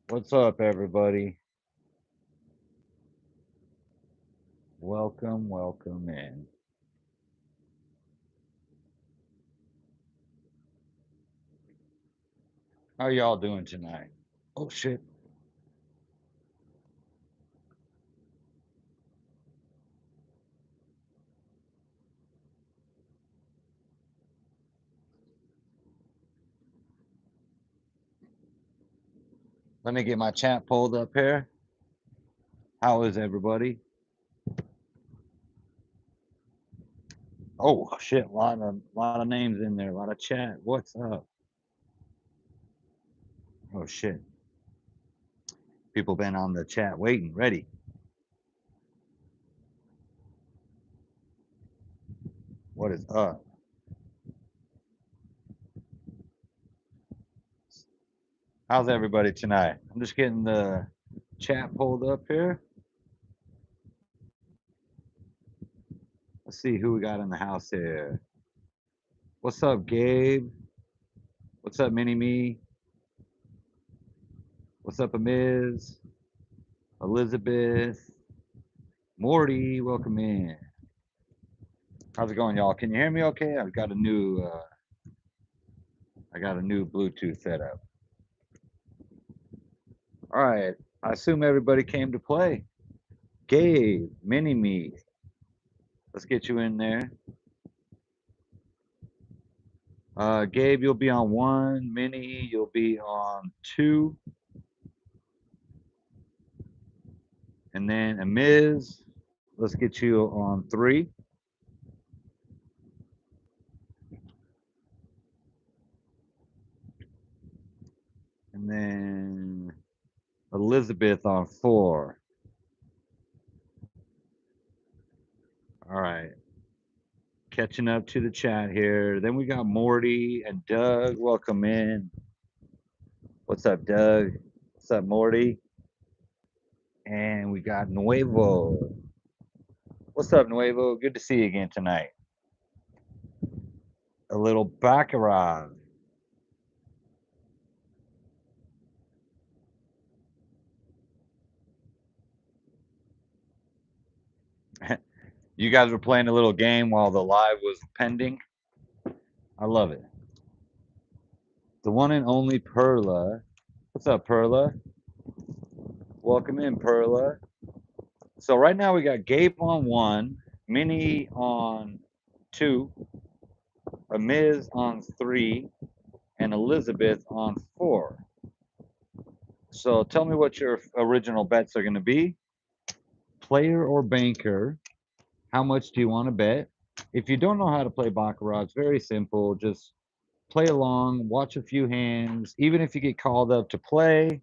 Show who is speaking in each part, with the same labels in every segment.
Speaker 1: What's up, everybody? Welcome in. How y'all doing tonight? Oh shit. Let me get my chat pulled up here. How is everybody? Oh shit, lot of names in there, a lot of chat. What's up? Oh shit. People been on the chat waiting, ready. What is up? How's everybody tonight? I'm just getting the chat pulled up here. Let's see who we got in the house here. What's up, Gabe? What's up, Mini Me? What's up, Amiz? Elizabeth? Morty, welcome in. How's it going, y'all? Can you hear me okay? I got a new Bluetooth setup. All right. I assume everybody came to play. Gabe, Mini Me, let's get you in there. Gabe, you'll be on one. Mini, you'll be on two. And then Amiz, let's get you on three. And then Elizabeth on four. All right. Catching up to the chat here. Then we got Morty and Doug. Welcome in. What's up, Doug? What's up, Morty? And we got Nuevo. What's up, Nuevo? Good to see you again tonight. A little Baccarat. You guys were playing a little game while the live was pending. I love it. The one and only Perla. What's up, Perla? Welcome in, Perla. So right now we got Gabe on one, Minnie on two, Amiz on three, and Elizabeth on four. So tell me what your original bets are going to be. Player or banker? How much do you want to bet? If you don't know how to play Baccarat, it's very simple. Just play along, watch a few hands. Even if you get called up to play,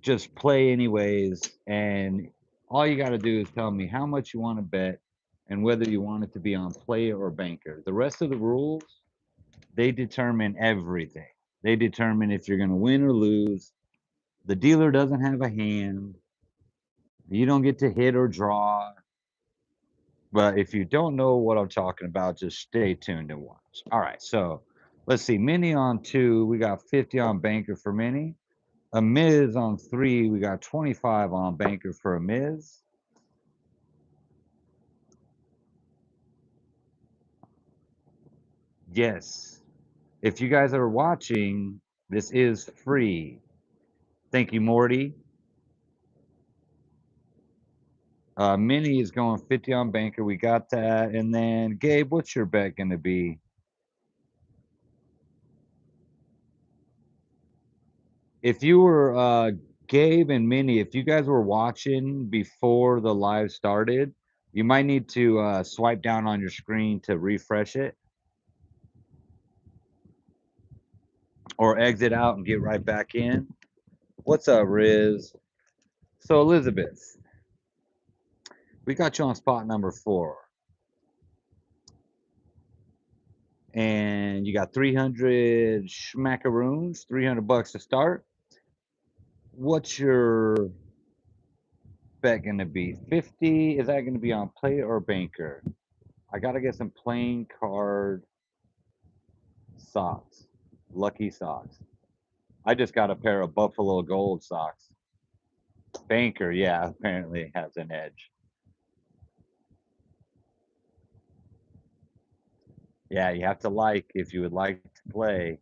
Speaker 1: just play anyways. And all you got to do is tell me how much you want to bet and whether you want it to be on player or banker. The rest of the rules, they determine everything. They determine if you're going to win or lose. The dealer doesn't have a hand. You don't get to hit or draw. But if you don't know what I'm talking about, just stay tuned and watch. All right, so let's see. Mini on two, we got 50 on banker for Mini. A Miz on three, we got 25 on banker for a Miz. Yes. If you guys are watching, this is free. Thank you, Morty. Mini is going 50 on banker. We got that. And then, Gabe, what's your bet going to be? If you were Gabe and Minnie, if you guys were watching before the live started, you might need to swipe down on your screen to refresh it or exit out and get right back in. What's up, Riz? So, Elizabeth, we got you on spot number four. And you got 300 schmackaroons, 300 bucks to start. What's your bet going to be? 50? Is that going to be on play or banker? I got to get some playing card socks. Lucky socks. I just got a pair of Buffalo Gold socks. Banker, yeah, apparently has an edge. Yeah, you have to like if you would like to play.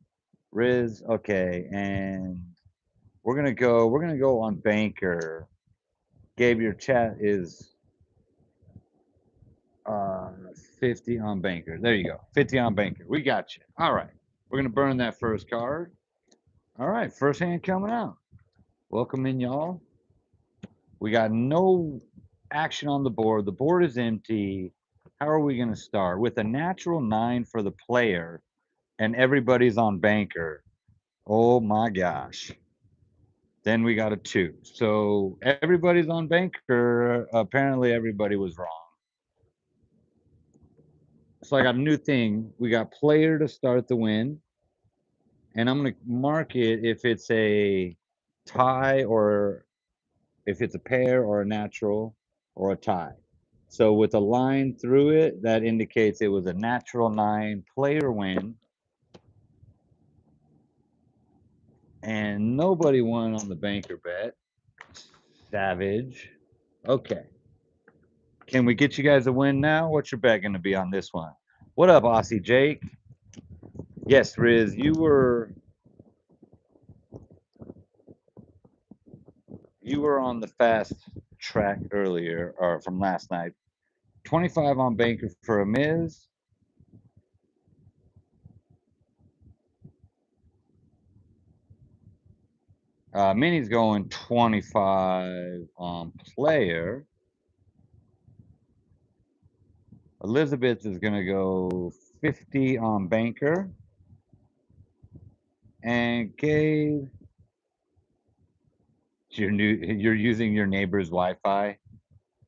Speaker 1: Riz, okay, and we're gonna go on Banker. Gabe, your chat is uh 50 on Banker. There you go. 50 on Banker. We got you. All right. We're gonna burn that first card. All right, first hand coming out. Welcome in, y'all. We got no action on the board. The board is empty. How are we gonna start? With a natural 9 for the player, and everybody's on Banker. Oh my gosh. Then we got a 2. So everybody's on Banker. Apparently everybody was wrong. So I got a new thing. We got player to start the win, and I'm gonna mark it if it's a tie or if it's a pair or a natural or a tie. So with a line through it, that indicates it was a natural 9 player win, and nobody won on the Banker bet. Savage. Okay. Can we get you guys a win now? What's your bet going to be on this one? What up, Aussie Jake? Yes, Riz, you were on the fast track earlier or from last night. 25 on Banker for a Miz. Minnie's going 25 on player. Elizabeth is going to go 50 on Banker. And Gabe, you're using your neighbor's Wi-Fi.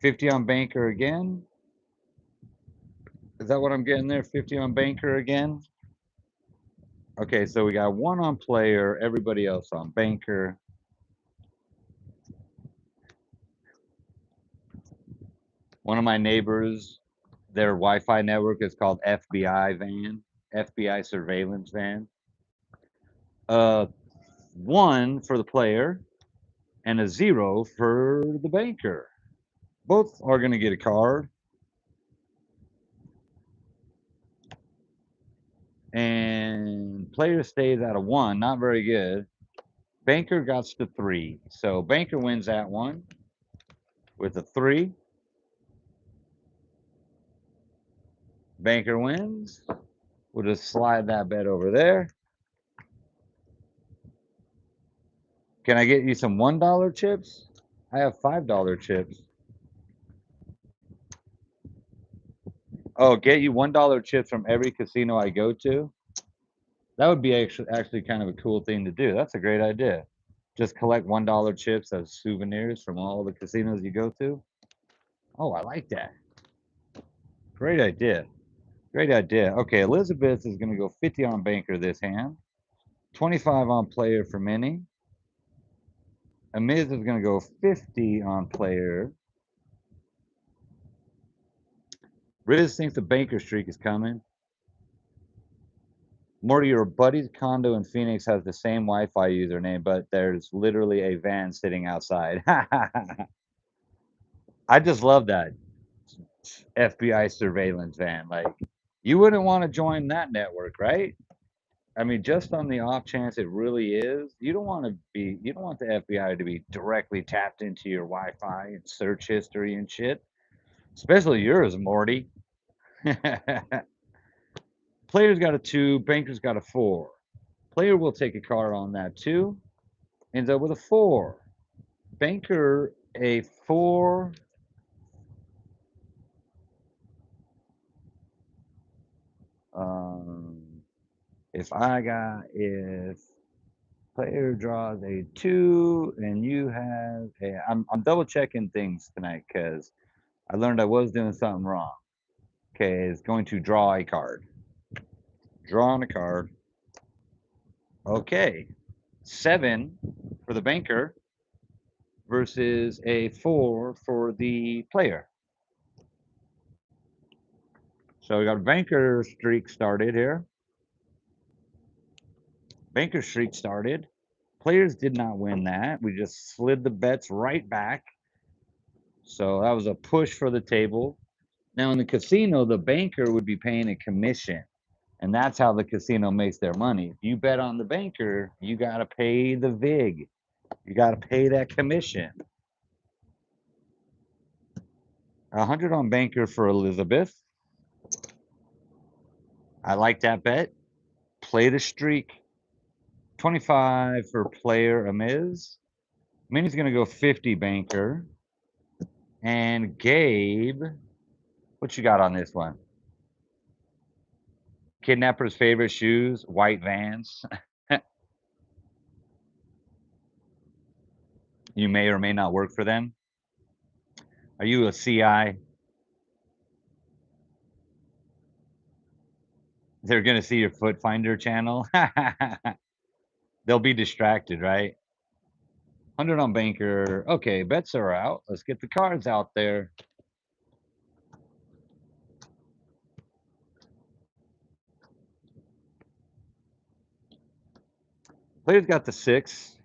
Speaker 1: 50 on Banker again. Is that what I'm getting there? 50 on Banker again? Okay, so we got 1 on player, everybody else on Banker. One of my neighbors, their Wi-Fi network is called FBI van, FBI surveillance van. 1 for the player and a 0 for the Banker. Both are going to get a card. And player stays at a 1, not very good. Banker got to 3. So Banker wins that one with a 3. Banker wins. We'll just slide that bet over there. Can I get you some $1 chips? I have $5 chips. Oh, get you $1 chips from every casino I go to? That would be actually kind of a cool thing to do. That's a great idea. Just collect $1 chips as souvenirs from all the casinos you go to. Oh, I like that. Great idea. Great idea. Okay, Elizabeth is going to go 50 on Banker this hand, 25 on player for Minnie. Amiz is going to go 50 on player. Riz thinks the Banker streak is coming. Morty, your buddy's condo in Phoenix has the same Wi-Fi username, but there's literally a van sitting outside. I just love that FBI surveillance van. Like, you wouldn't want to join that network, right? I mean, just on the off chance it really is, you don't want the FBI to be directly tapped into your Wi-Fi and search history and shit, especially yours, Morty. Player's got a 2, Banker's got a 4. Player will take a card on that 2, ends up with a 4. Banker, a 4. Um, if player draws a 2 and you have I'm double checking things tonight because I learned I was doing something wrong. Okay, it's going to draw a card. Drawing a card. Okay, 7 for the Banker versus a 4 for the player. So we got Banker streak started here. Banker streak started. Players did not win that. We just slid the bets right back. So that was a push for the table. Now in the casino, the banker would be paying a commission. And that's how the casino makes their money. If you bet on the banker, you got to pay the VIG. You got to pay that commission. 100 on banker for Elizabeth. I like that bet. Play the streak. 25 for player Amiz. Minnie's going to go 50 banker. And Gabe, what you got on this one? Kidnapper's favorite shoes, white Vans. You may or may not work for them. Are you a CI? They're going to see your Foot Finder channel. They'll be distracted, right? 100 on banker. Okay, bets are out. Let's get the cards out there. Player's got the 6.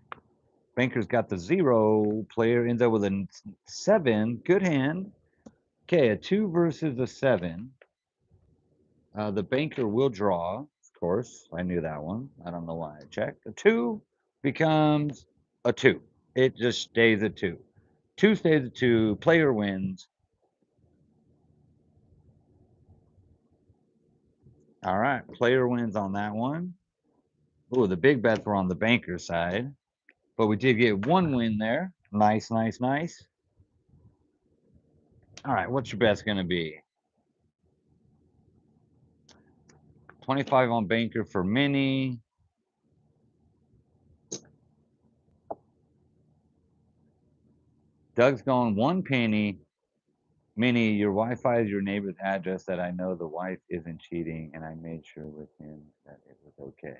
Speaker 1: Banker's got the 0. Player ends up with a 7. Good hand. Okay, a 2 versus a 7. The banker will draw, of course. I knew that one. I don't know why I checked. A 2 becomes a 2. It just stays at 2. 2 stays at 2. Player wins. All right, player wins on that one. Oh, the big bets were on the banker side, but we did get one win there. Nice, nice, nice. All right, what's your best going to be? 25 on banker for Minnie. Doug's going 1 penny. Minnie, your Wi-Fi is your neighbor's address that I know the wife isn't cheating, and I made sure with him that it was okay.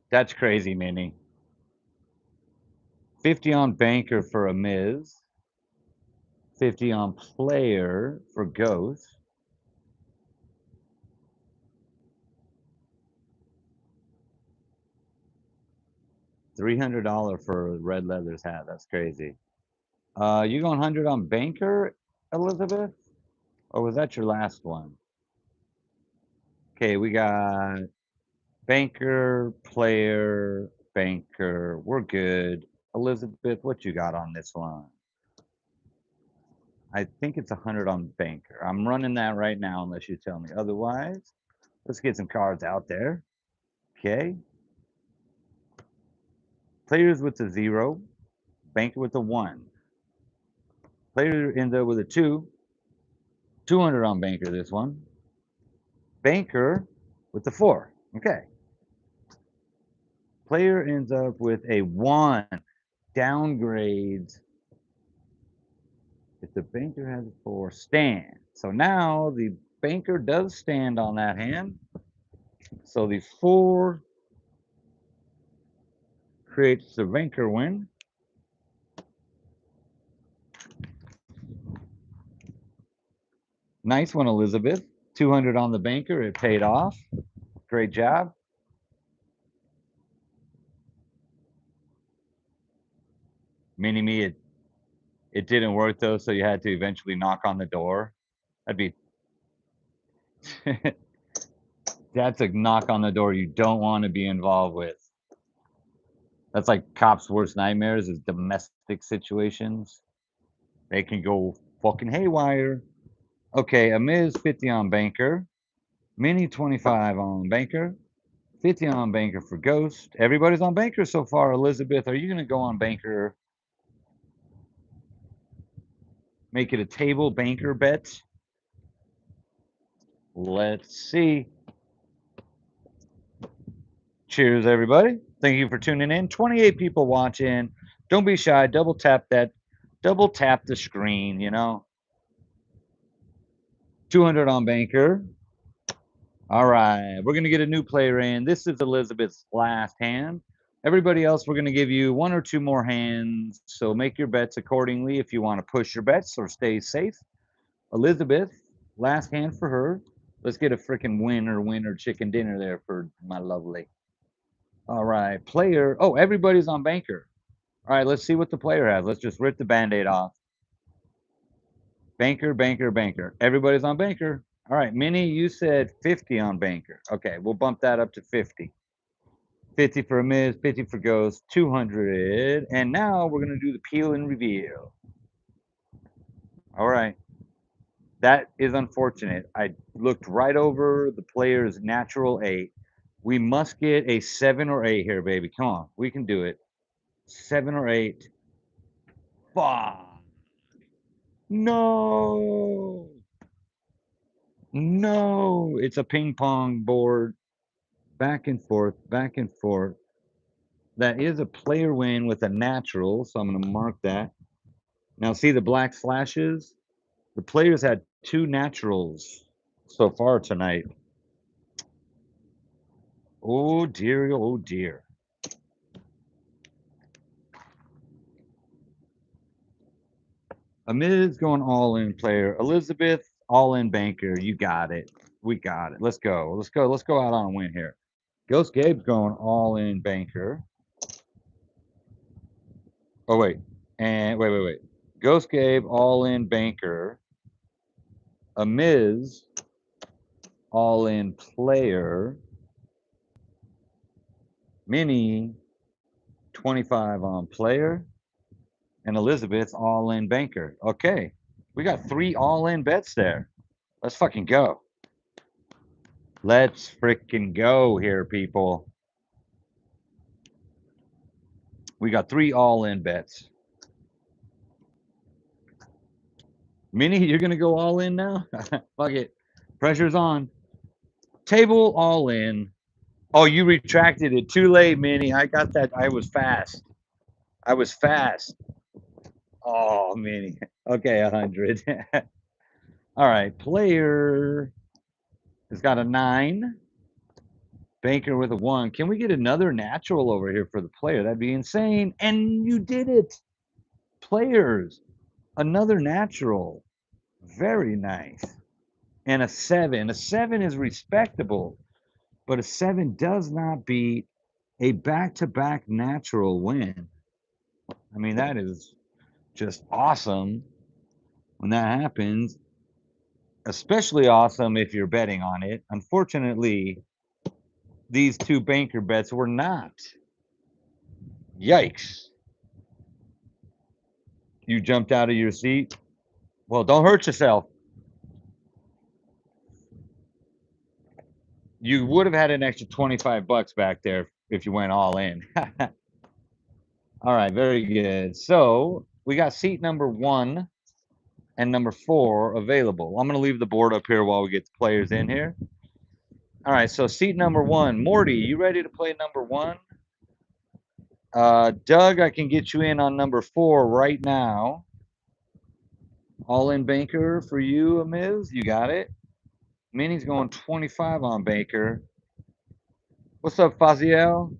Speaker 1: That's crazy, Minnie. 50 on banker for a Miz. 50 on player for Ghost. $300 for red leathers hat. That's crazy. You going 100 on banker, Elizabeth? Or was that your last one? Okay, we got banker, player, banker. We're good. Elizabeth, what you got on this one? I think it's 100 on banker. I'm running that right now unless you tell me otherwise. Let's get some cards out there. Okay. Players with the 0. Banker with the 1. Player ends up with a 2. 200 on banker this one. Banker with the 4. Okay. Player ends up with a 1. Downgrades. If the banker has a 4, stand. So now the banker does stand on that hand. So the 4 creates the banker win. Nice one, Elizabeth. 200 on the banker. It paid off. Great job. Mini me, it didn't work though, so you had to eventually knock on the door. That'd be that's a knock on the door you don't want to be involved with. That's like cops' worst nightmares is domestic situations. They can go fucking haywire. Okay, a Miz 50 on banker. Mini 25 on banker. 50 on banker for Ghost. Everybody's on banker so far. Elizabeth, are you going to go on banker? Make it a table banker bet? Let's see. Cheers, everybody. Thank you for tuning in. 28 people watching. Don't be shy. Double tap the screen, 200 on banker. All right. We're going to get a new player in. This is Elizabeth's last hand. Everybody else, we're going to give you 1 or 2 more hands. So make your bets accordingly if you want to push your bets or stay safe. Elizabeth, last hand for her. Let's get a freaking winner chicken dinner there for my lovely. All right, player. Oh, everybody's on banker. All right, let's see what the player has. Let's just rip the Band-Aid off. Banker, banker, banker. Everybody's on banker. All right, Minnie, you said 50 on banker. Okay, we'll bump that up to 50. 50 for a Miz, 50 for Ghost, 200. And now we're going to do the peel and reveal. All right. That is unfortunate. I looked right over the player's natural 8. We must get a 7 or 8 here, baby. Come on. We can do it. 7 or 8. Fuck. No. No. It's a ping pong board. Back and forth, back and forth. That is a player win with a natural, so I'm going to mark that. Now, see the black flashes? The players had 2 naturals so far tonight. Oh, dear, oh, dear. Amid's going all in player. Elizabeth, all in banker. You got it. We got it. Let's go. Let's go. Let's go out on a win here. Ghost Gabe's going all in banker. Oh, wait. And wait. Ghost Gabe, all in banker. Amiz, all in player. Minnie, 25 on player. And Elizabeth, all in banker. Okay. We got 3 all in bets there. Let's fucking go. Let's freaking go here, people. We got 3 all in bets. Minnie, you're going to go all in now? Fuck it. Pressure's on. Table all in. Oh, you retracted it. Too late, Minnie. I got that. I was fast. Oh, Minnie. Okay, 100. All right. Player has got a 9. Banker with a 1. Can we get another natural over here for the player? That'd be insane. And you did it. Players, another natural. Very nice. And a 7. A 7 is respectable, but a 7 does not beat a back-to-back natural win. I mean, that is just awesome when that happens, especially awesome if you're betting on it. Unfortunately, these 2 banker bets were not. Yikes. You jumped out of your seat? Well, don't hurt yourself. You would have had an extra 25 bucks back there if you went all in. All right, very good. So we got seat number 1 and number 4 available. I'm going to leave the board up here while we get the players in here. All right, so seat number 1. Morty, you ready to play number 1? Doug, I can get you in on number 4 right now. All in banker for you, Amiz. You got it. Minnie's going 25 on banker. What's up, Faziel?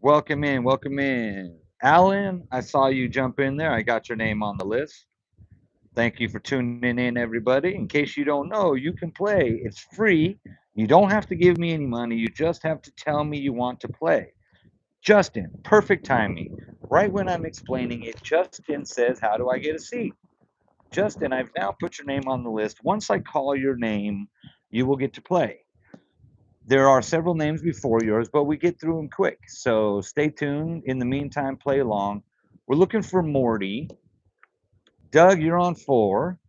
Speaker 1: Welcome in. Welcome in. Alan, I saw you jump in there. I got your name on the list. Thank you for tuning in, everybody. In case you don't know, you can play. It's free. You don't have to give me any money. You just have to tell me you want to play. Justin, perfect timing. Right when I'm explaining it, Justin says, how do I get a seat? Justin, I've now put your name on the list. Once I call your name, you will get to play. There are several names before yours, but we get through them quick. So stay tuned. In the meantime, play along. We're looking for Morty. Doug, you're on 4.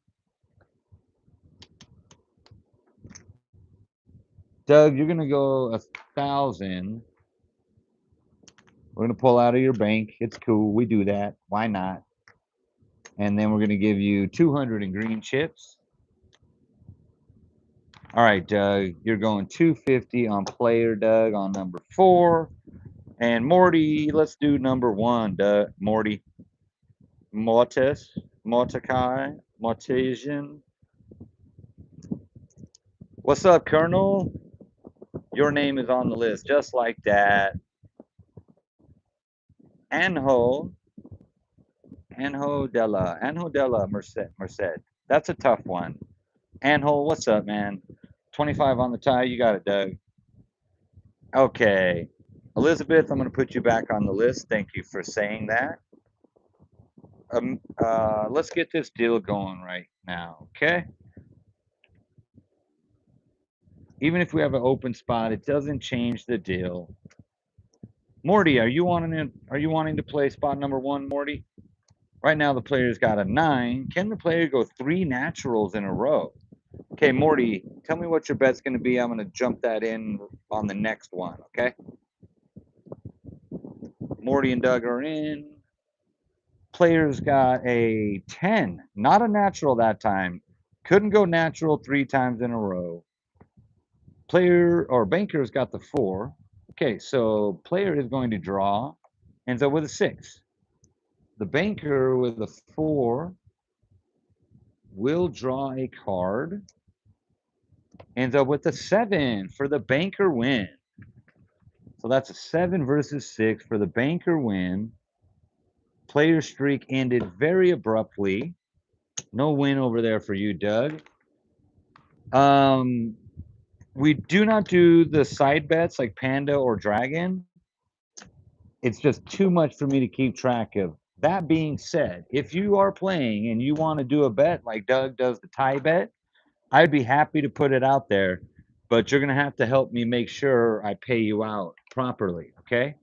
Speaker 1: Doug, you're going to go 1,000. We're going to pull out of your bank. It's cool. We do that. Why not? And then we're going to give you 200 in green chips. All right, Doug, you're going 250 on player, Doug, on number 4. And Morty, let's do number 1, Doug. Morty. Mortis. Mordecai. Mortesian. What's up, Colonel? Your name is on the list, just like that. Anjo Della Merced. That's a tough one. Anhole, what's up, man? 25 on the tie. You got it, Doug. Okay. Elizabeth, I'm going to put you back on the list. Thank you for saying that. Let's get this deal going right now, okay? Even if we have an open spot, it doesn't change the deal. Morty, are you wanting to play spot number 1, Morty? Right now the player's got a 9. Can the player go 3 naturals in a row? Okay, Morty, tell me what your bet's going to be. I'm going to jump that in on the next one, okay? Morty and Doug are in. Player's got a 10. Not a natural that time. Couldn't go natural 3 times in a row. Player or banker's got the 4. Okay, so player is going to draw. Ends up with a 6. The banker with a 4 will draw a card. Ends up with a 7 for the banker win. So that's a 7 versus 6 for the banker win. Player streak ended very abruptly. No win over there for you, Doug. We do not do the side bets like Panda or Dragon. It's just too much for me to keep track of. That being said, if you are playing and you want to do a bet like Doug does the tie bet, I'd be happy to put it out there, but you're going to have to help me make sure I pay you out properly, okay?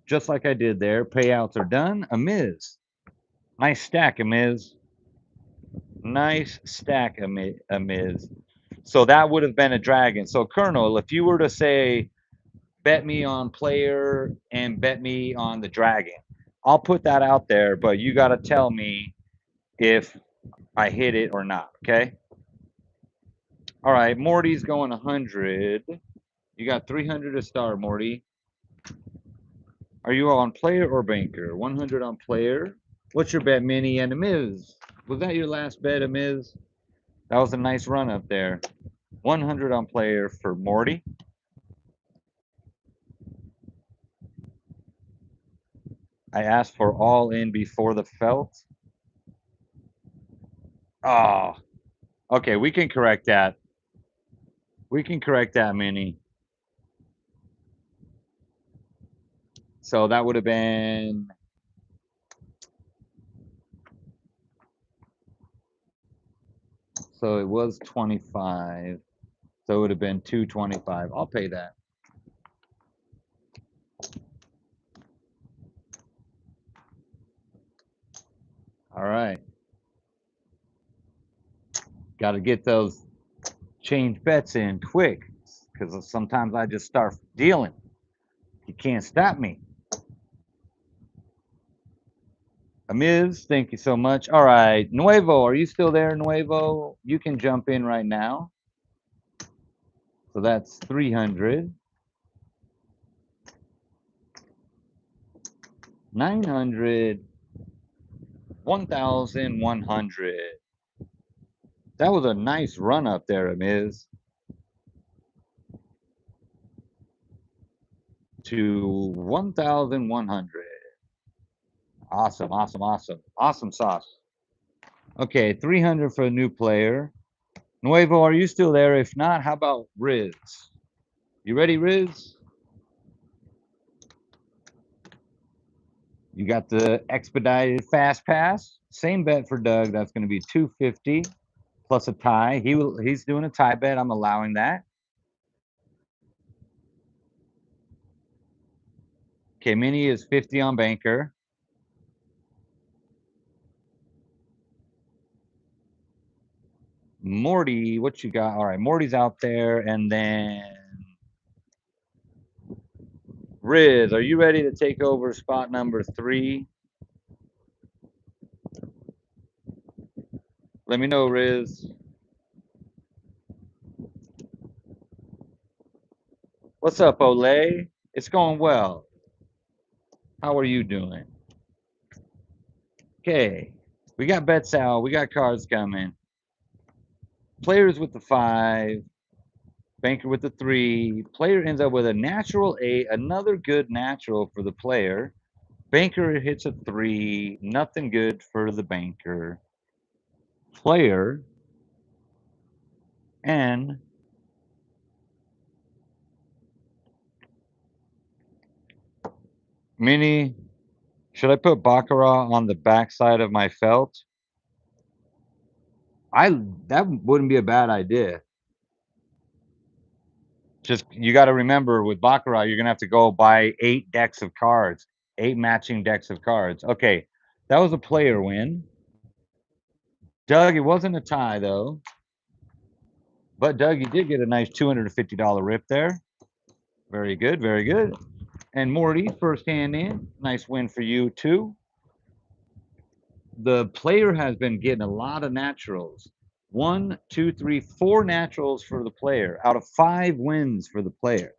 Speaker 1: Just like I did there. Payouts are done. A Miz. Nice stack, a Miz. Nice stack, a Miz. So that would have been a Dragon. So, Colonel, if you were to say, bet me on player and bet me on the Dragon, I'll put that out there, but you got to tell me if I hit it or not, okay? All right, Morty's going 100. You got 300 to start, Morty. Are you on player or banker? 100 on player. What's your bet, Minnie and a Miz? Was that your last bet, a Miz? That was a nice run up there. 100 on player for Morty. I asked for all in before the felt. Oh, okay, we can correct that. We can correct that, Minnie. So that would have been so it was 25. So it would have been 225. I'll pay that. All right. Got to get those change bets in quick because sometimes I just start dealing. You can't stop me. Amiz, thank you so much. All right. Nuevo, are you still there, Nuevo? You can jump in right now. So that's 300. 900. 1,100. That was a nice run up there, Amiz. To 1,100. Awesome, awesome, awesome. Awesome sauce. Okay, 300 for a new player. Nuevo, are you still there? If not, how about Riz? You ready, Riz? You got the expedited fast pass. Same bet for Doug. That's going to be 250 plus a tie. He's doing a tie bet. I'm allowing that. Okay, Mini is 50 on banker. Morty, what you got? All right, Morty's out there, and then Riz, are you ready to take over spot number 3? Let me know, Riz. What's up, Olay? It's going well. How are you doing? Okay, we got bets out. We got cards coming. Players with the 5. Banker with the 3. Player ends up with a natural 8. Another good natural for the player. Banker hits a 3. Nothing good for the banker. Player and Mini. Should I put Baccarat on the backside of my felt? That wouldn't be a bad idea. Just you got to remember with Baccarat, you're gonna have to go buy 8 decks of cards, 8 matching decks of cards. Okay, that was a player win. Doug, it wasn't a tie though. But Doug, you did get a nice $250 rip there. Very good, very good. And Morty, first hand in. Nice win for you too. The player has been getting a lot of naturals. 1, 2, 3, 4 naturals for the player out of 5 wins for the player.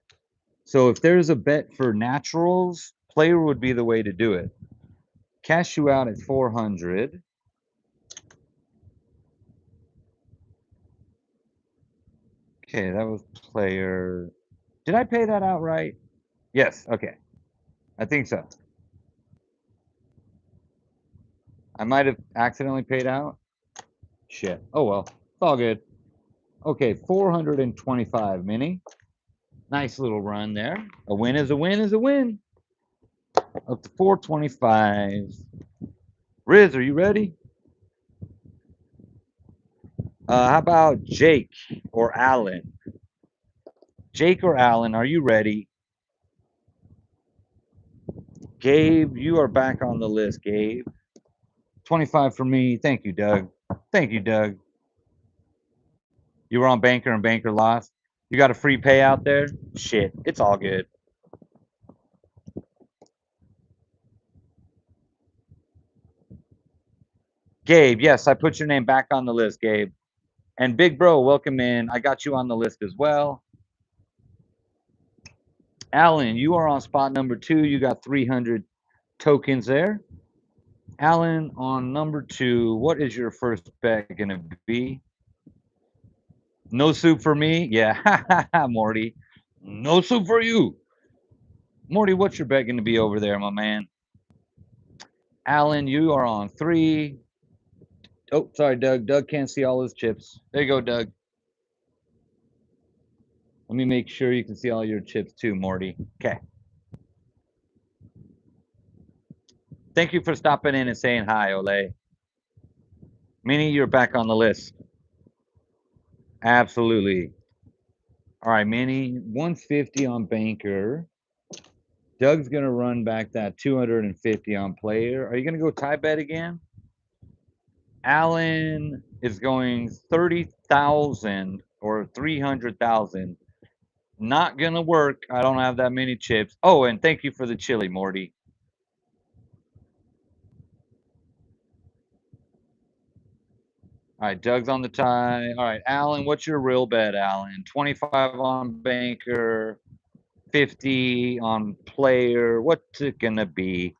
Speaker 1: So if there's a bet for naturals, player would be the way to do it. Cash you out at 400. Okay, that was player. Did I pay that out right? Yes, okay. I think so. I might have accidentally paid out. Shit. Oh well. It's all good. Okay, 425 mini. Nice little run there. A win is a win is a win. Up to 425. Riz, are you ready? How about Jake or Alan? Jake or Alan, are you ready? Gabe, you are back on the list, Gabe. 25 for me. Thank you, Doug. Thank you, Doug. You were on Banker and Banker lost. You got a free payout there? Shit, it's all good. Gabe, yes, I put your name back on the list, Gabe. And Big Bro, welcome in. I got you on the list as well. Alan, you are on spot number 2. You got 300 tokens there. Alan, on number 2, what is your first bet going to be? No soup for me? Yeah, Morty. No soup for you. Morty, what's your bet going to be over there, my man? Alan, you are on 3. Oh, sorry, Doug. Doug can't see all his chips. There you go, Doug. Let me make sure you can see all your chips too, Morty. Okay. Thank you for stopping in and saying hi, Ole. Minnie, you're back on the list. Absolutely. All right, Minnie, 150 on Banker. Doug's going to run back that 250 on player. Are you going to go tie bet again? Alan is going 30,000 or 300,000. Not going to work. I don't have that many chips. Oh, and thank you for the chili, Morty. All right, Doug's on the tie. All right, Alan, what's your real bet, Alan? 25 on Banker, 50 on player. What's it going to be?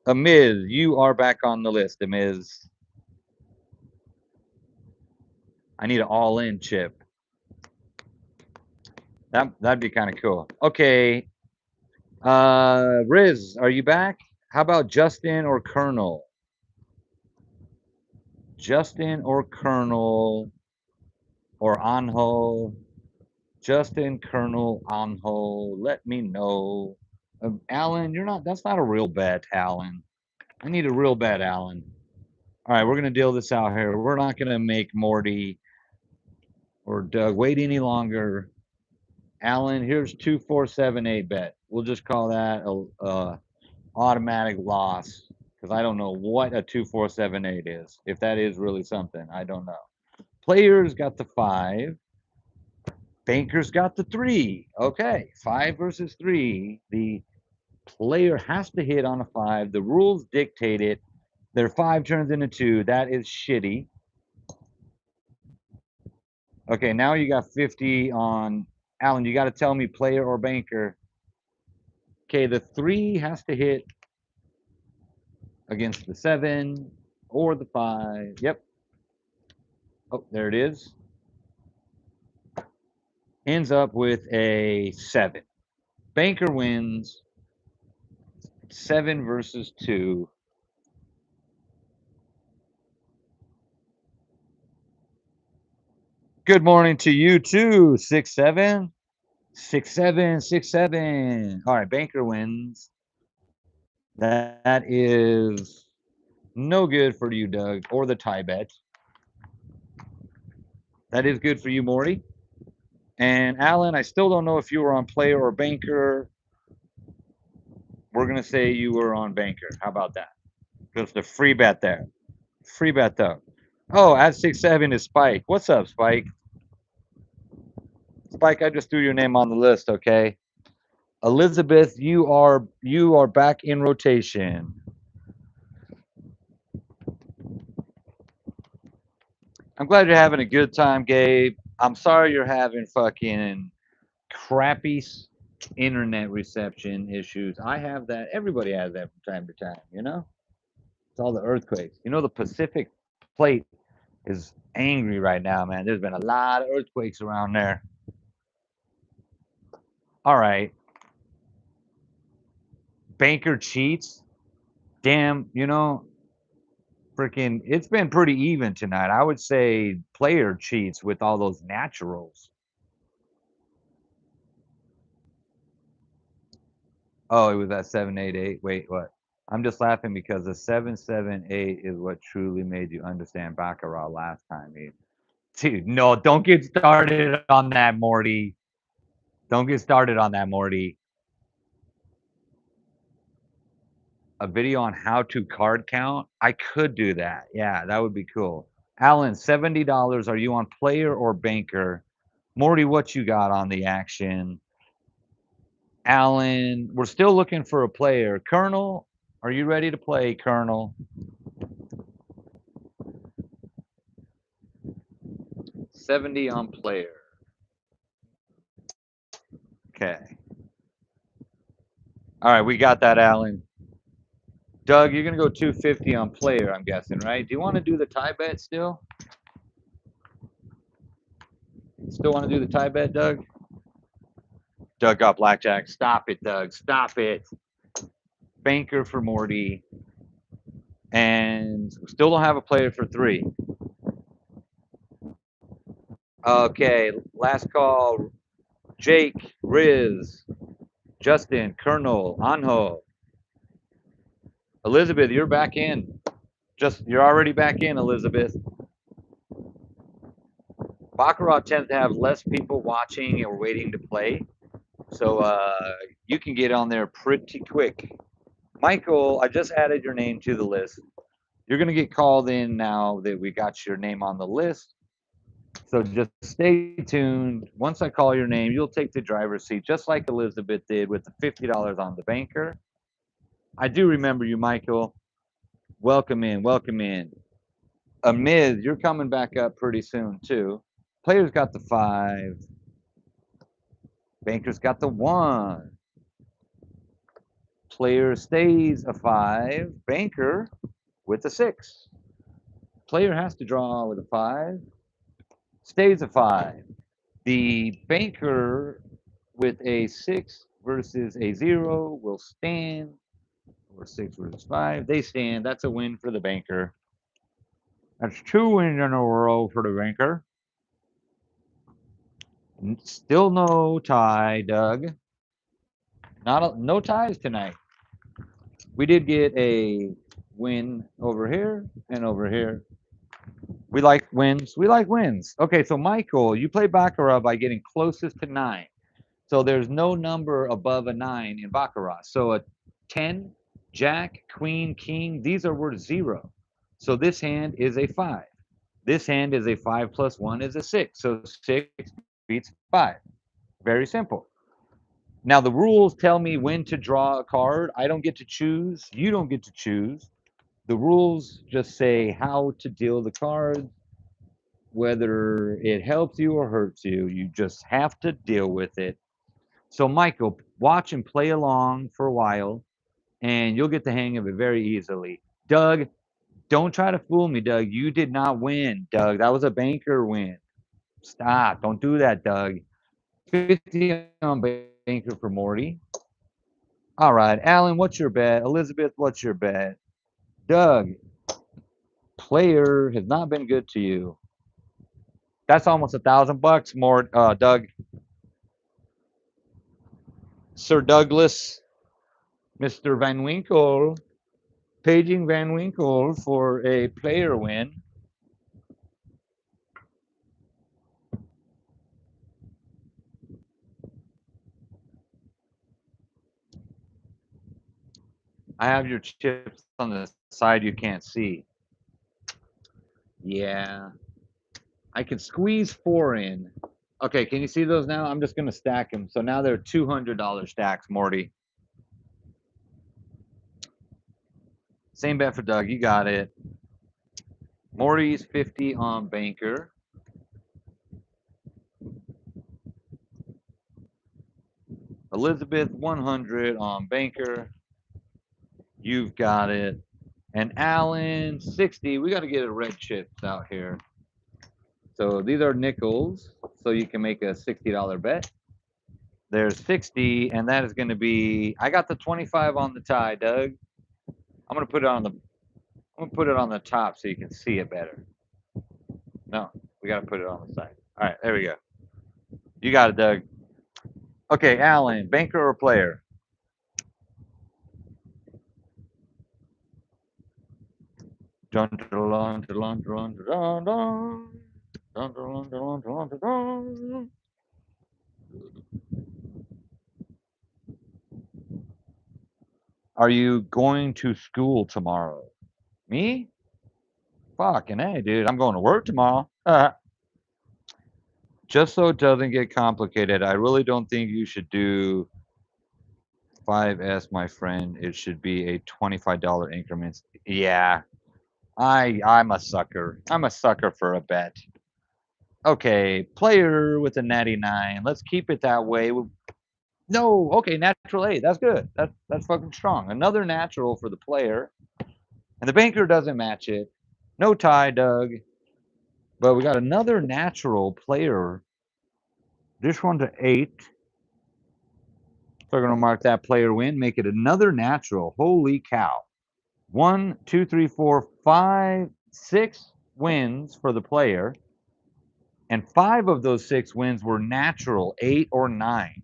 Speaker 1: Amiz, you are back on the list, Amiz. I need an all-in chip. That'd be kind of cool. Okay. Riz, are you back? How about Justin or Colonel? Justin or Colonel or Anho? Justin, Colonel, Anho, let me know. Alan, you're not, that's not a real bet, Alan. I need a real bet, Alan. All right, we're going to deal this out here. We're not going to make Morty or Doug wait any longer. Alan, here's 2478 bet. We'll just call that a automatic loss because I don't know what a 2478 is. If that is really something, I don't know. Players got the 5. Bankers got the 3. Okay, 5 versus 3. The player has to hit on a 5. The rules dictate it. Their 5 turns into 2. That is shitty. Okay, now you got 50 on Alan. You got to tell me player or banker. Okay, the 3 has to hit against the 7 or the 5. Yep. Oh, there it is. Ends up with a 7. Banker wins. 7 versus 2. Good morning to you too. 6-7. 6-7. 6-7. All right, banker wins. That is no good for you, Doug, or the tie bet. That is good for you, Morty. And Alan, I still don't know if you were on player or banker. We're going to say you were on banker. How about that? Just a free bet there. Free bet, though. Oh, at 6-7 is Spike. What's up, Spike? Spike, I just threw your name on the list, okay? Elizabeth, you are back in rotation. I'm glad you're having a good time, Gabe. I'm sorry you're having fucking crappy internet reception issues. I have that. Everybody has that from time to time, you know? It's all the earthquakes. You know, the Pacific plate is angry right now, man. There's been a lot of earthquakes around there. All right. Banker cheats. Damn, you know, freaking, it's been pretty even tonight. I would say player cheats with all those naturals. Oh, it was at 788. Wait, what? I'm just laughing because the 778 is what truly made you understand Baccarat last time. Dude, no, don't get started on that, Morty. Don't get started on that, Morty. A video on how to card count? I could do that. Yeah, that would be cool. Alan, $70. Are you on player or banker? Morty, what you got on the action? Alan, we're still looking for a player. Colonel, are you ready to play, Colonel? 70 on player. Okay. All right, we got that, Alan. Doug, you're going to go 250 on player, I'm guessing, right? Do you want to do the tie bet still? Still want to do the tie bet, Doug? Doug got blackjack. Stop it, Doug. Stop it. Banker for Morty. And still don't have a player for 3. Okay, last call. Jake, Riz, Justin, Colonel, Anho. Elizabeth, you're back in. You're already back in, Elizabeth. Baccarat tends to have less people watching or waiting to play. So you can get on there pretty quick. Michael, I just added your name to the list. You're going to get called in now that we got your name on the list. So just stay tuned. Once I call your name, you'll take the driver's seat, just like Elizabeth did with the $50 on the banker. I do remember you, Michael. Welcome in. Welcome in. Amid, you're coming back up pretty soon, too. Players got the 5. Banker's got the 1. Player stays a 5. Banker with a 6. Player has to draw with a 5. Stays a 5. The banker with a 6 versus a 0 will stand. Or 6 versus 5. They stand. That's a win for the banker. That's 2 wins in a row for the banker. Still no tie, Doug. No ties tonight. We did get a win over here and over here. We like wins. We like wins. Okay, so Michael, you play Baccarat by getting closest to 9. So there's no number above a 9 in Baccarat. So a 10, Jack, Queen, King, these are worth 0. So this hand is a 5. This hand is a 5 plus 1 is a 6. So 6 beats 5. Very simple. Now the rules tell me when to draw a card. I don't get to choose. You don't get to choose. The rules just say how to deal the cards, whether it helps you or hurts you. You just have to deal with it. So Michael, watch and play along for a while, and you'll get the hang of it very easily. Doug, don't try to fool me, Doug. You did not win, Doug. That was a banker win. Stop. Don't do that, Doug. 50 on banker for Morty. All right, Alan, what's your bet? Elizabeth, what's your bet? Doug, player has not been good to you. That's almost $1,000 more, Doug. Sir Douglas, Mr. Van Winkle, paging Van Winkle for a player win. I have your chips on the side you can't see. Yeah, I can squeeze 4 in. Okay, can you see those now? I'm just gonna stack them. So now they're $200 stacks, Morty. Same bet for Doug. You got it. Morty's 50 on banker. Elizabeth 100 on banker. You've got it. And Alan 60. We got to get a red chips out here. So these are nickels. So you can make a $60 bet. There's 60, and that is going to be. I got the 25 on the tie, Doug. I'm gonna put it on the. I'm gonna put it on the top so you can see it better. No, we gotta put it on the side. All right, there we go. You got it, Doug. Okay, Alan, banker or player? Dun, dun, dun, dun, dun, dun, dun. Dun, dun, dun, dun, dun, dun. Are you going to school tomorrow? Me? Fucking hey, dude. I'm going to work tomorrow. Just so it doesn't get complicated, I really don't think you should do 5S, my friend. It should be a $25 increments. Yeah, I'm a sucker. I'm a sucker for a bet. Okay, player with a natty 9. Let's keep it that way. No, okay, natural 8. That's good. That's fucking strong. Another natural for the player. And the banker doesn't match it. No tie, Doug. But we got another natural player. This one's an 8. So we're going to mark that player win, make it another natural. Holy cow. 1, 2, 3, 4, 5, 6 wins for the player. And 5 of those 6 wins were natural, 8 or 9.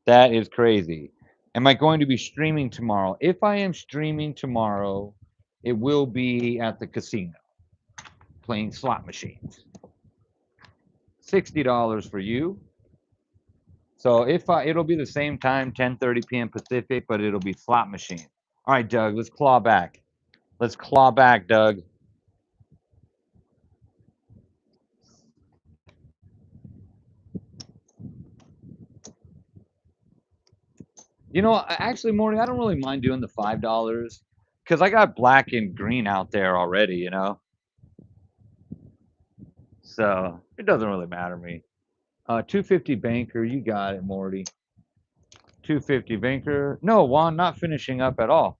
Speaker 1: That is crazy. Am I going to be streaming tomorrow? If I am streaming tomorrow, it will be at the casino playing slot machines. $60 for you. So it'll be the same time, 10:30 p.m. Pacific, but it'll be slot machine. All right, Doug, let's claw back. Let's claw back, Doug. You know, actually, Morty, I don't really mind doing the $5 because I got black and green out there already, you know? So it doesn't really matter to me. 250 banker, you got it, Morty. 250 banker. No, Juan, not finishing up at all.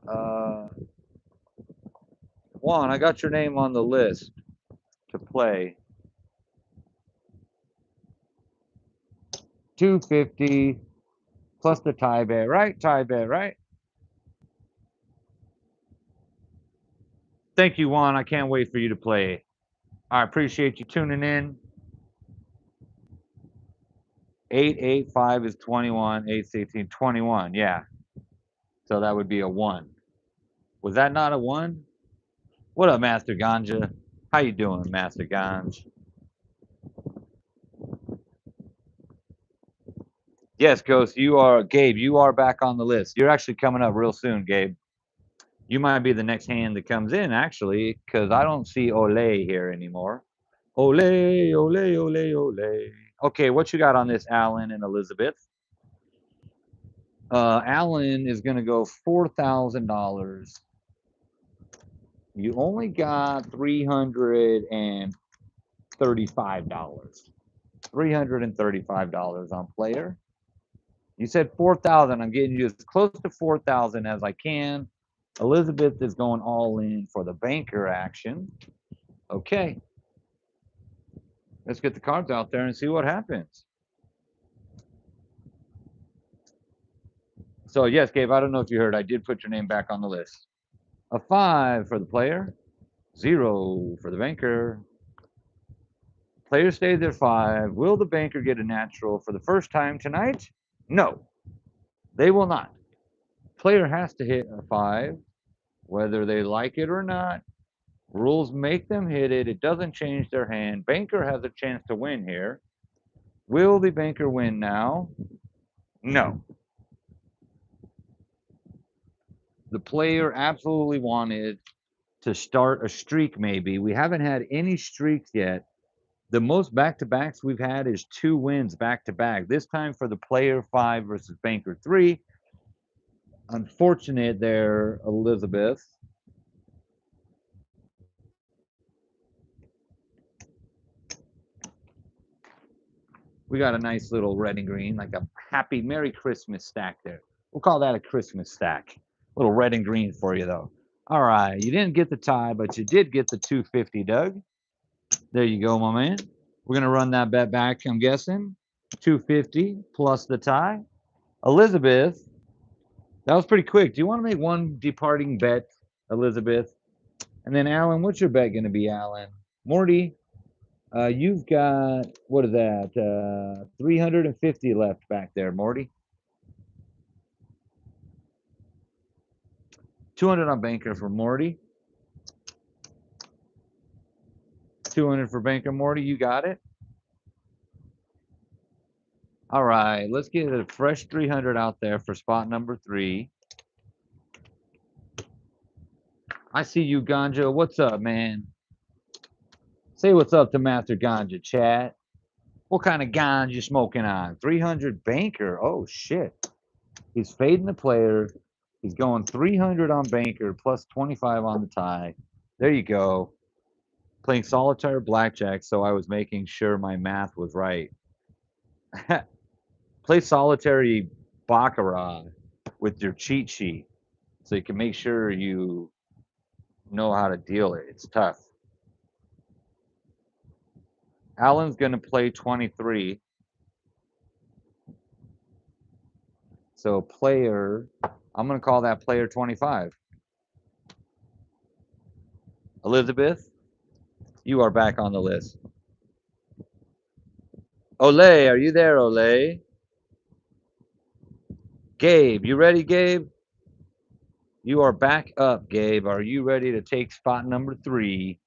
Speaker 1: Uh, Juan, I got your name on the list to play. 250 plus the tie bet, right? Tie bet, right? Thank you, Juan. I can't wait for you to play. I appreciate you tuning in. 885 is 21, 816, 21. Yeah. So that would be a 1. Was that not a 1? What up, Master Ganja? How you doing, Master Ganj? Yes, Ghost, you are Gabe. You are back on the list. You're actually coming up real soon, Gabe. You might be the next hand that comes in, actually, because I don't see Ole here anymore. Ole, ole, ole, ole. Okay, what you got on this, Alan and Elizabeth? Alan is going to go $4,000. You only got $335. $335 on player. You said 4,000. I'm getting you as close to 4,000 as I can. Elizabeth is going all in for the banker action. Okay. Let's get the cards out there and see what happens. So, yes, Gabe, I don't know if you heard. I did put your name back on the list. A 5 for the player, 0 for the banker. Player stays at 5. Will the banker get a natural for the first time tonight? No, they will not. Player has to hit a 5, whether they like it or not. Rules make them hit it. It doesn't change their hand. Banker has a chance to win here. Will the banker win now? No. The player absolutely wanted to start a streak, maybe. We haven't had any streaks yet. The most back-to-backs we've had is 2 wins back-to-back. This time for the player 5 versus banker 3. Unfortunate there, Elizabeth. We got a nice little red and green, like a happy Merry Christmas stack there. We'll call that a Christmas stack. A little red and green for you, though. All right, you didn't get the tie, but you did get the 250, Doug. There you go, my man. We're going to run that bet back, I'm guessing. 250 plus the tie. Elizabeth, that was pretty quick. Do you want to make one departing bet, Elizabeth? And then, Alan, what's your bet going to be, Alan? Morty, you've got, what is that? 350 left back there, Morty. 200 on banker for Morty. 200 for banker Morty. You got it. All right, let's get a fresh 300 out there for spot number 3. I see you, Ganja. What's up, man? Say what's up to Master Ganja, chat. What kind of ganja you smoking on? 300 banker. Oh, shit. He's fading the player. He's going 300 on banker plus 25 on the tie. There you go. Playing solitaire blackjack, so I was making sure my math was right. Play solitary Baccarat with your cheat sheet so you can make sure you know how to deal it. It's tough. Alan's going to play 23. So player, I'm going to call that player 25. Elizabeth, you are back on the list. Olay, are you there, Olay? Gabe, you ready, Gabe? You are back up, Gabe. Are you ready to take spot number 3?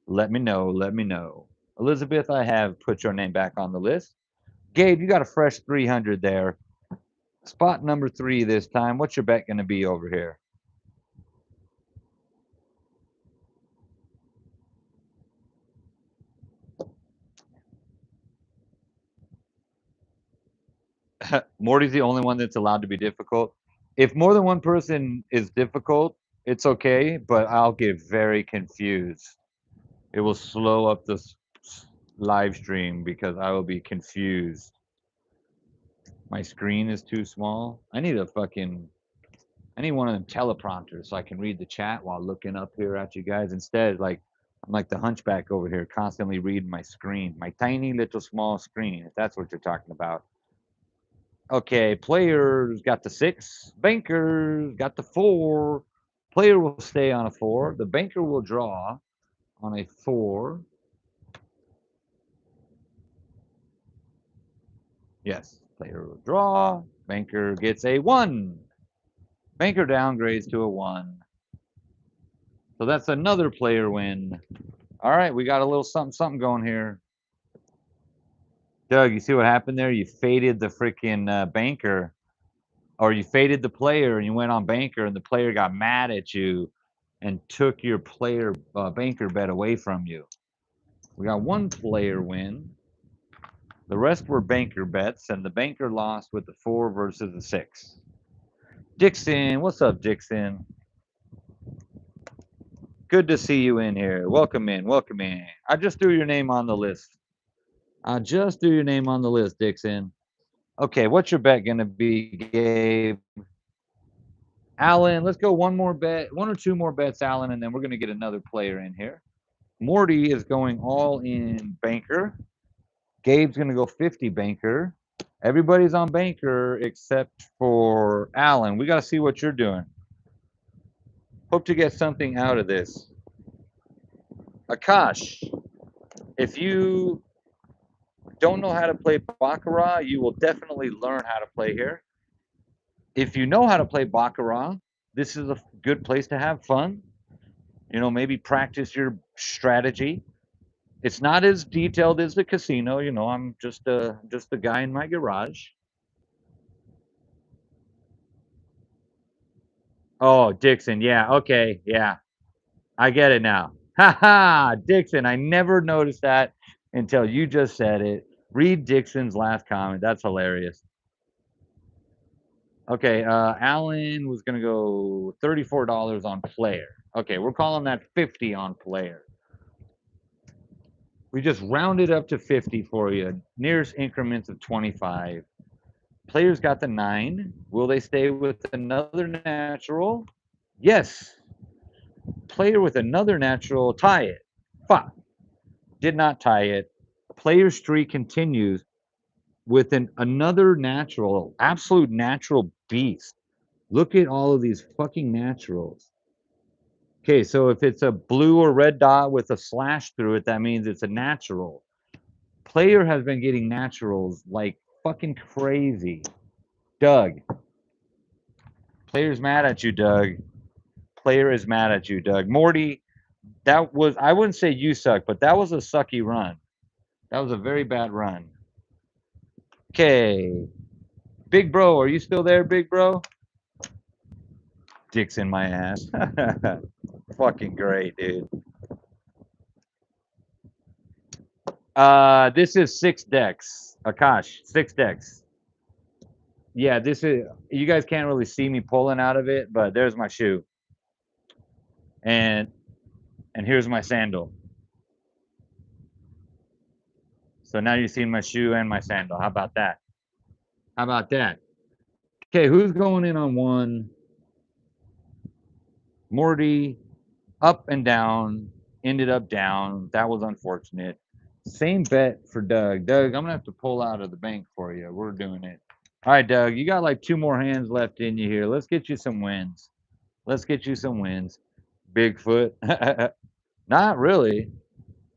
Speaker 1: Let me know. Let me know. Elizabeth, I have put your name back on the list. Gabe, you got a fresh 300 there. Spot number 3 this time. What's your bet going to be over here? Morty's the only one that's allowed to be difficult. If more than one person is difficult, it's okay, but I'll get very confused. It will slow up the live stream because I will be confused. My screen is too small. I need one of them teleprompters so I can read the chat while looking up here at you guys. Instead, like I'm like the hunchback over here, constantly reading my screen, my tiny little small screen, if that's what you're talking about. Okay, players got the 6. Bankers got the 4. Player will stay on a 4. The banker will draw on a 4. Yes, player will draw. Banker gets a 1. Banker downgrades to a 1. So that's another player win. All right, we got a little something going here. Doug, you see what happened there? You faded the freaking banker, or you faded the player and you went on banker, and the player got mad at you and took your player banker bet away from you. We got one player win. The rest were banker bets, and the banker lost with the 4 versus the 6. Dixon, what's up, Dixon? Good to see you in here. Welcome in, welcome in. I just threw your name on the list. I just threw your name on the list, Dixon. Okay, what's your bet going to be, Gabe? Alan, let's go one more bet, 1 or 2 more bets, Alan, and then we're going to get another player in here. Morty is going all in banker. Gabe's going to go 50 banker. Everybody's on banker except for Alan. We got to see what you're doing. Hope to get something out of this. Akash, if you don't know how to play Baccarat, you will definitely learn how to play here. If you know how to play Baccarat, this is a good place to have fun. Maybe practice your strategy. It's not as detailed as the casino. I'm just a guy in my garage. Oh, Dixon. Yeah. Okay. Yeah. I get it now. Ha ha. Dixon. I never noticed that until you just said it. Read Dixon's last comment. That's hilarious. Okay. Alan was going to go $34 on player. Okay. We're calling that 50 on player. We just rounded up to 50 for you. Nearest increments of 25. Players got the 9. Will they stay with another natural? Yes. Player with another natural, tie it. 5. Did not tie it. Player streak continues with another natural, absolute natural beast. Look at all of these fucking naturals. Okay, so if it's a blue or red dot with a slash through it, that means it's a natural. Player has been getting naturals like fucking crazy. Doug. Player's mad at you, Doug. Player is mad at you, Doug. Morty, I wouldn't say you suck, but that was a sucky run. That was a very bad run. Okay. Big bro, are you still there, big bro? Dick's in my ass. Fucking great, dude. This is 6 decks. Akash, 6 decks. Yeah, this is, you guys can't really see me pulling out of it, but there's my shoe. And here's my sandal. So now you've seen my shoe and my sandal. How about that? How about that? Okay, who's going in on 1? Morty, up and down, ended up down. That was unfortunate. Same bet for Doug. Doug, I'm gonna have to pull out of the bank for you. We're doing it. All right, Doug, you got like 2 more hands left in you here. Let's get you some wins. Let's get you some wins. Bigfoot. Not really.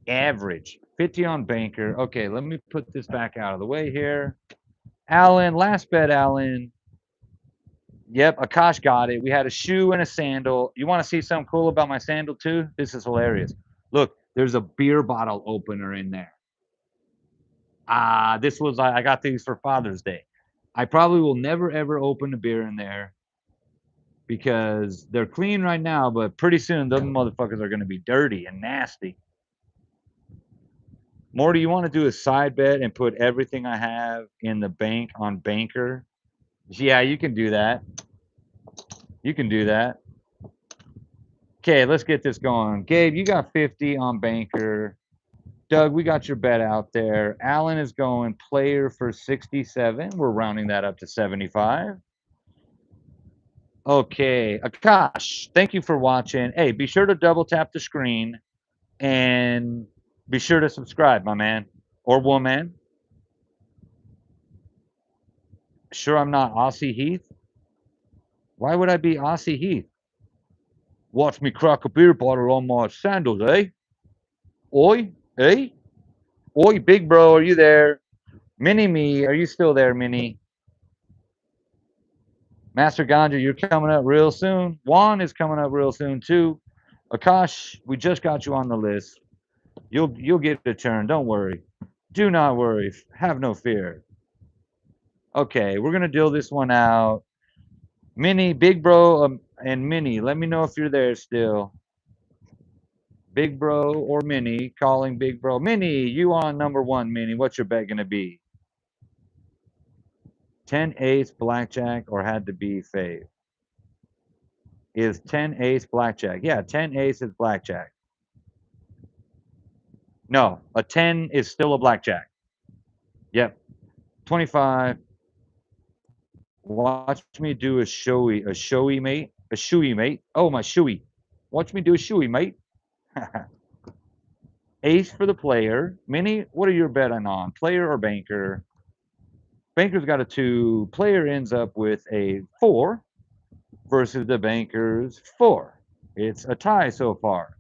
Speaker 1: Average. 50 on banker. Okay, let me put this back out of the way here. Alan, last bet, Alan. Yep, Akash got it. We had a shoe and a sandal. You want to see something cool about my sandal too? This is hilarious. Look, there's a beer bottle opener in there. This was I got these for Father's Day. I probably will never ever open a beer in there because they're clean right now, but pretty soon those motherfuckers are going to be dirty and nasty. Morty, you want to do a side bet and put everything I have in the bank on banker? Yeah, you can do that. You can do that. Okay, let's get this going. Gabe, you got 50 on banker. Doug, we got your bet out there. Alan is going player for 67. We're rounding that up to 75. Okay, Akash, thank you for watching. Hey, be sure to double tap the screen and be sure to subscribe, my man or woman. Sure, I'm not Aussie Heath. Why would I be Aussie Heath? Watch me crack a beer bottle on my sandals, eh? Oi, eh? Oi, big bro, are you there? Mini me, are you still there, Mini? Master Ganja, you're coming up real soon. Juan is coming up real soon too. Akash, we just got you on the list. You'll get a turn. Don't worry. Do not worry. Have no fear. Okay, we're gonna deal this one out. Mini, big bro, and Mini. Let me know if you're there still. Big bro or Mini, calling big bro. Mini, you on number 1, Mini. What's your bet gonna be? 10 ace blackjack or had to be fave? Is 10 ace blackjack? Yeah, 10 ace is blackjack. No, a 10 is still a blackjack. Yep. 25. Watch me do a showy mate, a shoey mate. Oh, my shoey. Watch me do a shoey mate. Ace for the player. Mini, what are you betting on? Player or banker? Banker's got a 2. Player ends up with a 4 versus the banker's 4. It's a tie so far.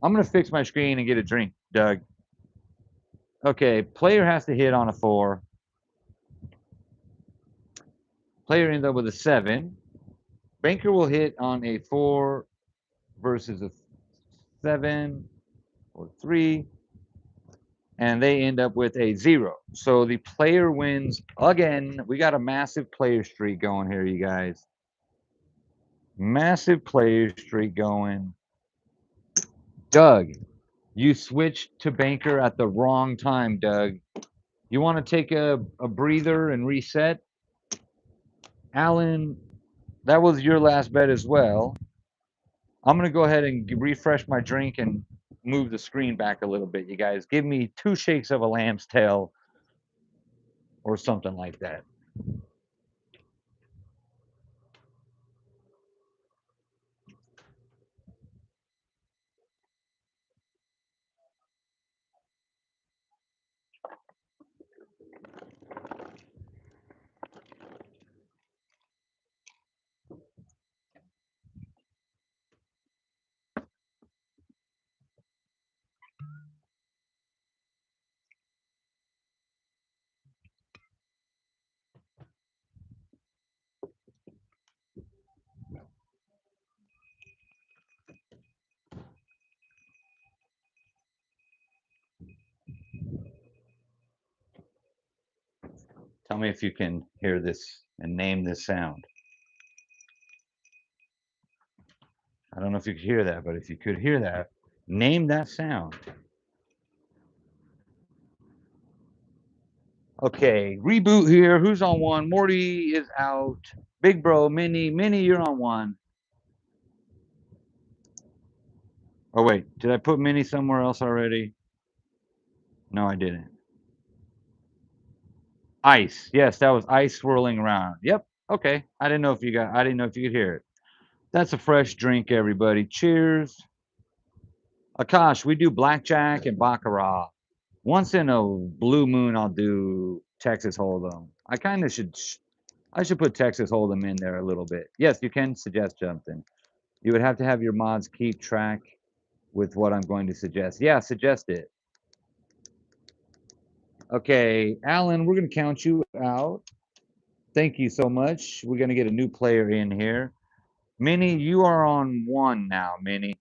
Speaker 1: I'm going to fix my screen and get a drink, Doug. Okay, player has to hit on a 4. Player ends up with a 7. Banker will hit on a 4 versus a 7 or 3. And they end up with a 0. So the player wins again. We got a massive player streak going here, you guys. Massive player streak going. Doug, you switched to banker at the wrong time, Doug. You want to take a breather and reset? Alan, that was your last bet as well. I'm going to go ahead and refresh my drink and move the screen back a little bit, you guys. Give me 2 shakes of a lamb's tail or something like that. Tell me if you can hear this and name this sound. I don't know if you could hear that, but if you could hear that, name that sound. Okay, reboot here. Who's on 1? Morty is out. Big Bro, Minnie, you're on 1. Oh, wait, did I put Minnie somewhere else already? No, I didn't. Ice. Yes, that was ice swirling around. Yep. Okay. I didn't know if you could hear it. That's a fresh drink, everybody. Cheers. Akash, we do blackjack and baccarat. Once in a blue moon, I'll do Texas Hold'em. I should put Texas Hold'em in there a little bit. Yes, you can suggest something. You would have to have your mods keep track with what I'm going to suggest. Yeah, suggest it. Okay, Alan, we're going to count you out. Thank you so much. We're going to get a new player in here. Minnie, you are on 1 now, Minnie.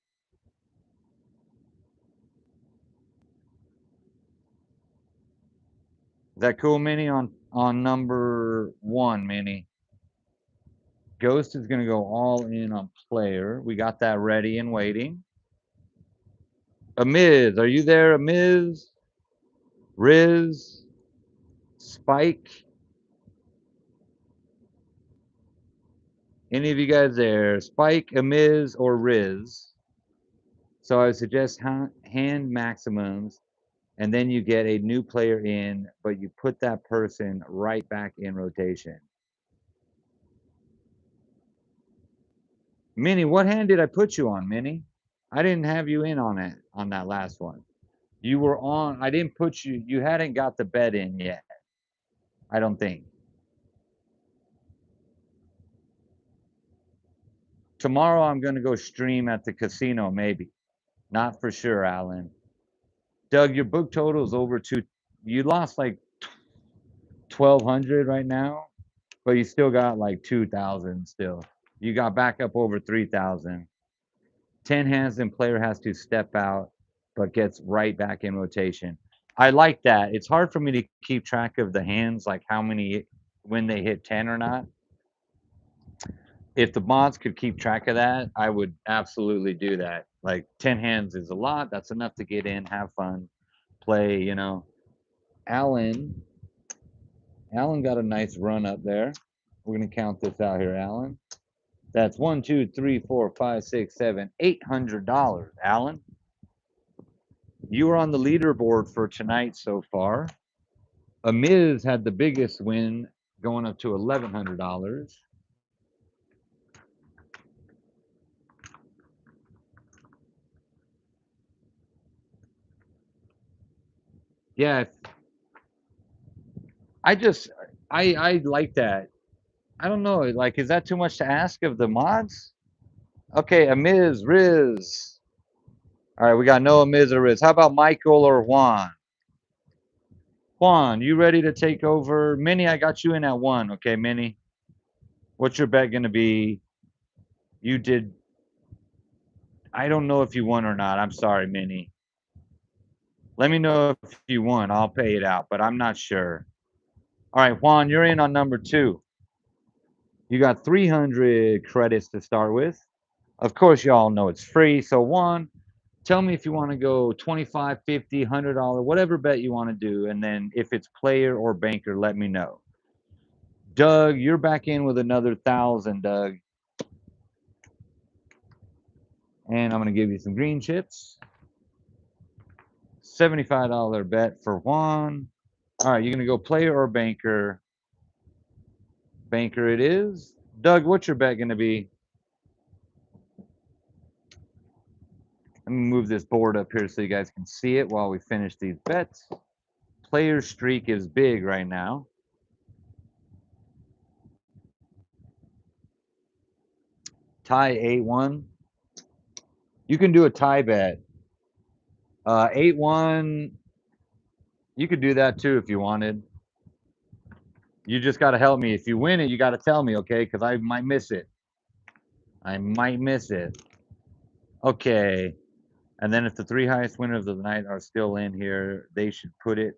Speaker 1: Is that cool, Minnie? On number 1, Minnie. Ghost is going to go all in on player. We got that ready and waiting. Amiz, are you there, Amiz? Riz? Spike? Any of you guys there? Spike, Amiz, or Riz? So I would suggest hand maximums, and then you get a new player in, but you put that person right back in rotation. Minnie, what hand did I put you on, Minnie? I didn't have you in on it on that last one. You were on. I didn't put you. You hadn't got the bet in yet. I don't think. Tomorrow I'm going to go stream at the casino, maybe. Not for sure, Alan. Doug, your book total is over 2. You lost like 1,200 right now, but you still got like 2,000 still. You got back up over 3,000. 10 hands and player has to step out, but gets right back in rotation. I like that. It's hard for me to keep track of the hands, like how many, when they hit 10 or not. If the mods could keep track of that, I would absolutely do that. Like 10 hands is a lot. That's enough to get in, have fun, play, you know. Alan, Alan got a nice run up there. We're gonna count this out here, Alan. That's 1, 2, 3, 4, 5, 6, 7, $800. Alan, you are on the leaderboard for tonight so far. Amiz had the biggest win, going up to $1,100. Yeah, I like that. I don't know. Like, is that too much to ask of the mods? Okay, a Miz, Riz. All right, we got Noah, Miz, or Riz. How about Michael or Juan? Juan, you ready to take over? Minnie, I got you in at 1. Okay, Minnie. What's your bet going to be? You did. I don't know if you won or not. I'm sorry, Minnie. Let me know if you won. I'll pay it out, but I'm not sure. All right, Juan, you're in on number 2. You got 300 credits to start with. Of course, y'all know it's free. So, Juan, tell me if you want to go 25, 50, $100, whatever bet you want to do. And then if it's player or banker, let me know. Doug, you're back in with another 1,000, Doug. And I'm going to give you some green chips. $75 bet for Juan. All right, you're going to go player or banker. Banker it is. Doug, what's your bet going to be? Let me move this board up here so you guys can see it while we finish these bets. Player streak is big right now. Tie 8-1. You can do a tie bet. 8-1. You could do that too if you wanted. You just got to help me. If you win it, you got to tell me, okay? Because I might miss it. I might miss it. Okay. And then if the 3 highest winners of the night are still in here, they should put it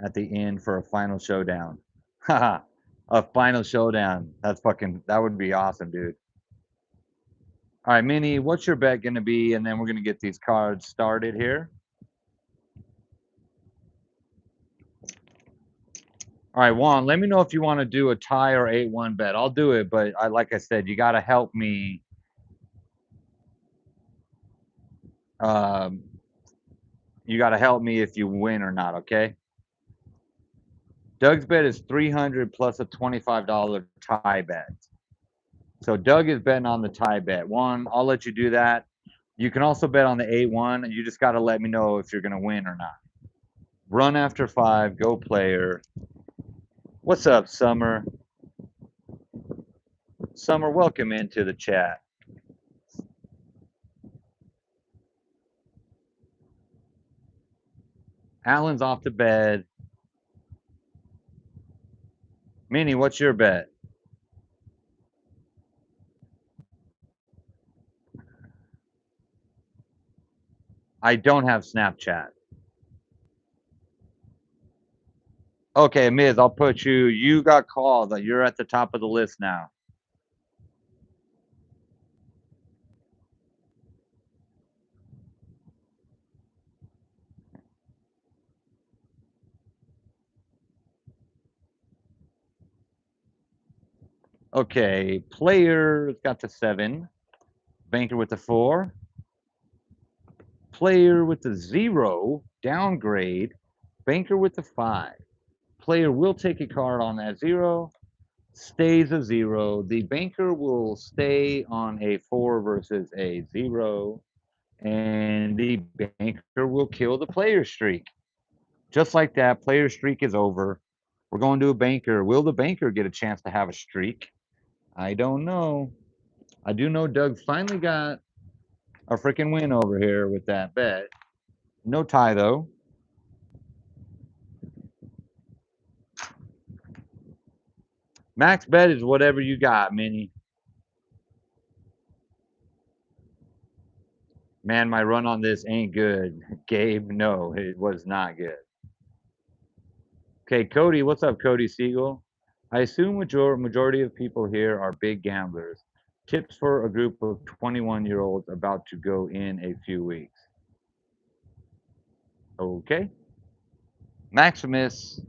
Speaker 1: at the end for a final showdown. Haha. A final showdown. That would be awesome, dude. All right, Minnie, what's your bet going to be? And then we're going to get these cards started here. All right, Juan, let me know if you want to do a tie or 8-1 bet. I'll do it, but like I said, you got to help me. You got to help me if you win or not, okay? Doug's bet is 300 plus a $25 tie bet. So Doug is betting on the tie bet. Juan, I'll let you do that. You can also bet on the 8-1. You just got to let me know if you're going to win or not. Run after 5, go player. What's up, Summer? Summer, welcome into the chat. Alan's off to bed. Minnie, what's your bet? I don't have Snapchat. Okay, Miz, I'll put you. You got called. You're at the top of the list now. Okay, player got the 7. Banker with the 4. Player with the 0. Downgrade. Banker with the 5. Player will take a card on that 0. Stays a 0. The banker will stay on a 4 versus a 0. And the banker will kill the player streak. Just like that, player streak is over. We're going to a banker. Will the banker get a chance to have a streak? I don't know. I do know Doug finally got a freaking win over here with that bet. No tie, though. Max bet is whatever you got, Minnie. Man, my run on this ain't good. Gabe, no, it was not good. Okay, Cody, what's up, Cody Siegel? I assume majority of people here are big gamblers. Tips for a group of 21-year-olds about to go in a few weeks. Okay. Maximus,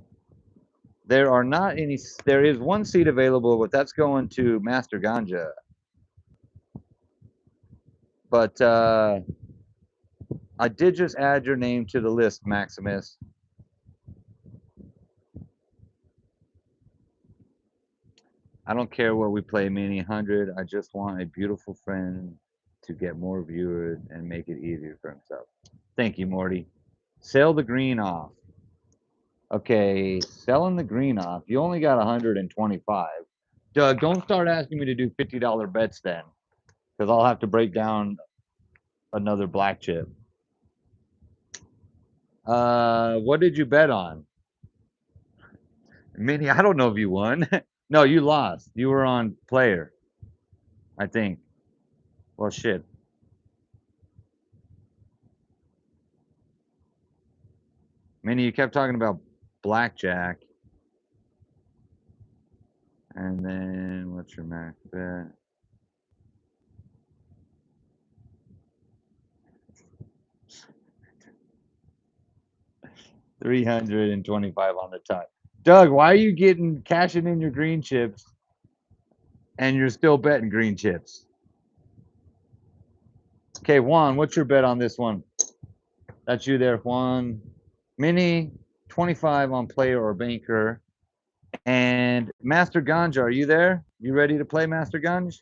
Speaker 1: there are not any. There is one seat available, but that's going to Master Ganja. But I did just add your name to the list, Maximus. I don't care what we play, Mini 100. I just want a beautiful friend to get more viewers and make it easier for himself. Thank you, Morty. Sell the green off. Okay, selling the green off. You only got 125. Doug, don't start asking me to do $50 bets then, because I'll have to break down another black chip. What did you bet on? Minnie, I don't know if you won. No, you lost. You were on player, I think. Well, shit. Minnie, you kept talking about blackjack. And then, what's your max bet? 325 on the top. Doug, why are you getting cashing in your green chips and you're still betting green chips? Okay, Juan, what's your bet on this one? That's you there, Juan. Mini, 25 on player or banker. And Master Ganja, are you there? You ready to play Master Ganja?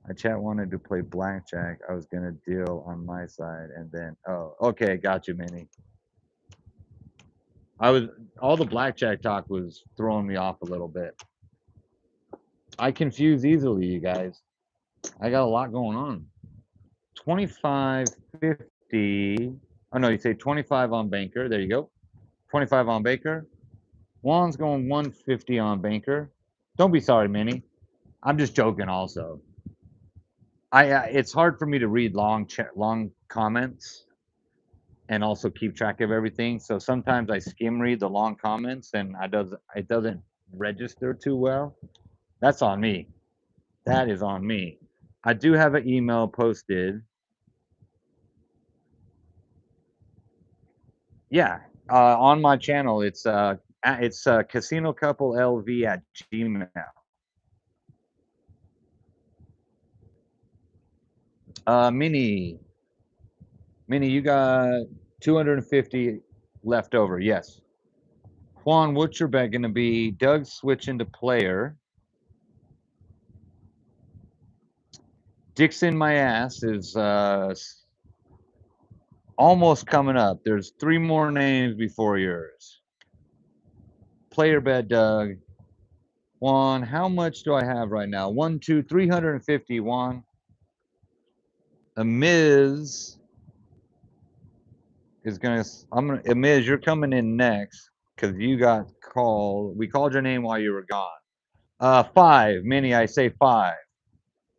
Speaker 1: I chat wanted to play blackjack. I was gonna deal on my side and then okay, got you, Mini. I was all the blackjack talk was throwing me off a little bit. I confuse easily, you guys. I got a lot going on. 25, 50. Oh no, you say 25 on banker. There you go. 25 on banker. Juan's going 150 on banker. Don't be sorry, Minnie. I'm just joking. Also, it's hard for me to read long comments and also keep track of everything. So sometimes I skim read the long comments and it doesn't register too well. That's on me. That is on me. I do have an email posted. Yeah, on my channel. It's Casino Couple LV at Gmail. Mini, you got 250 left over. Yes. Juan, what's your bet going to be? Doug switching to player. Dixon, my ass is almost coming up. There's 3 more names before yours. Player bet, Doug. Juan, how much do I have right now? 1, 2, 350. Juan. A Miz is gonna. Miz, you're coming in next because you got called. We called your name while you were gone. 5, Minnie. I say 5.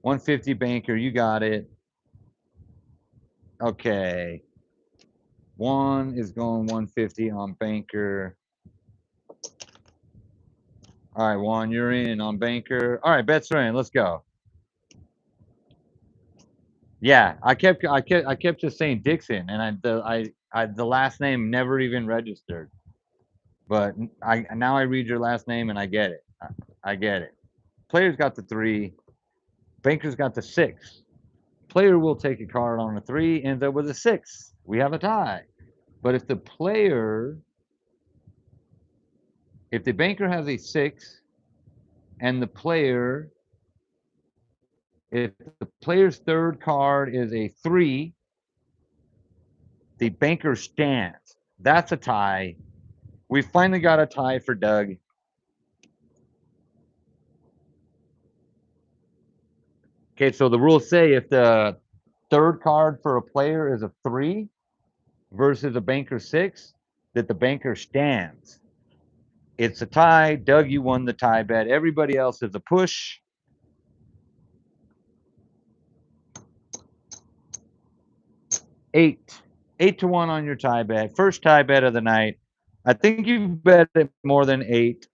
Speaker 1: 150 banker. You got it. Okay. Juan is going 150 on banker. All right, Juan, you're in on banker. All right, bets are in. Let's go. Yeah, I kept just saying Dixon, and the last name never even registered. But now I read your last name and I get it. I get it. Player's got the 3. Banker's got the 6. Player will take a card on a 3, ends up with a 6. We have a tie. But if the banker has a 6 and if the player's third card is a 3, the banker stands. That's a tie. We finally got a tie for Doug. Okay, so the rules say if the third card for a player is a 3 versus a banker 6, that the banker stands. It's a tie. Doug, you won the tie bet. Everybody else is a push. Eight. 8-1 on your tie bet. First tie bet of the night. I think you've bet it more than 8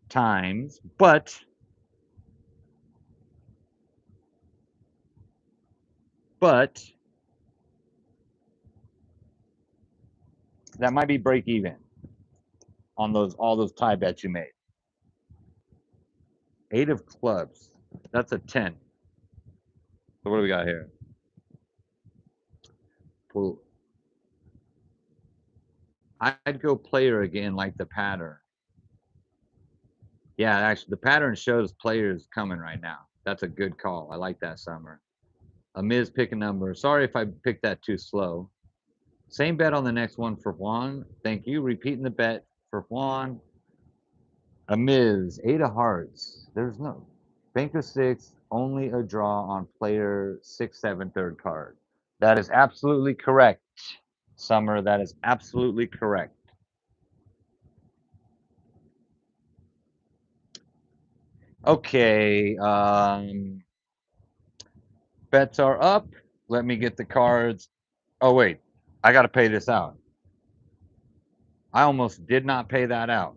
Speaker 1: times, but that might be break even on all those tie bets you made. 8 of clubs. That's a 10. So what do we got here? Well, I'd go player again, like the pattern. Yeah, actually, the pattern shows players coming right now. That's a good call. I like that, Summer. A Miz pick a number. Sorry if I picked that too slow. Same bet on the next one for Juan. Thank you. Repeating the bet for Juan. A Miz, 8 of hearts. There's no Banker 6, only a draw on player 6-7 third card. That is absolutely correct, Summer. That is absolutely correct. Okay, bets are up. Let me get the cards. Oh wait, I got to pay this out. I almost did not pay that out.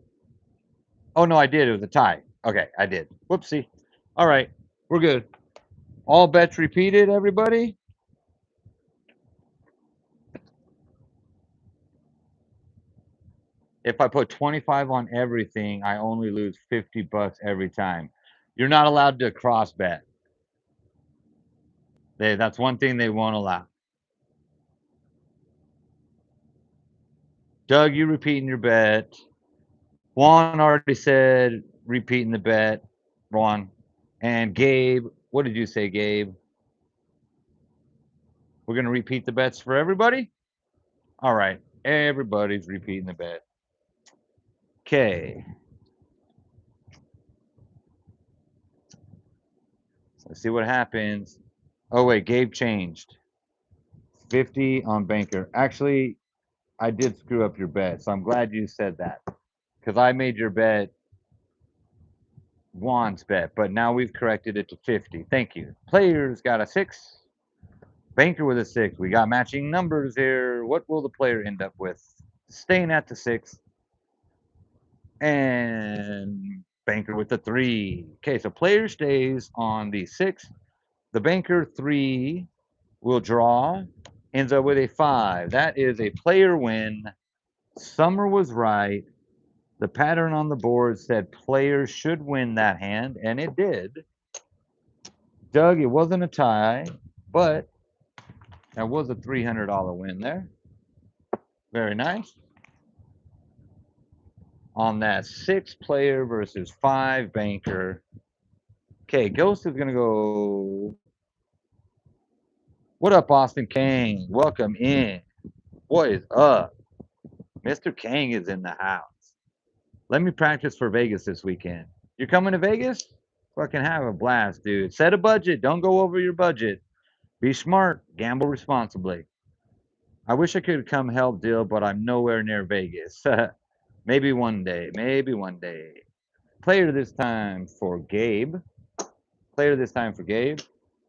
Speaker 1: Oh no, I did. It was a tie. Okay, I did. Whoopsie. All right, we're good. All bets repeated, everybody. If I put 25 on everything, I only lose 50 bucks every time. You're not allowed to cross bet. That's one thing they won't allow. Doug, you repeating your bet. Juan already said repeating the bet. Juan. And Gabe, what did you say, Gabe? We're going to repeat the bets for everybody? All right. Everybody's repeating the bet. Okay. Let's see what happens. Oh, wait. Gabe changed. 50 on Banker. Actually, I did screw up your bet, so I'm glad you said that. Because I made your bet Juan's bet, but now we've corrected it to 50. Thank you. Players got a 6. Banker with a 6. We got matching numbers here. What will the player end up with? Staying at the 6. And Banker with the 3. Okay, so player stays on the 6. The Banker 3 will draw. Ends up with a 5. That is a player win. Summer was right. The pattern on the board said players should win that hand, and it did. Doug, it wasn't a tie, but that was a $300 win there. Very nice. On that 6 player versus 5 banker. Okay, Ghost is going to go. What up, Austin Kang? Welcome in. What is up? Mr. Kang is in the house. Let me practice for Vegas this weekend. You're coming to Vegas? Fucking have a blast, dude. Set a budget. Don't go over your budget. Be smart. Gamble responsibly. I wish I could come help deal, but I'm nowhere near Vegas. Maybe one day. Maybe one day. Player this time for Gabe. Player this time for Gabe.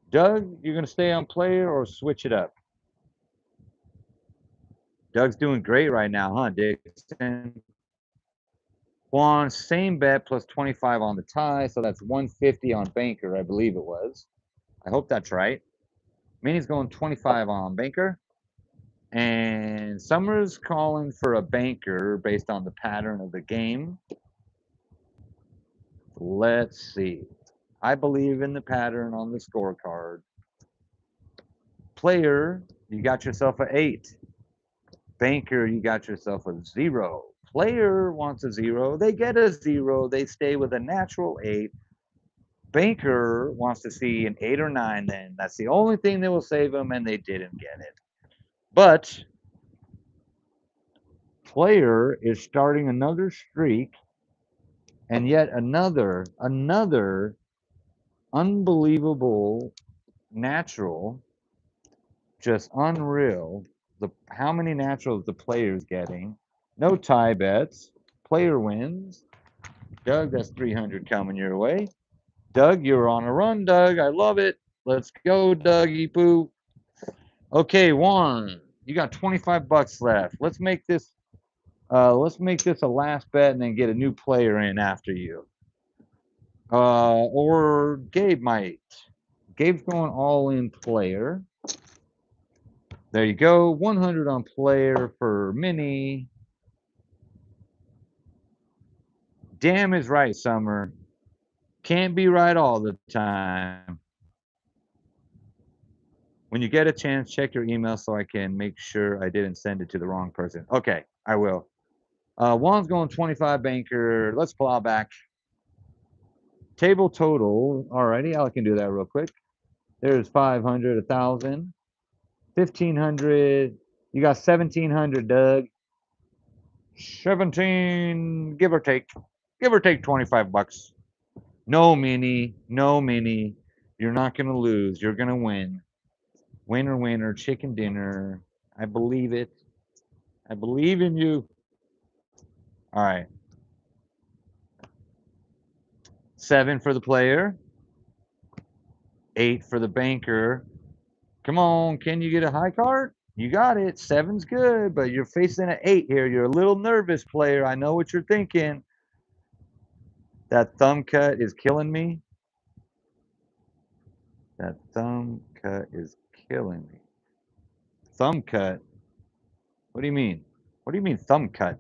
Speaker 1: Doug, you're going to stay on player or switch it up? Doug's doing great right now, huh, Dixon? Juan, same bet plus 25 on the tie, so that's 150 on Banker, I believe it was. I hope that's right. Minnie's going 25 on Banker. And Summer's calling for a Banker based on the pattern of the game. Let's see. I believe in the pattern on the scorecard. Player, you got yourself an 8. Banker, you got yourself a 0. Player wants a 0. They get a 0. They stay with a natural 8. Banker wants to see an 8 or 9 then. That's the only thing that will save them, and they didn't get it. But player is starting another streak, and yet another unbelievable natural, just unreal. How many naturals the player's getting? No tie bets. Player wins. Doug, that's 300 coming your way. Doug, you're on a run, Doug. I love it. Let's go, Dougie Poo. Okay, Juan, you got 25 bucks left. Let's make this a last bet and then get a new player in after you. Or Gabe might. Gabe's going all in player. There you go. 100 on player for Minnie. Damn is right, Summer. Can't be right all the time. When you get a chance, check your email so I can make sure I didn't send it to the wrong person. Okay, I will. Juan's going 25 banker. Let's plow back. Table total. Alrighty, I can do that real quick. There's 500, 1,000, 1,500. You got 1,700, Doug. 17, give or take. Give or take 25 bucks. No, Minnie. No, Minnie. You're not going to lose. You're going to win. Winner, winner, chicken dinner. I believe it. I believe in you. All right. 7 for the player. 8 for the banker. Come on. Can you get a high card? You got it. 7's good, but you're facing an 8 here. You're a little nervous, player. I know what you're thinking. That thumb cut is killing me. That thumb cut is killing me. Thumb cut? What do you mean? What do you mean thumb cut?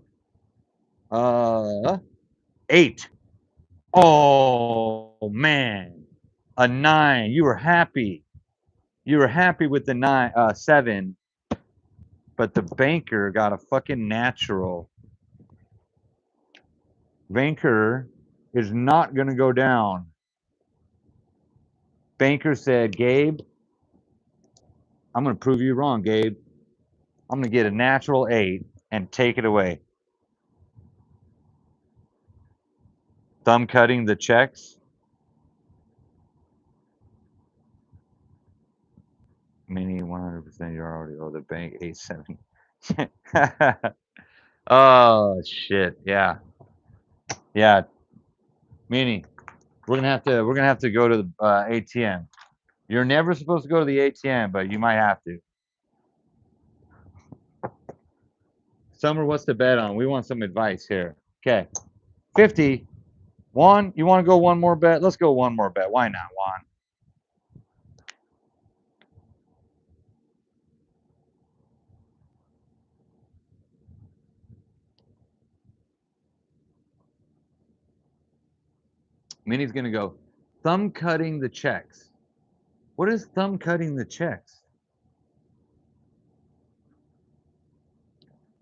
Speaker 1: 8. Oh man. A 9. You were happy. You were happy with the 7, but the banker got a fucking natural. Banker is not gonna go down. Banker said, Gabe, I'm gonna prove you wrong, Gabe. I'm gonna get a natural 8 and take it away. Thumb cutting the checks. Mini 100%. You're already owe the bank 870. Oh shit! Yeah, yeah. Mini, we're gonna have to go to the ATM. You're never supposed to go to the ATM, but you might have to. Summer, what's the bet on? We want some advice here. Okay, 50. One, you want to go one more bet? Let's go one more bet. Why not, Juan? Minnie's gonna go thumb cutting the checks. What is thumb cutting the checks?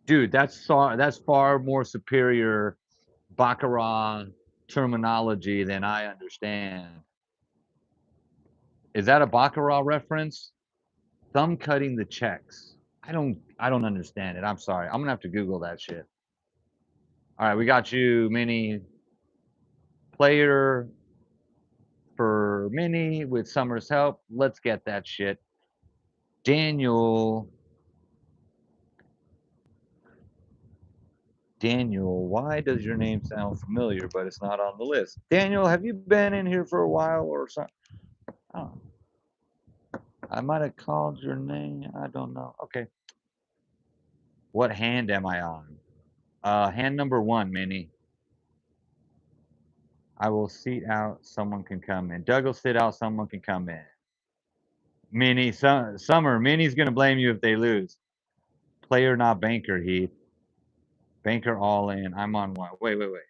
Speaker 1: Dude, that's far more superior Baccarat terminology than I understand. Is that a Baccarat reference? Thumb cutting the checks. I don't understand it. I'm sorry. I'm gonna have to Google that shit. All right, we got you, Mini. Player for Mini with Summer's help. Let's get that shit. Daniel. Daniel, why does your name sound familiar, but it's not on the list? Daniel, have you been in here for a while or something? Oh, I might have called your name. I don't know. Okay. What hand am I on? Hand number 1, Minnie. I will seat out. Someone can come in. Doug will sit out. Someone can come in. Minnie, Summer. Minnie's gonna blame you if they lose. Player, not banker. Heath. Banker all in. I'm on one. Wait, wait, wait.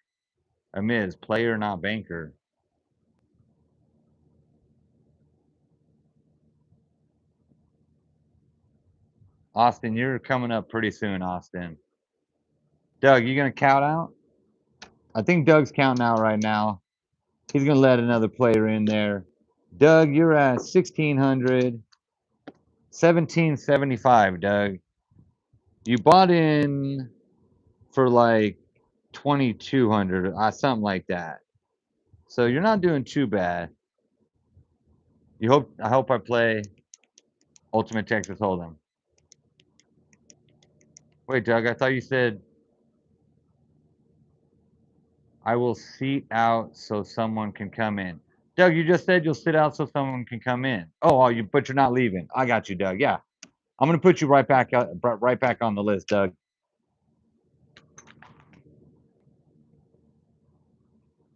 Speaker 1: Amiz. Player, not banker. Austin, you're coming up pretty soon, Austin. Doug, you gonna count out? I think Doug's counting out right now. He's gonna let another player in there. Doug, you're at 1600, 1775. Doug, you bought in for like 2200, something like that. So you're not doing too bad. I hope I play Ultimate Texas Hold'em. Wait, Doug, I thought you said I will seat out so someone can come in. Doug, you just said you'll sit out so someone can come in. But you're not leaving. I got you, Doug. Yeah, I'm gonna put you right back on the list, Doug.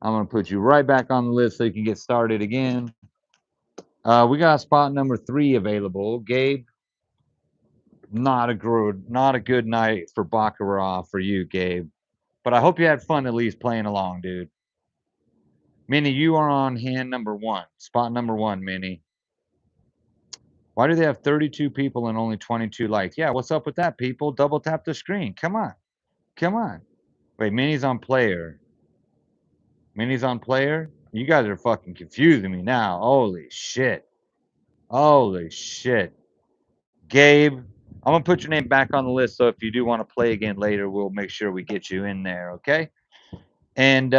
Speaker 1: I'm gonna put you right back on the list so you can get started again. We got spot number 3 available. Gabe, not a good night for Baccarat for you, Gabe. But I hope you had fun at least playing along, dude. Minnie, you are on hand number 1, spot number 1, Minnie. Why do they have 32 people and only 22 likes? Yeah, what's up with that, people? Double tap the screen. Come on. Come on. Wait, Minnie's on player. Minnie's on player? You guys are fucking confusing me now. Holy shit. Holy shit. Gabe. I'm gonna put your name back on the list, so if you do want to play again later, we'll make sure we get you in there, okay? And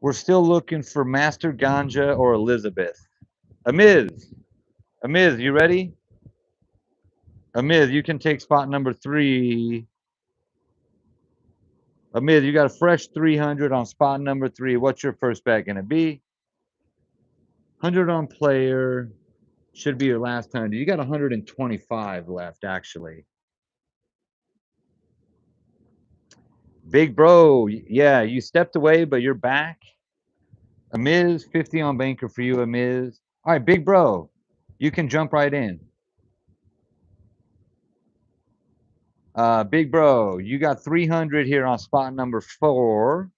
Speaker 1: we're still looking for Master Ganja or Elizabeth. Amiz, Amiz, you ready? Amiz, you can take spot number 3. Amiz, you got a fresh 300 on spot number 3. What's your first bet gonna be? 100 on player. Should be your last 100. You got 125 left, actually. Big bro, yeah, you stepped away, but you're back. Amiz, 50 on banker for you, Amiz. All right, big bro, you can jump right in. Big bro, you got 300 here on spot number 4.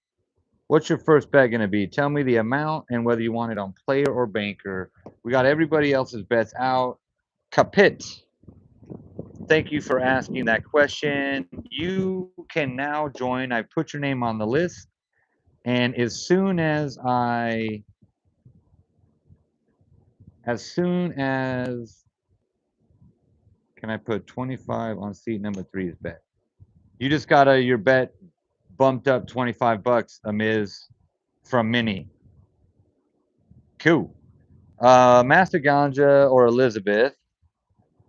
Speaker 1: What's your first bet going to be? Tell me the amount and whether you want it on player or banker. We got everybody else's bets out. Capit. Thank you for asking that question. You can now join. I put your name on the list. And as soon as can I put 25 on seat number 3's bet? You just got your bet bumped up 25 bucks, Amiz, from Minnie. Cool. Master Ganja or Elizabeth.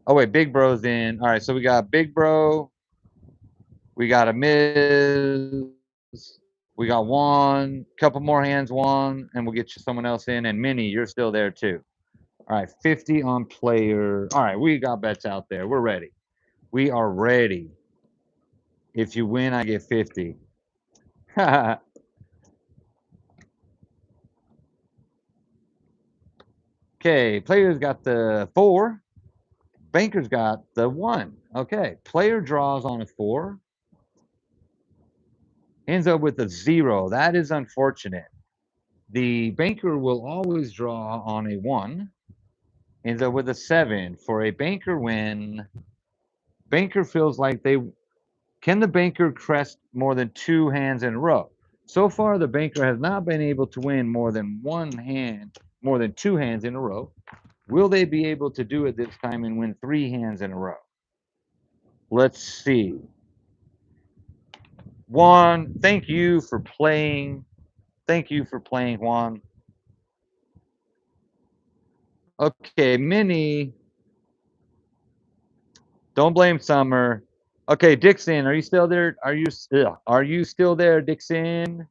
Speaker 1: Oh wait, Big Bro's in. All right, so we got Big Bro, we got Amiz, we got Juan, couple more hands, Juan, and we'll get you someone else in. And Minnie, you're still there too. All right, 50 on player. All right, we got bets out there. We're ready. We are ready. If you win, I get 50. Okay, player's got the 4. Banker's got the 1. Okay, player draws on a 4. Ends up with a 0. That is unfortunate. The banker will always draw on a 1. Ends up with a 7. For a banker win, banker feels like can the banker crest more than 2 hands in a row? So far, the banker has not been able to win more than 2 hands in a row. Will they be able to do it this time and win 3 hands in a row? Let's see. Juan, thank you for playing. Thank you for playing, Juan. Okay, Minnie. Don't blame Summer. Okay, Dixon, are you still there? Are you still there, Dixon?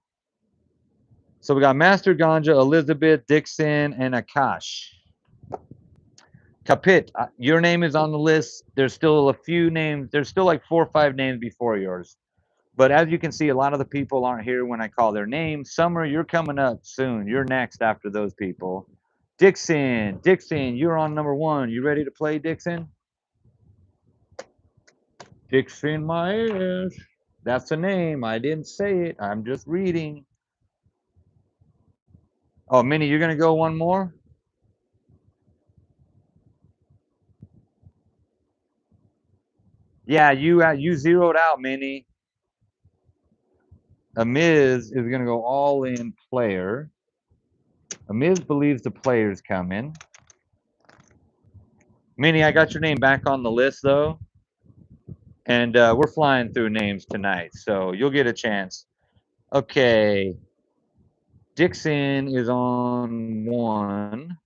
Speaker 1: So we got Master Ganja, Elizabeth, Dixon, and Akash. Kapit, your name is on the list. There's still a few names. There's still like 4 or 5 names before yours. But as you can see, a lot of the people aren't here when I call their name. Summer, you're coming up soon. You're next after those people. Dixon, you're on number 1. You ready to play, Dixon? Dixon Myers. That's a name. I didn't say it. I'm just reading. Oh, Minnie, you're going to go one more? Yeah, you zeroed out, Minnie. Amiz is going to go all in player. Amiz believes the player's coming. Minnie, I got your name back on the list, though. And we're flying through names tonight, so you'll get a chance. Okay. Dixon is on 1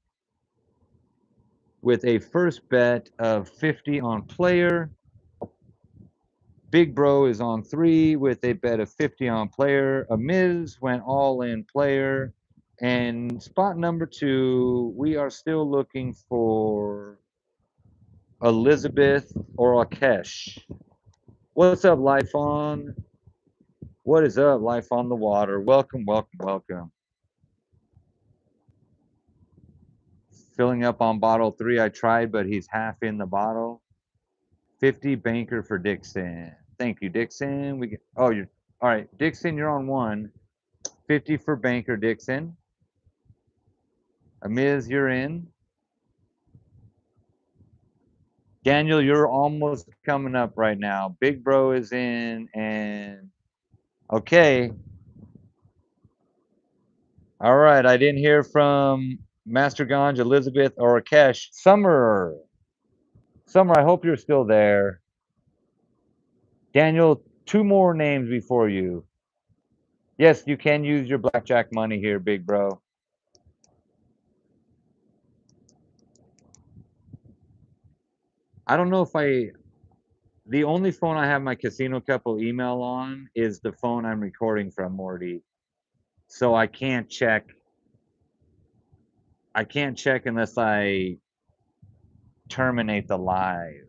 Speaker 1: with a first bet of 50 on player. Big Bro is on 3 with a bet of 50 on player. Amiz went all in player. And spot number 2, we are still looking for Elizabeth or Akesh. What's up, Life On? What is up, Life on the Water? Welcome, welcome, welcome. Filling up on bottle 3. I tried, but he's half in the bottle. 50 banker for Dixon. Thank you, Dixon. You're all right, Dixon. You're on 1. 50 for banker, Dixon. Amiz, you're in. Daniel, you're almost coming up right now. Big Bro is in, and okay. All right, I didn't hear from Master Ganj, Elizabeth, or Akesh. Summer. Summer, I hope you're still there. Daniel, 2 more names before you. Yes, you can use your blackjack money here, big bro. I don't know if the only phone I have my Casino Couple email on is the phone I'm recording from, Morty. So I can't check. I can't check unless I terminate the live.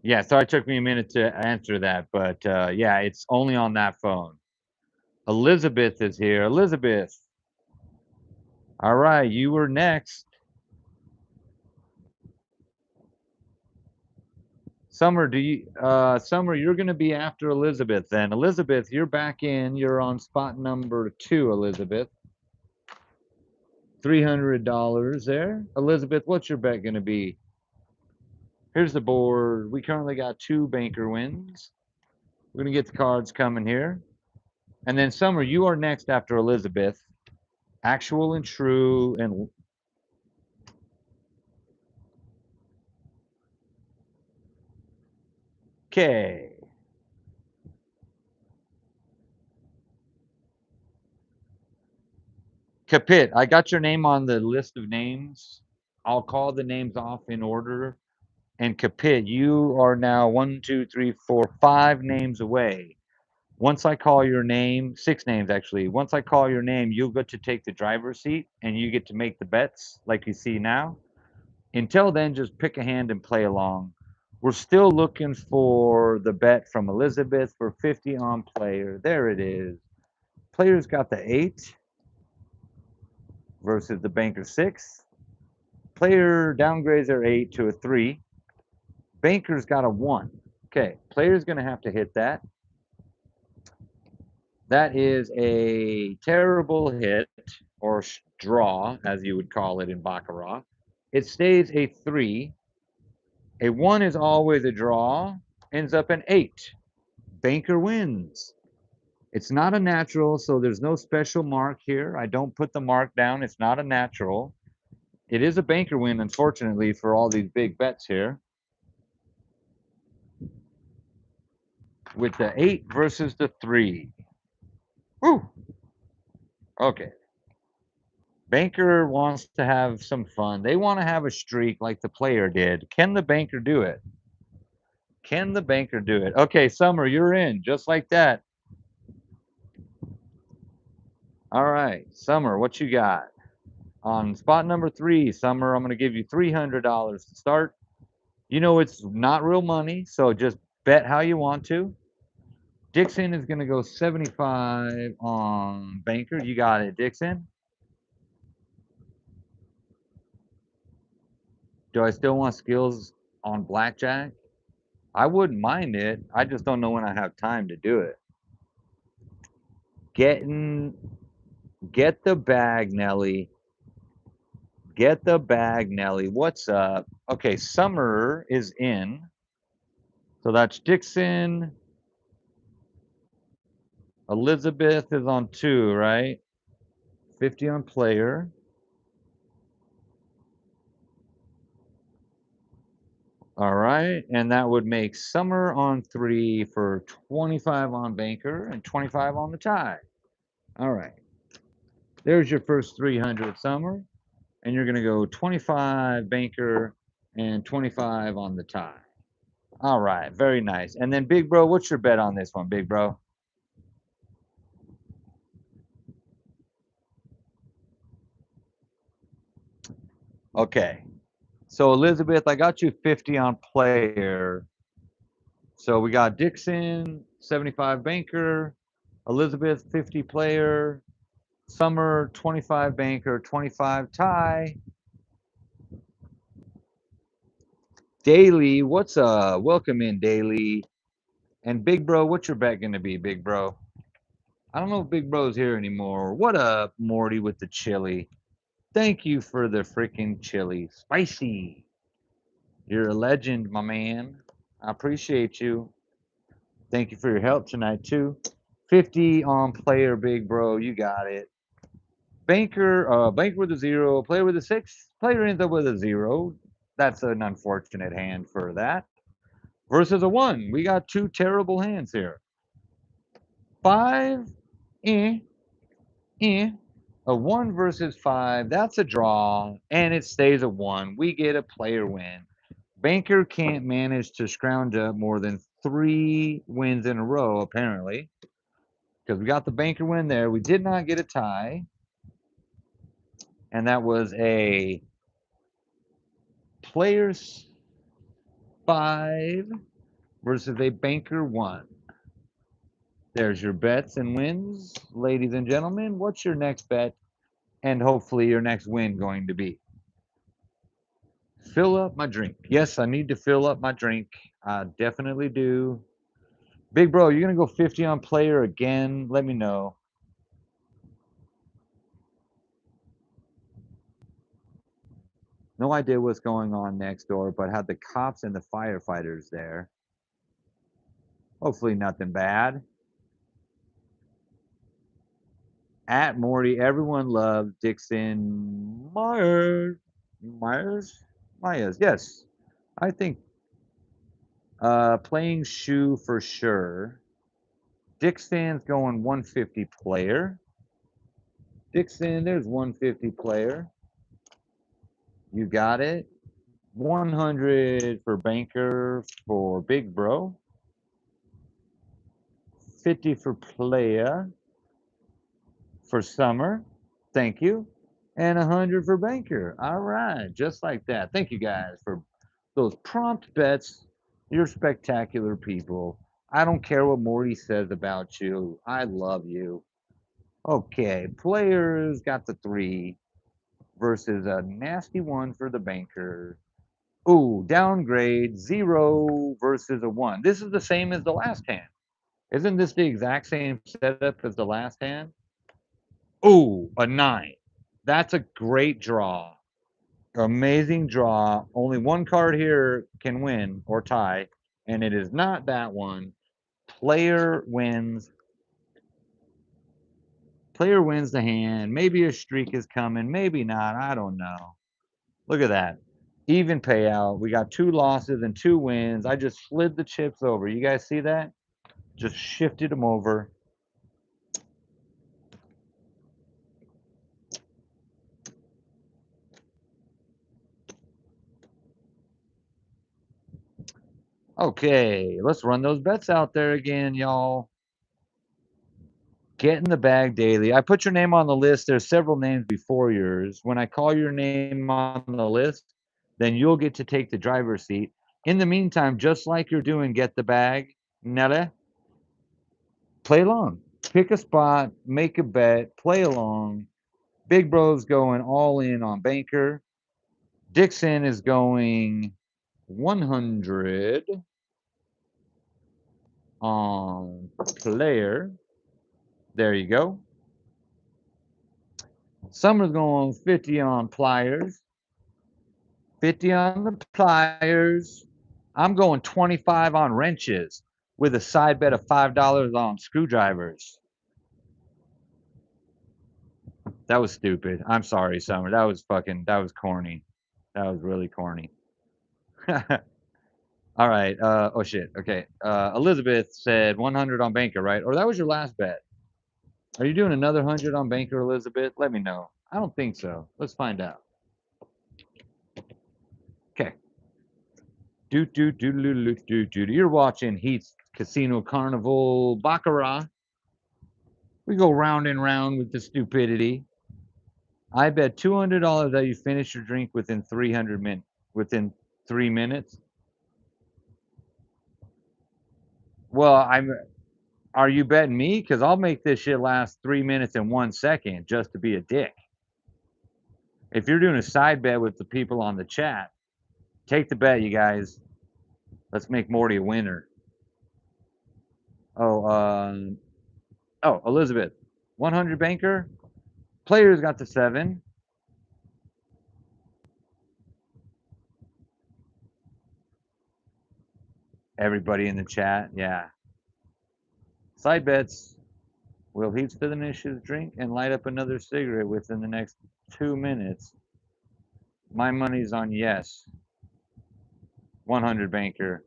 Speaker 1: Yeah, sorry it took me a minute to answer that, but yeah, it's only on that phone. Elizabeth is here. Elizabeth. All right, you were next. Summer, Summer, you're gonna be after Elizabeth then. Elizabeth, you're back in. You're on spot number 2, Elizabeth. $300 there. Elizabeth, what's your bet gonna be? Here's the board. We currently got 2 banker wins. We're gonna get the cards coming here. And then Summer, you are next after Elizabeth. Actual and true and okay. Capit, I got your name on the list of names. I'll call the names off in order. And Capit, you are now 1, 2, 3, 4, 5 names away. Once I call your name, 6 names actually. Once I call your name, you'll get to take the driver's seat and you get to make the bets like you see now. Until then, just pick a hand and play along. We're still looking for the bet from Elizabeth for 50 on player. There it is. Player's got the 8 versus the banker 6. Player downgrades their 8 to a 3. Banker's got a 1. Okay, player's going to have to hit that. That is a terrible hit, or draw, as you would call it in Baccarat. It stays a 3. A 1 is always a draw, ends up an 8. Banker wins. It's not a natural, so there's no special mark here. I don't put the mark down. It's not a natural. It is a banker win, unfortunately, for all these big bets here. With the 8 versus the 3. Woo! Okay. Banker wants to have some fun. They want to have a streak like the player did. Can the banker do it? Can the banker do it? Okay, Summer, you're in just like that. All right, Summer, what you got? On spot number 3, Summer, I'm going to give you $300 to start. You know it's not real money, so just bet how you want to. Dixon is going to go 75 on banker. You got it, Dixon. Do I still want skills on blackjack? I wouldn't mind it. I just don't know when I have time to do it. Getting Get the bag, Nelly. Get the bag, Nelly. What's up? Okay, Summer is in. So that's Dixon. Elizabeth is on 2, right? 50 on player. All right, and that would make Summer on 3 for 25 on banker and 25 on the tie. All right. There's your first 300, Summer. And you're going to go 25 banker and 25 on the tie. All right, very nice. And then Big Bro, what's your bet on this one, Big Bro? Okay. So Elizabeth, I got you 50 on player. So we got Dixon, 75 banker, Elizabeth, 50 player, Summer, 25 banker, 25 tie. Daily, what's welcome in, Daily. And Big Bro, what's your bet gonna be, Big Bro? I don't know if Big Bro's here anymore. What up, Morty with the chili? Thank you for the freaking chili. Spicy. You're a legend, my man. I appreciate you. Thank you for your help tonight, too. 50 on player, Big Bro. You got it. Banker with a 0, player with a 6, player ends up with a 0. That's an unfortunate hand for that. Versus a 1. We got two terrible hands here. 5, eh, eh. A 1 versus 5, that's a draw, and it stays a 1. We get a player win. Banker can't manage to scrounge up more than 3 wins in a row, apparently, because we got the banker win there. We did not get a tie, and that was a players 5 versus a banker 1. There's your bets and wins, ladies and gentlemen. What's your next bet and hopefully your next win going to be? Fill up my drink. Yes, I need to fill up my drink. I definitely do. Big bro, you're going to go 50 on player again? Let me know. No idea what's going on next door, but had the cops and the firefighters there. Hopefully nothing bad. At Morty, everyone loves Dixon Myers. Myers. Yes, I think playing shoe for sure. Dixon's going 150 player. Dixon, there's 150 player. You got it. 100 for banker for big bro. 50 for player for summer. Thank you. And 100 for banker. All right, just like that. Thank you guys for those prompt bets. You're spectacular people. I don't care what Morty says about you. I love you. Okay, players got the 3 versus a nasty 1 for the banker. Ooh, downgrade 0 versus a 1. This is the same as the last hand. Isn't this the exact same setup as the last hand? Ooh, a 9. That's a great draw. Amazing draw. Only one card here can win or tie, and it is not that one. Player wins. Player wins the hand. Maybe a streak is coming. Maybe not. I don't know. Look at that. Even payout. We got 2 losses and 2 wins. I just slid the chips over. You guys see that? Just shifted them over. Okay, let's run those bets out there again, y'all. Get in the bag daily. I put your name on the list. There's several names before yours. When I call your name on the list, then you'll get to take the driver's seat. In the meantime, just like you're doing Get the Bag, Nella, play along. Pick a spot, make a bet, play along. Big Bro's going all in on banker. Dixon is going 100 on player. There you go. Summer's going 50 on pliers. 50 on the pliers. I'm going 25 on wrenches with a side bet of $5 on screwdrivers. That was stupid. I'm sorry, Summer. That was corny. That was really corny. All right. Oh shit. Okay. Elizabeth said 100 on banker, right? Or that was your last bet. Are you doing another 100 on banker, Elizabeth? Let me know. I don't think so. Let's find out. Okay. You're watching Heat's Casino Carnival Baccarat. We go round and round with the stupidity. I bet $200 that you finish your drink within 300 minutes. Within 3 minutes. Well, Are you betting me? Because I'll make this shit last 3 minutes and 1 second just to be a dick. If you're doing a side bet with the people on the chat, take the bet, you guys. Let's make Morty a winner. Oh, Elizabeth, 100 banker. Players got the 7. Everybody in the chat, yeah. Side bets. Will he finish his drink and light up another cigarette within the next 2 minutes? My money's on yes. 100 banker.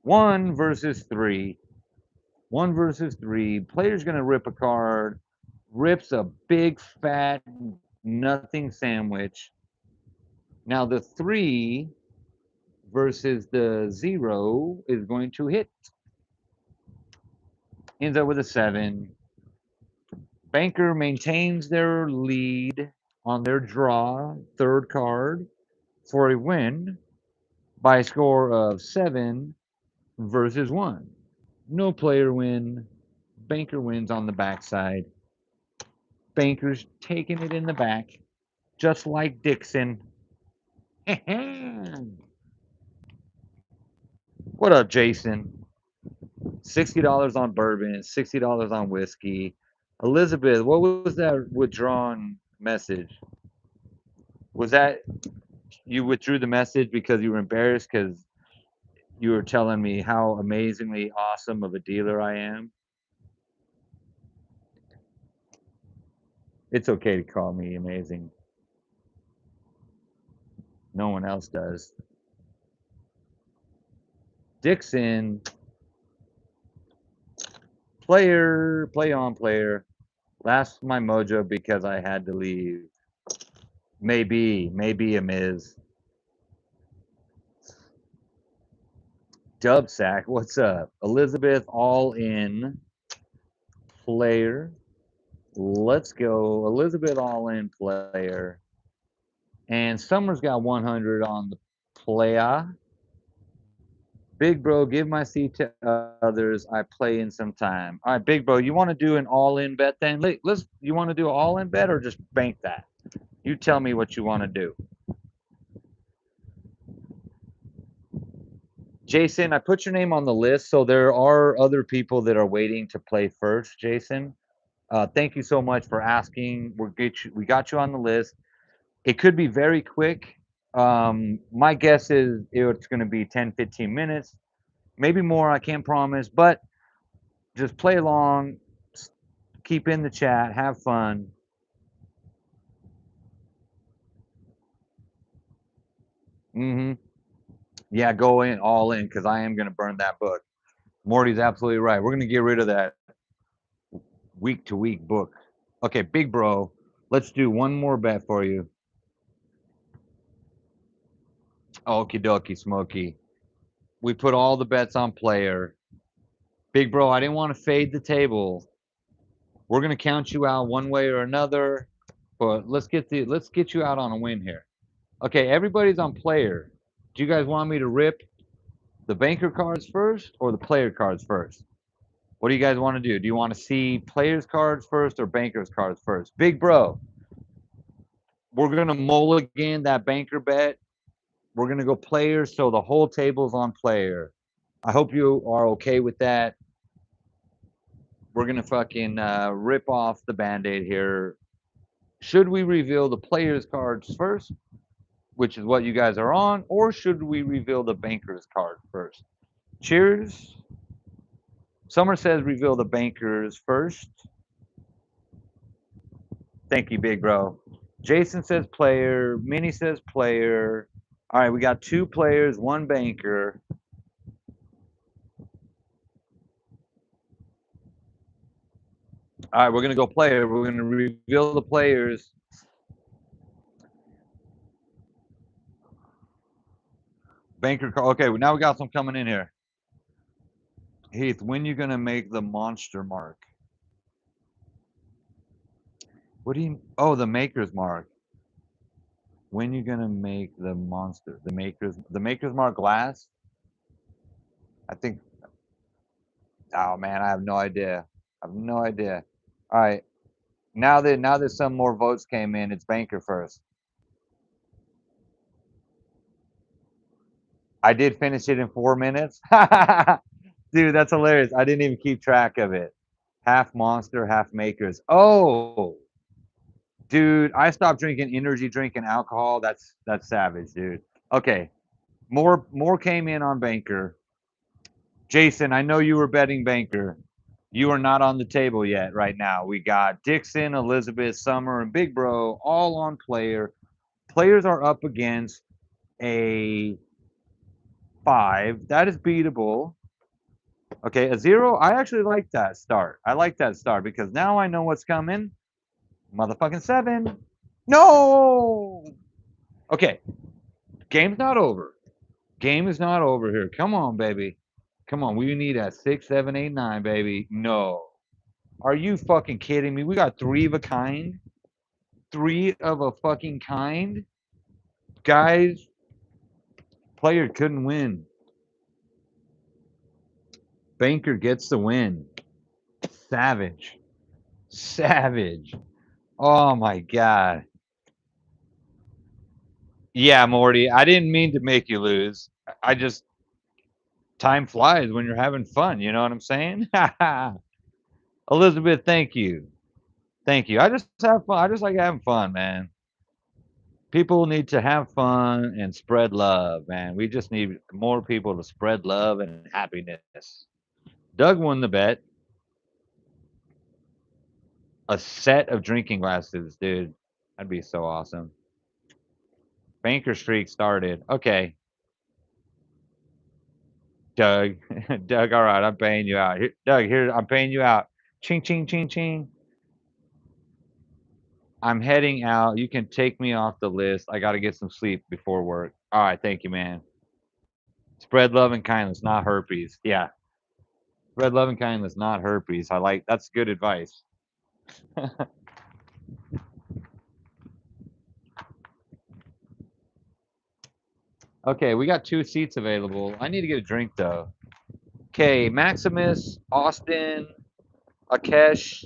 Speaker 1: 1 versus 3. 1 versus 3. Player's going to rip a card. Rips a big, fat, nothing sandwich. Now the 3 versus the 0 is going to hit. Ends up with a 7. Banker maintains their lead on their draw, third card, for a win by a score of 7 versus 1. No player win. Banker wins on the backside. Banker's taking it in the back, just like Dixon. What up, Jason? $60 on bourbon, $60 on whiskey. Elizabeth, what was that withdrawn message? Was that you withdrew the message because you were embarrassed because you were telling me how amazingly awesome of a dealer I am? It's okay to call me amazing. No one else does. Dixon, player, play on player. Last my mojo because I had to leave. Maybe a Miz. Dubsack, what's up? Elizabeth, all in. Player. Let's go. Elizabeth, all in player. And Summer's got 100 on the playa. Big bro, give my seat to others. I play in some time. All right, big bro, you want to do an all-in bet then? Let's. You want to do an all-in bet or just bank that? You tell me what you want to do. Jason, I put your name on the list, so there are other people that are waiting to play first. Jason, thank you so much for asking. We got you on the list. It could be very quick. My guess is it's going to be 10, 15 minutes, maybe more. I can't promise, but just play along, keep in the chat, have fun. hmm Yeah, go in all in because I am going to burn that book. Morty's absolutely right. We're going to get rid of that week to week book. Okay, big bro, let's do one more bet for you. Okie dokie, Smokey. We put all the bets on player. Big bro, I didn't want to fade the table. We're gonna count you out one way or another, but let's get you out on a win here. Okay, everybody's on player. Do you guys want me to rip the banker cards first or the player cards first? What do you guys want to do? Do you want to see players cards first or bankers cards first? Big bro, we're gonna mulligan that banker bet. We're gonna go players, so the whole table's on player. I hope you are okay with that. We're gonna fucking rip off the band-aid here. Should we reveal the players cards first, which is what you guys are on, or should we reveal the bankers card first? Cheers. Summer says reveal the bankers first. Thank you, big bro. Jason says player. Minnie says player. All right, we got 2 players, 1 banker. All right, we're gonna go player. We're gonna reveal the players. Banker card. Okay, now we got some coming in here. Heath, when you gonna make the monster mark? What do you? Oh, the maker's mark. When you gonna make the monster? The maker's mark glass? I think. Oh man, I have no idea. I have no idea. All right, now that some more votes came in, it's banker first. I did finish it in 4 minutes. Dude, that's hilarious. I didn't even keep track of it. Half monster, half makers. Oh, dude, I stopped drinking energy drink and alcohol. That's savage, dude. Okay, more came in on banker. Jason, I know you were betting banker. You are not on the table yet right now. We got Dixon, Elizabeth, Summer, and Big Bro all on player. Players are up against a 5. That is beatable. Okay, a 0. I actually like that start. I like that start because now I know what's coming. Motherfucking 7. No! Okay, game's not over. Game is not over here. Come on, baby. Come on. We need a 6, 7, 8, 9, baby. No. Are you fucking kidding me? We got 3 of a kind. 3 of a fucking kind. Guys, player couldn't win. Banker gets the win. Savage. Savage. Oh my God. Yeah, Morty. I didn't mean to make you lose. I just time flies when you're having fun. You know what I'm saying? Elizabeth, thank you. Thank you. I just have fun. I just like having fun, man. People need to have fun and spread love, man. We just need more people to spread love and happiness. Doug won the bet. A set of drinking glasses, dude. That'd be so awesome. Banker streak started. Okay, Doug. Doug, all right, I'm paying you out. Here, Doug, here, I'm paying you out. Ching, ching, ching, ching. I'm heading out. You can take me off the list. I got to get some sleep before work. All right, thank you, man. Spread love and kindness, not herpes. Yeah, spread love and kindness, not herpes. I like that's good advice. Okay, we got 2 seats available. I need to get a drink though. Okay, Maximus, Austin, Akesh,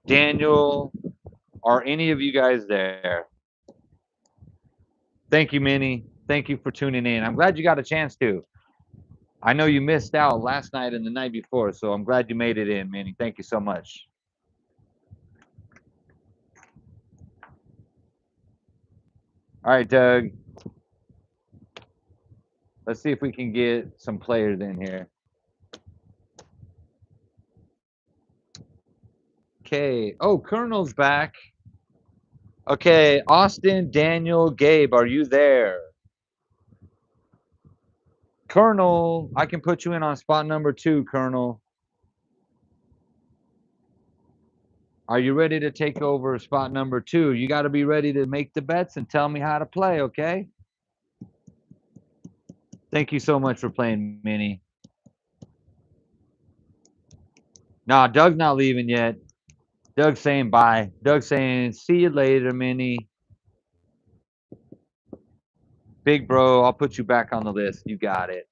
Speaker 1: Daniel, are any of you guys there? Thank you, Minnie. Thank you for tuning in. I'm glad you got a chance to. I know you missed out last night and the night before, so I'm glad you made it in, Minnie. Thank you so much. All right, Doug. Let's see if we can get some players in here. Okay. Oh, Colonel's back. Okay, Austin, Daniel, Gabe, are you there? Colonel, I can put you in on spot number 2, Colonel. Are you ready to take over spot number 2? You got to be ready to make the bets and tell me how to play, okay? Thank you so much for playing, Minnie. Nah, Doug's not leaving yet. Doug's saying bye. Doug's saying, see you later, Minnie. Big bro, I'll put you back on the list. You got it.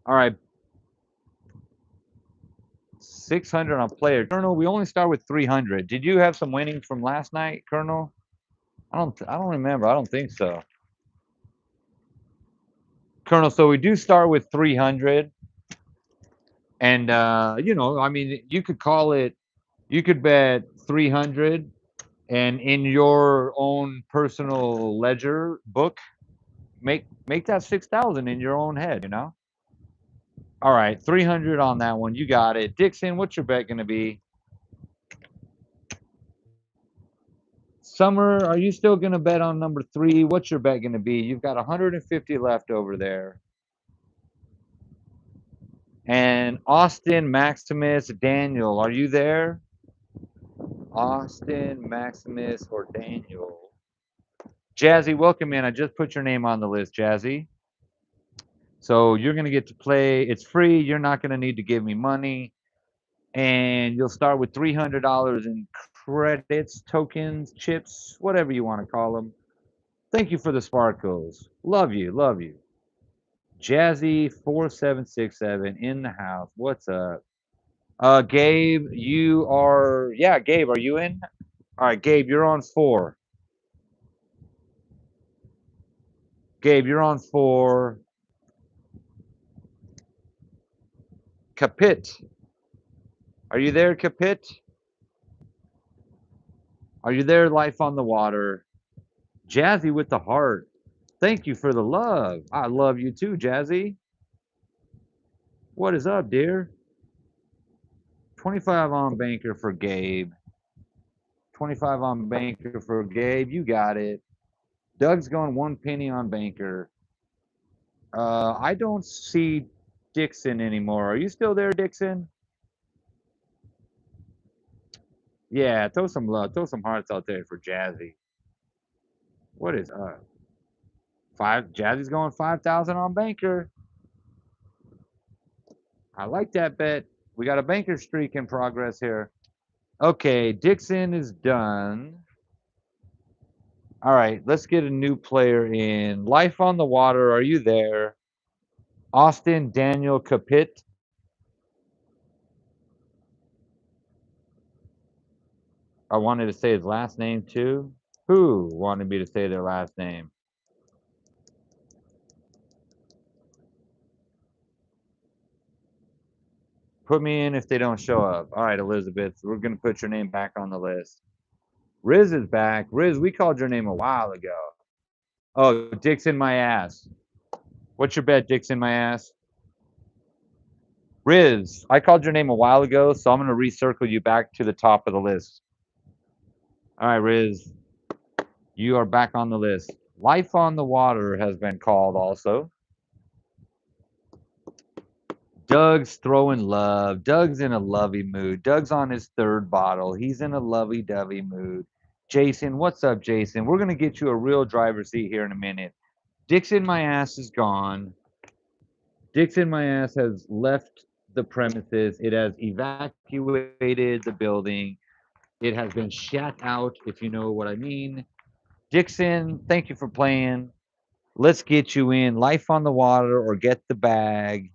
Speaker 1: All right. 600 on player. Colonel, we only start with 300. Did you have some winnings from last night, Colonel? I don't remember. I don't think so. Colonel, so we do start with 300. And you know, I mean, you could call it, you could bet 300 and in your own personal ledger book, make that 6,000 in your own head, you know? All right, 300 on that one. You got it. Dixon, what's your bet going to be? Summer, are you still going to bet on number 3? What's your bet going to be? You've got 150 left over there. And Austin, Maximus, Daniel, are you there? Austin, Maximus, or Daniel? Jazzy, welcome in. I just put your name on the list, Jazzy. So you're going to get to play. It's free. You're not going to need to give me money. And you'll start with $300 in credits, tokens, chips, whatever you want to call them. Thank you for the sparkles. Love you. Love you. Jazzy4767 in the house. What's up? Gabe, you are, yeah, Gabe, are you in? All right, Gabe, you're on 4. Gabe, you're on 4. Capit. Are you there, Capit? Are you there, Life on the Water? Jazzy with the heart. Thank you for the love. I love you too, Jazzy. What is up, dear? 25 on banker for Gabe. 25 on banker for Gabe. You got it. Doug's going 1 penny on banker. I don't see Dixon anymore. Are you still there, Dixon? Yeah, throw some love, throw some hearts out there for Jazzy. What is five? Jazzy's going 5,000 on banker. I like that bet. We got a banker streak in progress here. Okay, Dixon is done. All right, let's get a new player in. Life on the Water, are you there? Austin Daniel Capit. I wanted to say his last name too. Who wanted me to say their last name? Put me in if they don't show up. All right, Elizabeth, we're going to put your name back on the list. Riz is back. Riz, we called your name a while ago. Oh, Dixon my ass. What's your bet, Dixon my ass? Riz, I called your name a while ago, so I'm going to recircle you back to the top of the list. All right, Riz, you are back on the list. Life on the Water has been called also. Doug's throwing love. Doug's in a lovey mood. Doug's on his third bottle. He's in a lovey-dovey mood. Jason, what's up, Jason? We're going to get you a real driver's seat here in a minute. Dixon, my ass, is gone. Dixon, my ass, has left the premises. It has evacuated the building. It has been shat out, if you know what I mean. Dixon, thank you for playing. Let's get you in. Life on the Water or Get the Bag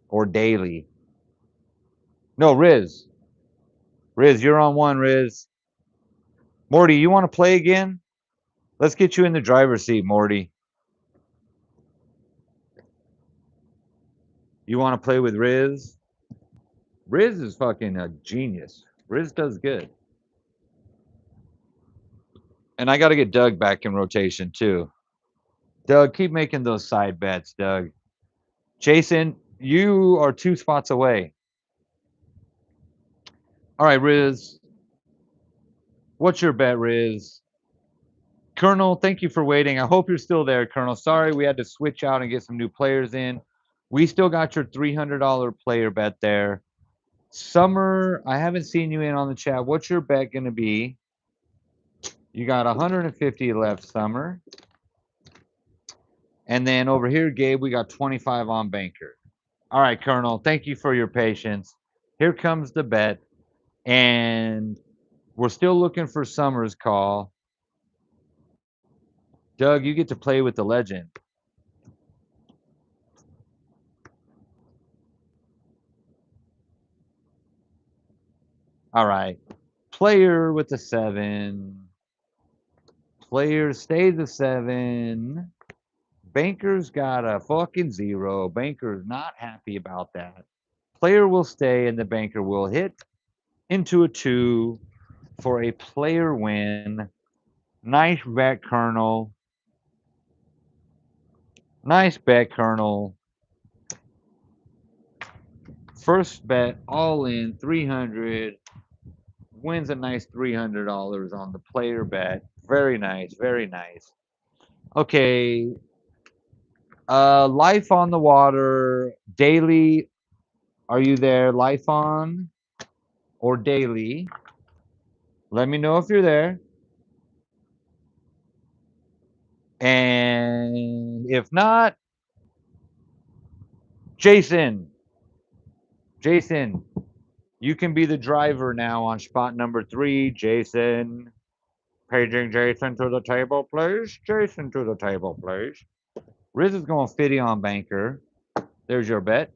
Speaker 1: or Daily. No, Riz. Riz, you're on one, Riz. Morty, you want to play again? Let's get you in the driver's seat, Morty. You want to play with Riz? Riz is fucking a genius. Riz does good. And I got to get Doug back in rotation, too. Doug, keep making those side bets, Doug. Jason, you are 2 spots away. All right, Riz. What's your bet, Riz? Colonel, thank you for waiting. I hope you're still there, Colonel. Sorry we had to switch out and get some new players in. We still got your $300 player bet there. Summer, I haven't seen you in on the chat. What's your bet going to be? You got 150 left, Summer. And then over here, Gabe, we got 25 on banker. All right, Colonel, thank you for your patience. Here comes the bet. And we're still looking for Summer's call. Doug, you get to play with the legend. All right. Player with the 7. Player stays the 7. Banker's got a fucking 0. Banker's not happy about that. Player will stay and the banker will hit into a 2 for a player win. Nice bet, Colonel. Nice bet, Colonel. First bet, all in, 300. Wins a nice $300 on the player bet. Very nice, very nice. Okay. Life on the Water, Daily. Are you there? Life on or Daily? Let me know if you're there. And if not, Jason, you can be the driver now on spot number 3. Jason, paging Jason to the table, please. Jason to the table, please. Riz is going 50 on banker. There's your bet.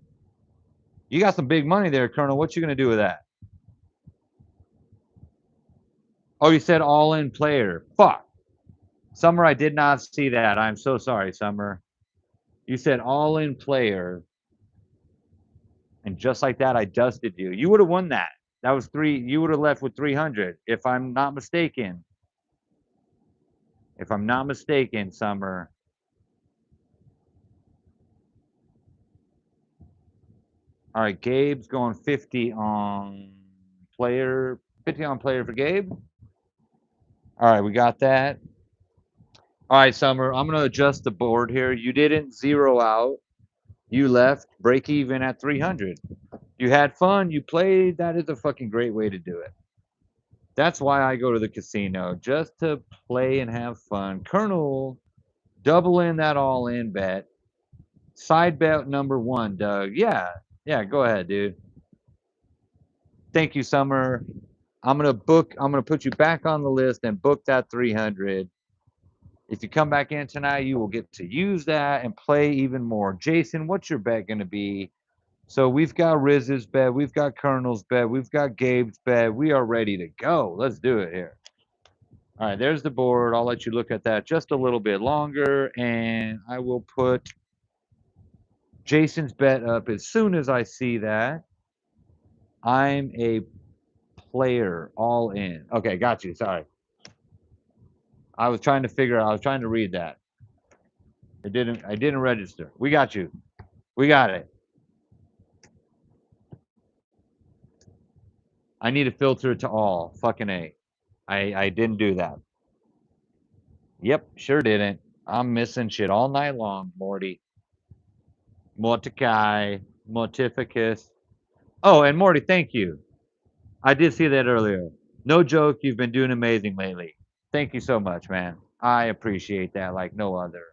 Speaker 1: You got some big money there, Colonel. What you going to do with that? Oh, you said all in player. Fuck. Summer, I did not see that. I'm so sorry, Summer. You said all in player. And just like that, I dusted you. You would have won that. That was 3. You would have left with 300, if I'm not mistaken. If I'm not mistaken, Summer. All right, Gabe's going 50 on player. 50 on player for Gabe. All right, we got that. All right, Summer, I'm going to adjust the board here. You didn't zero out. You left break even at 300. You had fun. You played. That is a fucking great way to do it. That's why I go to the casino, just to play and have fun. Colonel, double in that all in bet. Side bet number one, Doug. Yeah. Yeah, go ahead, dude. Thank you, Summer. I'm gonna put you back on the list and book that 300. If you come back in tonight, you will get to use that and play even more. Jason, what's your bet gonna be? So we've got Riz's bet, we've got Colonel's bet, we've got Gabe's bet. We are ready to go. Let's do it here. All right, there's the board. I'll let you look at that just a little bit longer, and I will put Jason's bet up as soon as I see that. I'm a player all in. Okay, got you. Sorry. I was trying to figure out, I was trying to read that. I didn't register. We got you. We got it. I need to filter it to all. Fucking A. I didn't do that. Yep, sure didn't. I'm missing shit all night long, Morty. Mordecai. Mortificus. Oh, and Morty, thank you. I did see that earlier. No joke, you've been doing amazing lately. Thank you so much, man. I appreciate that like no other.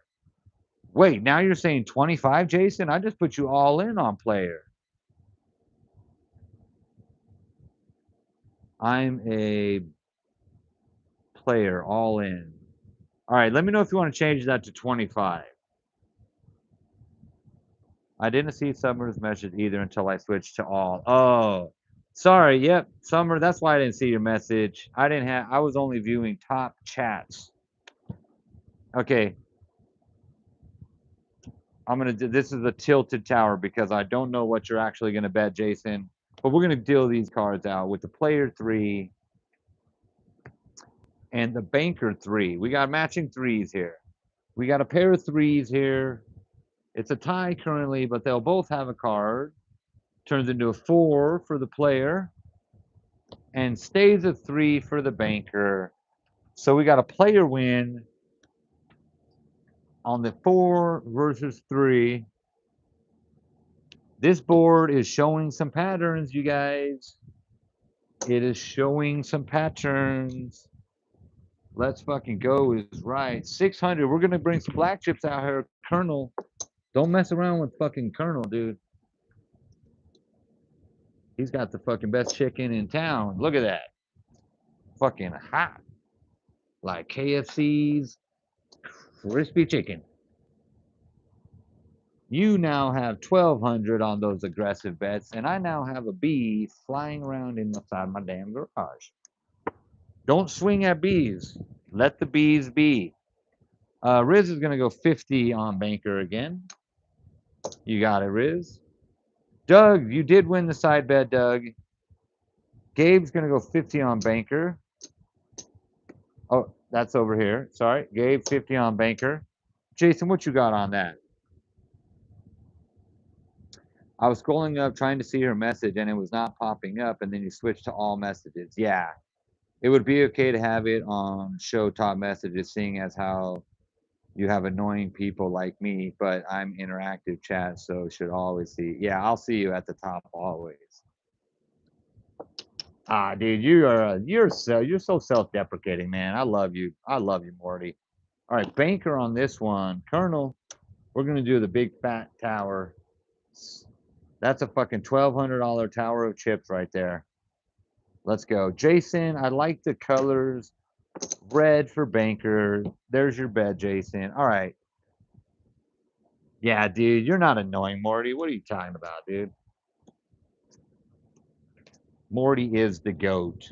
Speaker 1: Wait, now you're saying 25, Jason? I just put you all in on player. I'm a player all in. All right, let me know if you want to change that to 25. I didn't see Summer's message either until I switched to all. Oh, sorry. Yep, Summer. That's why I didn't see your message. I was only viewing top chats. Okay. I'm gonna do. This is a tilted tower because I don't know what you're actually gonna bet, Jason. But we're gonna deal these cards out with the player 3 and the banker 3. We got matching threes here. We got a pair of threes here. It's a tie currently, but they'll both have a card. Turns into a 4 for the player and stays a 3 for the banker. So we got a player win on the 4 versus 3. This board is showing some patterns, you guys. It is showing some patterns. Let's fucking go is right. 600. We're going to bring some black chips out here. Colonel. Don't mess around with fucking Colonel, dude. He's got the fucking best chicken in town. Look at that. Fucking hot. Like KFC's crispy chicken. You now have 1,200 on those aggressive bets, and I now have a bee flying around inside my damn garage. Don't swing at bees. Let the bees be. Riz is going to go 50 on banker again. You got it, Riz. Doug, you did win the side bet, Doug. Gabe's going to go 50 on banker. Oh, that's over here. Sorry. Gabe, 50 on banker. Jason, what you got on that? I was scrolling up trying to see her message and it was not popping up, and then you switched to all messages. Yeah. It would be okay to have it on show top messages, seeing as how you have annoying people like me, but I'm interactive chat, so should always see. Yeah, I'll see you at the top always. Ah, dude, you're so self-deprecating, man. I love you. I love you, Morty. All right, banker on this one. Colonel, we're gonna do the big fat tower. That's a fucking $1,200 tower of chips right there. Let's go. Jason, I like the colors. Red for banker. There's your bet, Jason. All right. Yeah, dude, you're not annoying, Morty. What are you talking about, dude? Morty is the GOAT.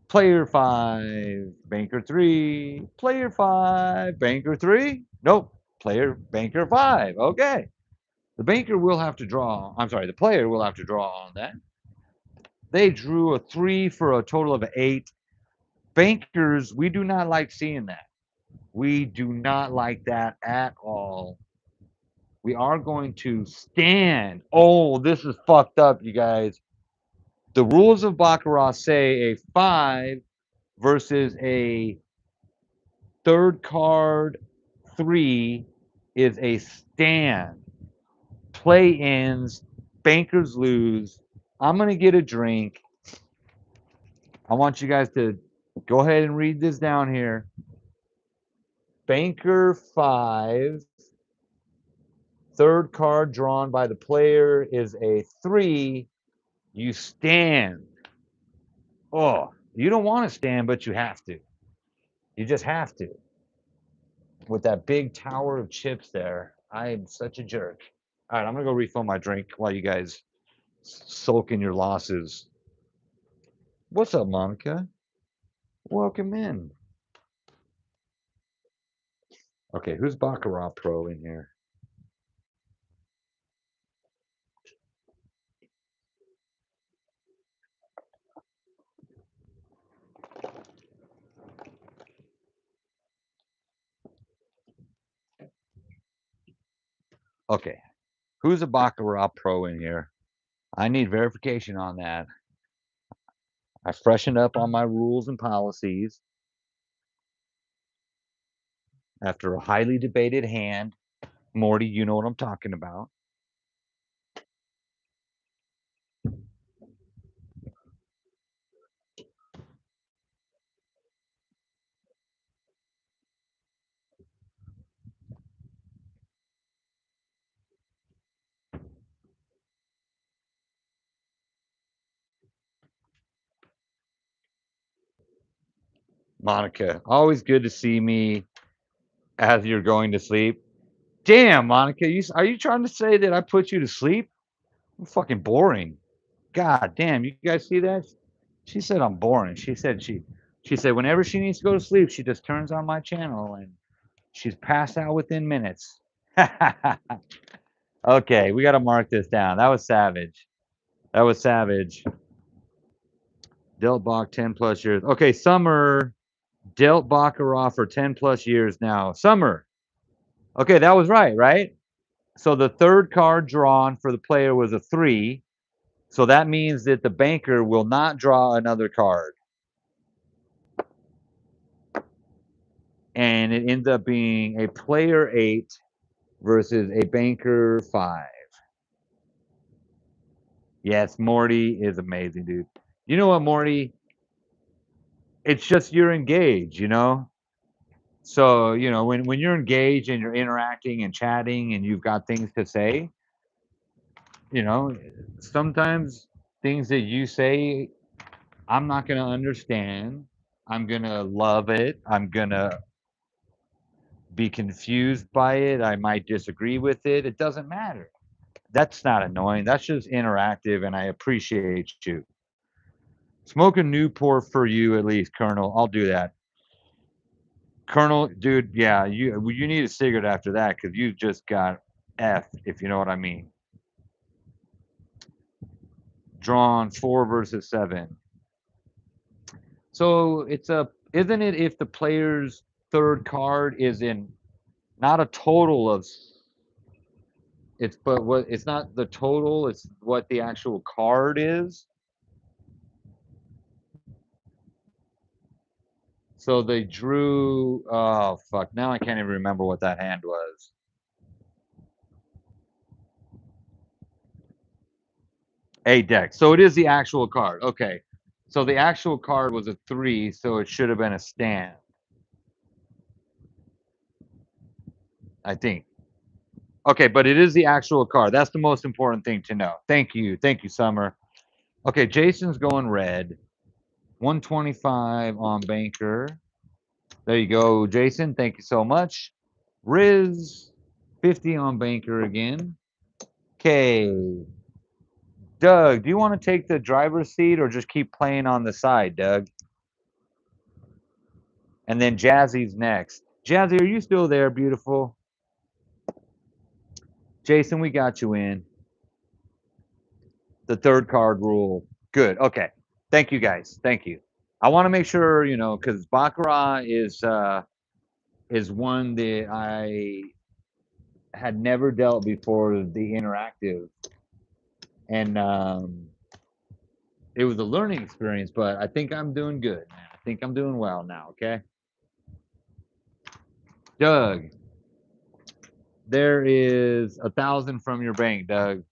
Speaker 1: Player 5, banker 3. Player 5, banker 3. Nope. Banker 5. Okay. The banker will have to draw. I'm sorry, the player will have to draw on that. They drew a 3 for a total of 8. Bankers, we do not like seeing that. We do not like that at all. We are going to stand. Oh, this is fucked up, you guys. The rules of Baccarat say a 5 versus a third card 3 is a stand. Play ends, bankers lose. I'm going to get a drink. I want you guys to go ahead and read this down here. Banker 5, third card drawn by the player is a 3. You stand. Oh, you don't want to stand, but you have to. You just have to. With that big tower of chips there, I'm such a jerk. All right, I'm going to go refill my drink while you guys soak in your losses. What's up, Monica? Welcome in. Okay, who's Baccarat Pro in here? Okay, who's a Baccarat Pro in here? I need verification on that. I freshened up on my rules and policies after a highly debated hand. Morty, you know what I'm talking about. Monica, always good to see me as you're going to sleep. Damn, Monica, are you trying to say that I put you to sleep? I'm fucking boring. God damn, you guys see that? She said I'm boring. She said whenever she needs to go to sleep, she just turns on my channel and she's passed out within minutes. Okay, we got to mark this down. That was savage. That was savage. Dealt Bach 10 plus years. Okay, Summer dealt Baccarat for 10 plus years now. Summer. Okay, that was right, right? So the third card drawn for the player was a 3. So that means that the banker will not draw another card. And it ends up being a player 8 versus a banker 5. Yes, Morty is amazing, dude. You know what, Morty? It's just you're engaged, you know? So, when you're engaged and you're interacting and chatting and you've got things to say, you know, sometimes things that you say, I'm not going to understand. I'm going to love it. I'm going to be confused by it. I might disagree with it. It doesn't matter. That's not annoying. That's just interactive, and I appreciate you. Smoke a Newport for you at least, Colonel. I'll do that. Colonel, dude, yeah, you need a cigarette after that because you just got F, if you know what I mean. Drawn 4 versus 7. So isn't it if the player's third card is in not a total of it's not the total, it's what the actual card is. So they drew, oh fuck, now I can't even remember what that hand was. A deck. So it is the actual card. Okay. So the actual card was a 3, so it should have been a stand. I think. Okay, but it is the actual card. That's the most important thing to know. Thank you. Thank you, Summer. Okay, Jason's going red. 125 on banker. There you go, Jason. Thank you so much. Riz, 50 on banker again. Okay. Doug, do you want to take the driver's seat or just keep playing on the side, Doug? And then Jazzy's next. Jazzy, are you still there, beautiful? Jason, we got you in. The third card rule. Good. Okay. Thank you, guys. Thank you. I want to make sure, because Baccarat is one that had never dealt before the interactive, and it was a learning experience. But I think I'm doing good, man. I think I'm doing well now. Okay, Doug, there is 1,000 from your bank, Doug.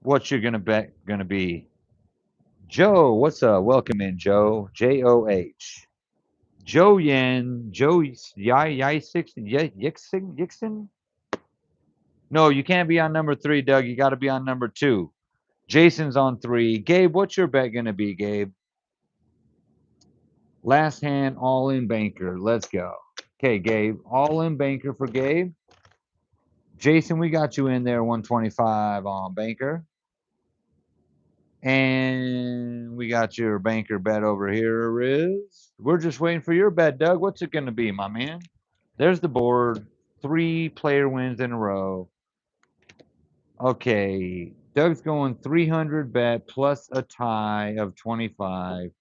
Speaker 1: What's your gonna bet gonna be? Joe, what's up? Welcome in, Joe. JOH. Joe Yen, Joe Yixon. No, you can't be on number 3, Doug. You got to be on number 2. Jason's on 3. Gabe, what's your bet gonna be, Gabe? Last hand, all in banker. Let's go. Okay, Gabe, all in banker for Gabe. Jason, we got you in there, 125 on banker. And we got your banker bet over here, Riz. We're just waiting for your bet, Doug. What's it going to be, my man? There's the board. 3 player wins in a row. Okay. Doug's going 300 bet plus a tie of 25.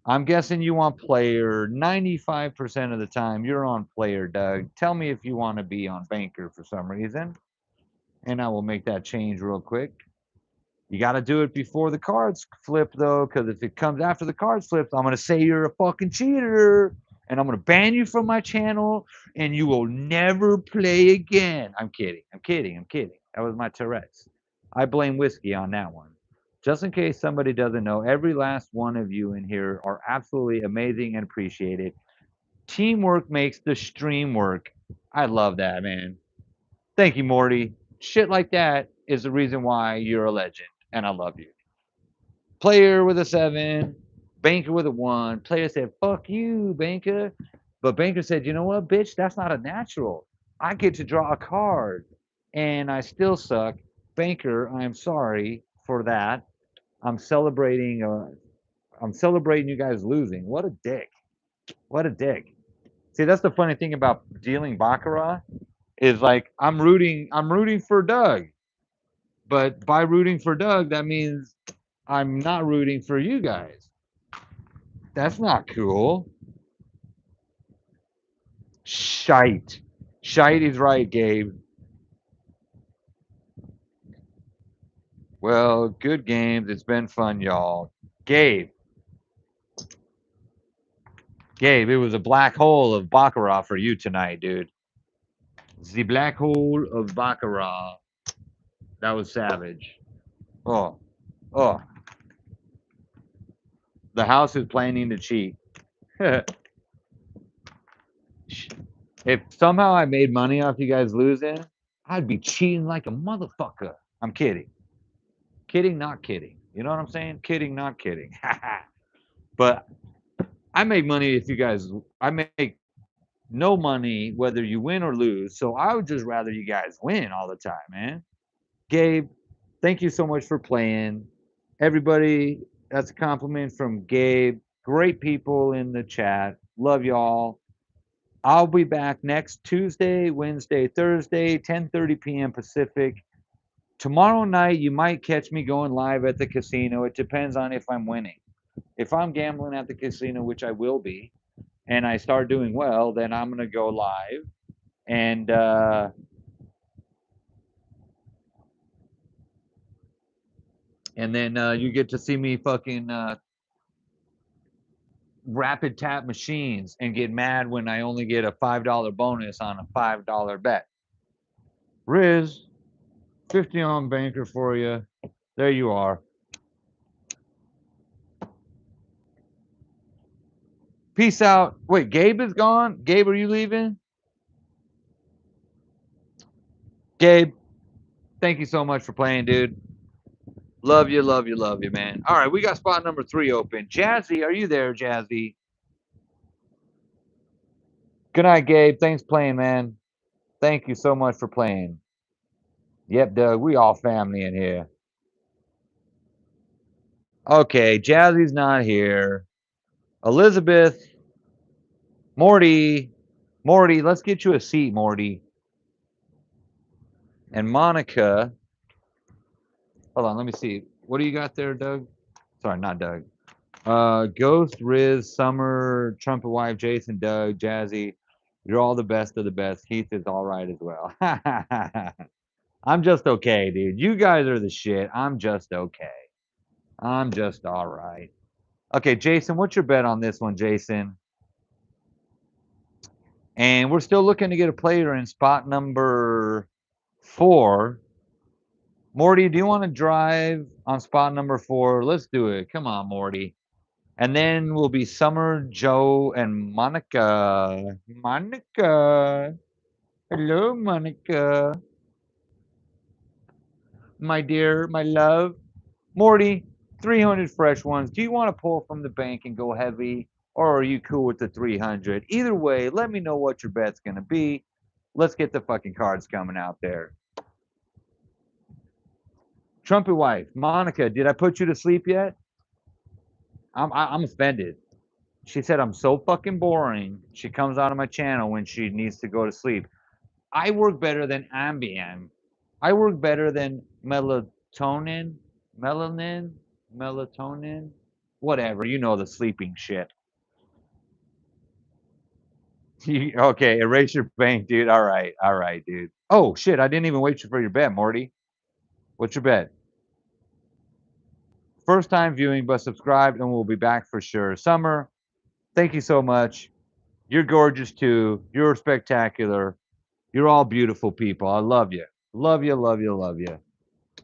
Speaker 1: I'm guessing you want player 95% of the time. You're on player, Doug. Tell me if you want to be on banker for some reason, and I will make that change real quick. You got to do it before the cards flip, though, because if it comes after the cards flip, I'm going to say you're a fucking cheater, and I'm going to ban you from my channel, and you will never play again. I'm kidding. I'm kidding. I'm kidding. That was my Tourette's. I blame whiskey on that one. Just in case somebody doesn't know, every last one of you in here are absolutely amazing and appreciated. Teamwork makes the stream work. I love that, man. Thank you, Morty. Shit like that is the reason why you're a legend, and I love you. Player with a 7, banker with a 1. Player said, fuck you, banker. But banker said, you know what, bitch, that's not a natural. I get to draw a card, and I still suck. Banker, I'm sorry for that. I'm celebrating. I'm celebrating you guys losing. What a dick. What a dick. See, that's the funny thing about dealing Baccarat is like I'm rooting. I'm rooting for Doug, but by rooting for Doug, that means I'm not rooting for you guys. That's not cool. Shite. Shite is right, Gabe. Well, good games. It's been fun, y'all. Gabe. Gabe, it was a black hole of Baccarat for you tonight, dude. The black hole of Baccarat. That was savage. Oh, oh. The house is planning to cheat. If somehow I made money off you guys losing, I'd be cheating like a motherfucker. I'm kidding. Kidding, not kidding. You know what I'm saying? Kidding, not kidding. But I make money if you guys, I make no money whether you win or lose. So I would just rather you guys win all the time, man. Gabe, thank you so much for playing. Everybody, that's a compliment from Gabe. Great people in the chat. Love y'all. I'll be back next Tuesday, Wednesday, Thursday, 10:30 p.m. Pacific. Tomorrow night, you might catch me going live at the casino. It depends on if I'm winning. If I'm gambling at the casino, which I will be, and I start doing well, then I'm gonna go live, and then you get to see me fucking rapid tap machines and get mad when I only get a $5 bonus on a $5 bet. Riz, 50 on banker for you. There you are. Peace out. Wait, Gabe is gone? Gabe, are you leaving? Gabe, thank you so much for playing, dude. Love you, love you, love you, man. All right, we got spot number 3 open. Jazzy, are you there, Jazzy? Good night, Gabe. Thanks for playing, man. Thank you so much for playing. Yep, Doug, we all family in here. Okay, Jazzy's not here. Elizabeth, Morty, let's get you a seat, Morty. And Monica, hold on, let me see. What do you got there, Doug? Sorry, not Doug. Ghost, Riz, Summer, Trumpet Wife, Jason, Doug, Jazzy. You're all the best of the best. Heath is all right as well. I'm just okay, dude. You guys are the shit. I'm just okay. I'm just all right. Okay, Jason, what's your bet on this one, Jason? And we're still looking to get a player in spot number 4. Morty, do you want to drive on spot number 4? Let's do it. Come on, Morty. And then will be Summer, Joe, and Monica. Monica. Hello, Monica. My dear, my love. Morty, 300 fresh ones. Do you want to pull from the bank and go heavy? Or are you cool with the 300? Either way, let me know what your bet's going to be. Let's get the fucking cards coming out there. Trumpet wife, Monica, did I put you to sleep yet? I'm offended. She said I'm so fucking boring. She comes out of my channel when she needs to go to sleep. I work better than Ambien. I work better than melatonin, melatonin, whatever. You know the sleeping shit. Okay, erase your bank, dude. All right, dude. Oh shit, I didn't even wait for your bet, Morty. What's your bet? First time viewing, but subscribed, and we'll be back for sure. Summer, thank you so much. You're gorgeous too. You're spectacular. You're all beautiful people. I love you. Love you, love you, love you.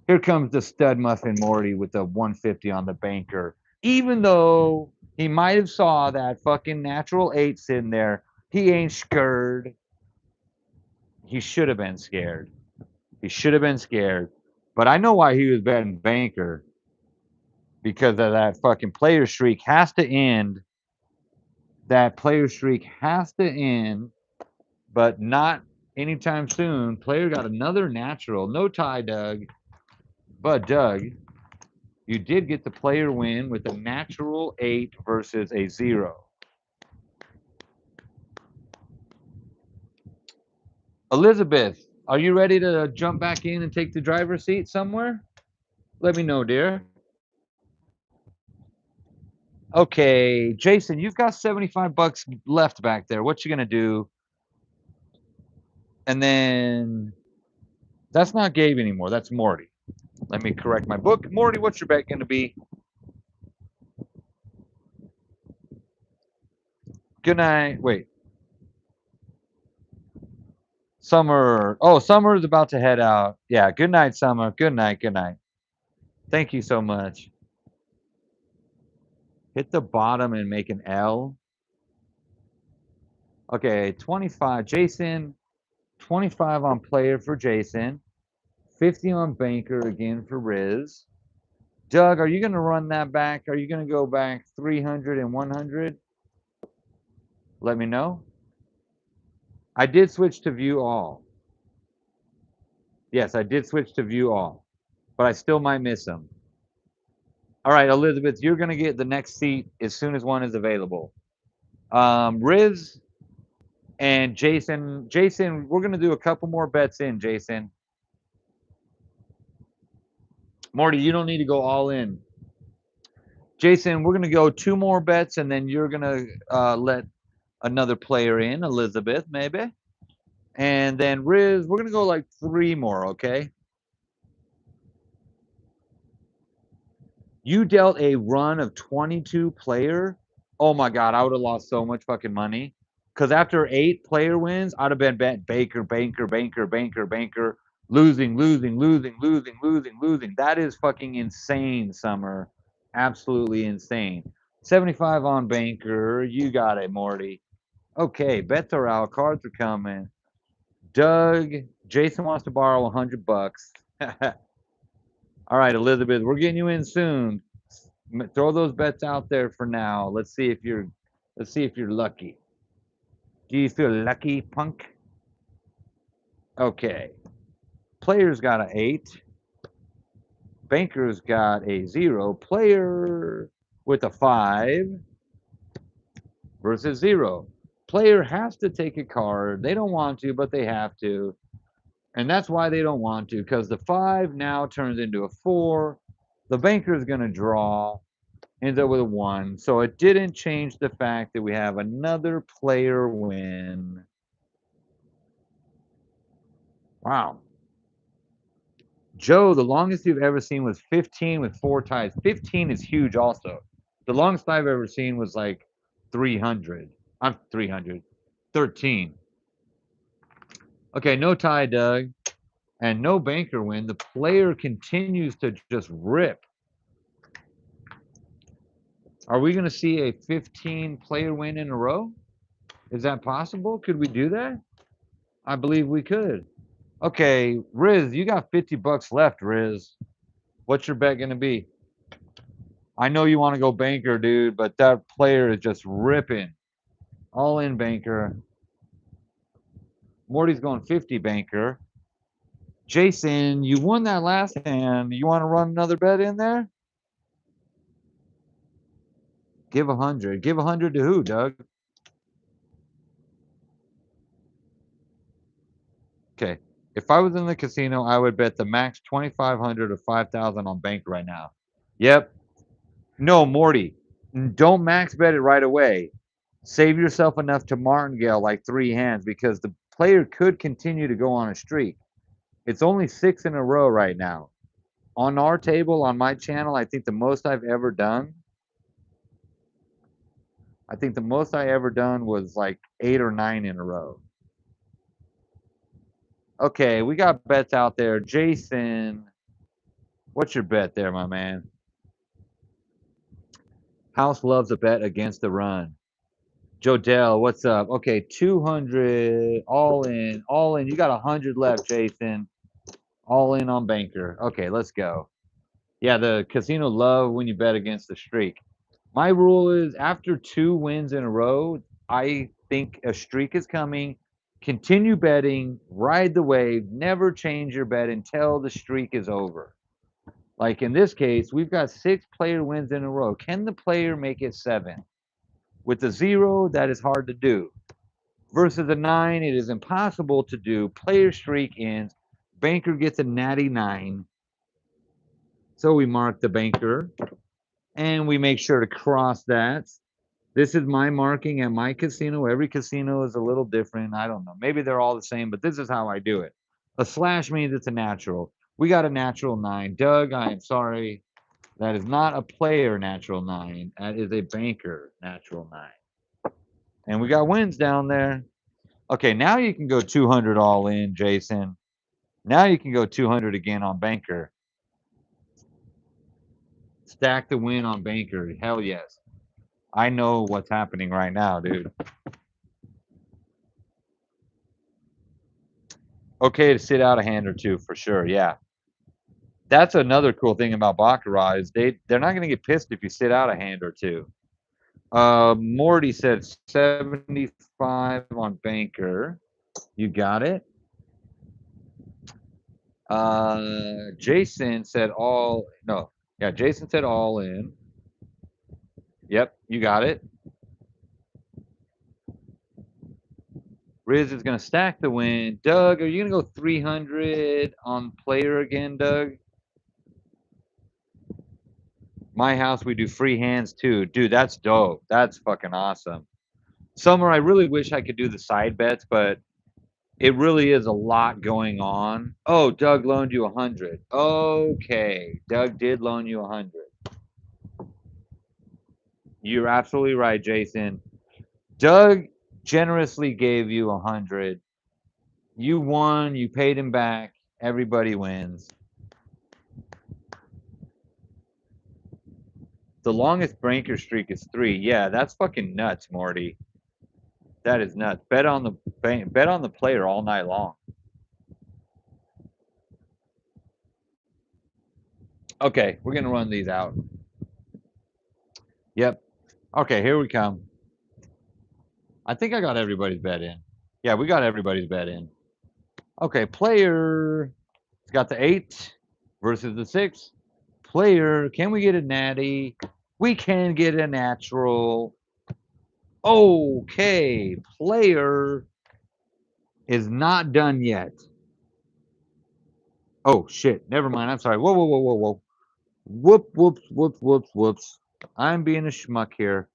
Speaker 1: Here comes the stud muffin Morty with the 150 on the banker. Even though he might have saw that fucking natural 8 sitting there, he ain't scared. He should have been scared. He should have been scared. But I know why he was betting banker. Because of that fucking player streak has to end. That player streak has to end, but not anytime soon. Player got another natural. No tie, Doug. But Doug, you did get the player win with a natural 8 versus a 0. Elizabeth, are you ready to jump back in and take the driver's seat somewhere? Let me know, dear. Okay, Jason, you've got 75 bucks left back there. What you gonna do? And then that's not Gabe anymore. That's Morty. Let me correct my book. Morty, what's your bet gonna be? Good night. Wait. Summer. Oh, Summer is about to head out. Yeah. Good night, Summer. Good night. Good night. Thank you so much. Hit the bottom and make an L. Okay. 25. Jason. 25 on player for Jason. 50 on banker again for Riz. Doug, are you going to run that back? Are you going to go back 300 and 100? Let me know. I did switch to view all. Yes, I did switch to view all, but I still might miss them. All right, Elizabeth, you're going to get the next seat as soon as one is available. Riz and Jason. Jason, we're going to do a couple more bets in, Jason. Morty, you don't need to go all in. Jason, we're going to go 2 more bets, and then you're going to let another player in, Elizabeth, maybe. And then Riz, we're going to go like 3 more, okay? You dealt a run of 22 player. Oh my God, I would have lost so much fucking money. Because after 8 player wins, I'd have been bet Baker, Banker, Banker, Banker, Banker, losing, losing, losing, losing, losing, losing. That is fucking insane, Summer. Absolutely insane. 75 on Banker. You got it, Morty. Okay, bets are out. Cards are coming. Doug, Jason wants to borrow 100 bucks. All right, Elizabeth, we're getting you in soon. Throw those bets out there for now. Let's see if you're lucky. Do you feel lucky, punk? Okay. Player's got an 8. Banker's got a 0. Player with a 5 versus 0. Player has to take a card. They don't want to, but they have to. And that's why they don't want to, because the 5 now turns into a 4. The banker is going to draw, ends up with a 1. So it didn't change the fact that we have another player win. Wow. Joe, the longest you've ever seen was 15 with 4 ties. 15 is huge also. The longest I've ever seen was like 300. I'm 300. 13. Okay, no tie, Doug. And no banker win. The player continues to just rip. Are we going to see a 15 player win in a row? Is that possible? Could we do that? I believe we could. Okay, Riz, you got 50 bucks left, Riz. What's your bet going to be? I know you want to go banker, dude, but that player is just ripping. All in banker. Morty's going 50 banker. Jason, you won that last hand. You want to run another bet in there? Give 100. Give 100 to who, Doug? Okay. If I was in the casino, I would bet the max 2,500 or 5,000 on bank right now. Yep. No, Morty. Don't max bet it right away. Save yourself enough to martingale like 3 hands because the player could continue to go on a streak. It's only 6 in a row right now. On our table, on my channel, I think the most I've ever done, was like 8 or 9 in a row. Okay, we got bets out there. Jason, what's your bet there, my man? House loves a bet against the run. Jodell, what's up? Okay, 200, all in, all in. You got 100 left, Jason. All in on banker. Okay, let's go. Yeah, the casino love when you bet against the streak. My rule is after 2 wins in a row, I think a streak is coming. Continue betting, ride the wave, never change your bet until the streak is over. Like in this case, we've got 6 player wins in a row. Can the player make it 7? With the 0, that is hard to do. Versus a 9, it is impossible to do. Player streak ends. Banker gets a natty 9. So we mark the banker and we make sure to cross that. This is my marking at my casino. Every casino is a little different. I don't know. Maybe they're all the same, but this is how I do it. A slash means it's a natural. We got a natural 9. Doug, I am sorry. That is not a player natural 9. That is a banker natural 9. And we got wins down there. Okay, now you can go 200 all in, Jason. Now you can go 200 again on banker. Stack the win on banker. Hell yes. I know what's happening right now, dude. Okay to sit out a hand or two for sure. Yeah. That's another cool thing about Baccarat is they're not going to get pissed if you sit out a hand or two. Morty said 75 on banker. You got it. Jason said all no. Yeah, Jason said all in. Yep, you got it. Riz is going to stack the win. Doug, are you going to go 300 on player again, Doug? My house, we do free hands too. Dude, that's dope. That's fucking awesome. Summer, I really wish I could do the side bets, but it really is a lot going on. Oh, Doug loaned you 100. Okay. Doug did loan you 100. You're absolutely right, Jason. Doug generously gave you 100. You won. You paid him back. Everybody wins. The longest banker streak is 3. Yeah, that's fucking nuts, Morty. That is nuts. Bet on the player all night long. Okay, we're gonna run these out. Yep. Okay, here we come. I think I got everybody's bet in. Yeah, we got everybody's bet in. Okay, player. It's got the 8 versus the 6. Player, can we get a natty? We can get a natural. Okay, player is not done yet. Oh shit! Never mind. I'm sorry. Whoa, whoa, whoa, whoa, whoa. Whoop, whoops, whoops, whoops, whoops. I'm being a schmuck here.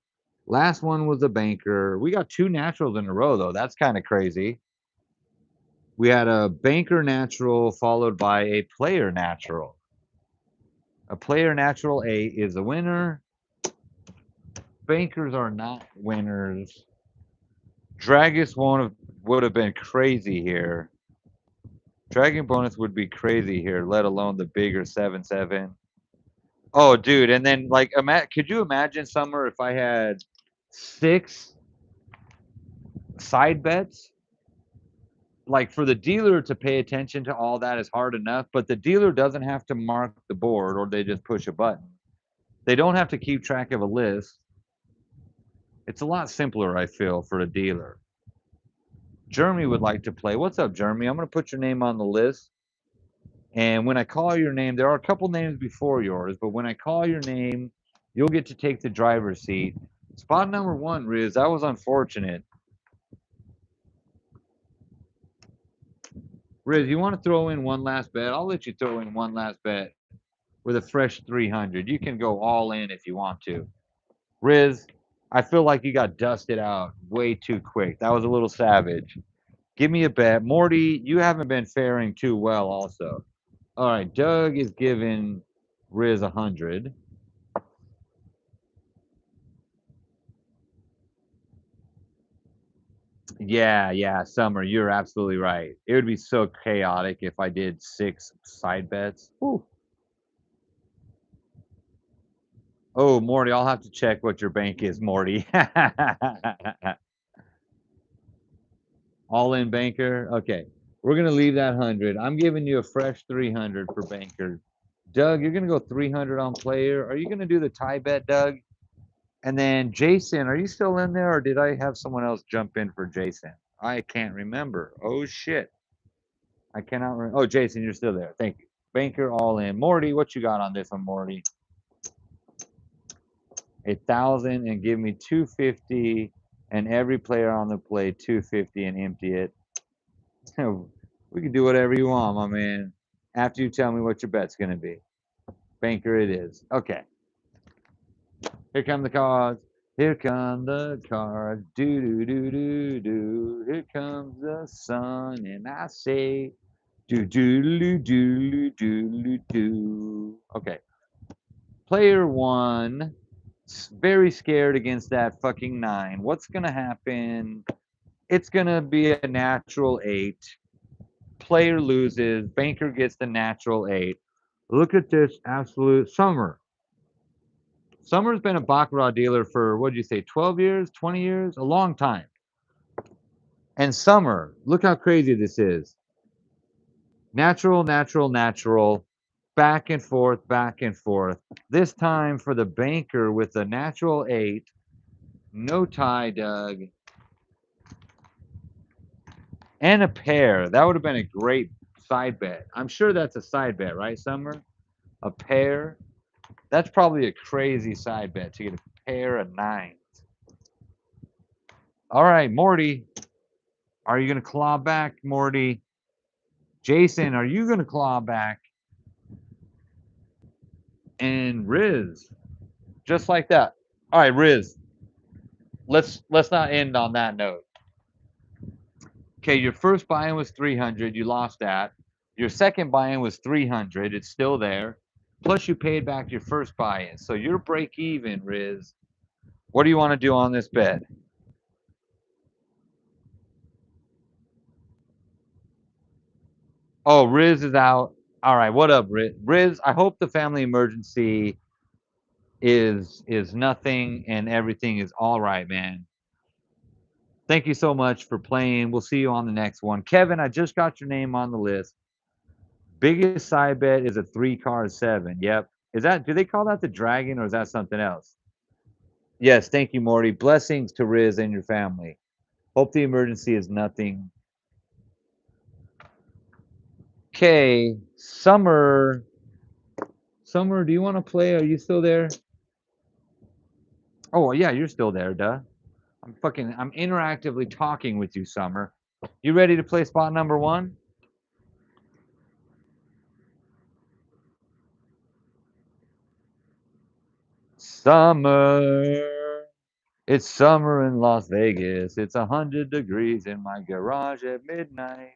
Speaker 1: Last one was a banker. We got 2 naturals in a row though. That's kind of crazy. We had a banker natural followed by a player natural. A player natural 8 is a winner. Bankers are not winners. Dragus would have been crazy here. Dragon bonus would be crazy here, let alone the bigger 7-7. Oh, dude, and then like, could you imagine, Summer, if I had 6 side bets? Like, for the dealer to pay attention to all that is hard enough, but the dealer doesn't have to mark the board, or they just push a button. They don't have to keep track of a list. It's a lot simpler, I feel, for a dealer. Jeremy would like to play. What's up, Jeremy? I'm going to put your name on the list. And when I call your name, there are a couple names before yours, but when I call your name, you'll get to take the driver's seat. Spot number 1, Riz, that was unfortunate. Riz, you want to throw in one last bet? I'll let you throw in one last bet with a fresh 300. You can go all in if you want to. Riz, I feel like you got dusted out way too quick. That was a little savage. Give me a bet. Morty, you haven't been faring too well also. All right, Doug is giving Riz 100. Yeah, Summer, you're absolutely right. It would be so chaotic if I did 6 side bets. Whew. Oh, Morty, I'll have to check what your bank is, Morty. All in banker. Okay. We're gonna leave that 100. I'm giving you a fresh 300 for banker. Doug, you're gonna go 300 on player. Are you gonna do the tie bet, Doug? And then Jason, are you still in there, or did I have someone else jump in for Jason? I can't remember. Oh shit. I cannot remember. Oh, Jason, you're still there. Thank you. Banker all in. Morty, what you got on this one, Morty? 1,000 and give me 250, and every player on the play 250 and empty it. We can do whatever you want, my man. After you tell me what your bet's gonna be. Banker it is. Okay. Here come the cards. Here come the cards. Do do do do do. Here comes the sun, and I say, do do do do do do. Okay. Player 1, very scared against that fucking 9. What's gonna happen? It's gonna be a natural 8. Player loses. Banker gets the natural 8. Look at this absolute Summer. Summer's been a Baccarat dealer for, what did you say, 12 years, 20 years? A long time. And Summer, look how crazy this is. Natural, natural, natural, back and forth, back and forth. This time for the banker with the natural 8. No tie, Doug. And a pair. That would have been a great side bet. I'm sure that's a side bet, right, Summer? A pair. That's probably a crazy side bet to get a pair of 9s. All right, Morty. Are you going to claw back, Morty? Jason, are you going to claw back? And Riz, just like that. All right, Riz. Let's not end on that note. Okay, your first buy-in was 300. You lost that. Your second buy-in was 300. It's still there. Plus, you paid back your first buy-in. So you're break even, Riz. What do you want to do on this bet? Oh, Riz is out. All right, what up, Riz? Riz, I hope the family emergency is nothing and everything is all right, man. Thank you so much for playing. We'll see you on the next one. Kevin, I just got your name on the list. Biggest side bet is a 3-card 7. Yep. Is that, do they call that the dragon, or is that something else? Yes, thank you, Morty. Blessings to Riz and your family. Hope the emergency is nothing. Okay, Summer. Summer, do you want to play? Are you still there? Oh, yeah, you're still there, duh. I'm interactively talking with you, Summer. You ready to play spot number 1? Summer. It's summer in Las Vegas. It's 100 degrees in my garage at midnight.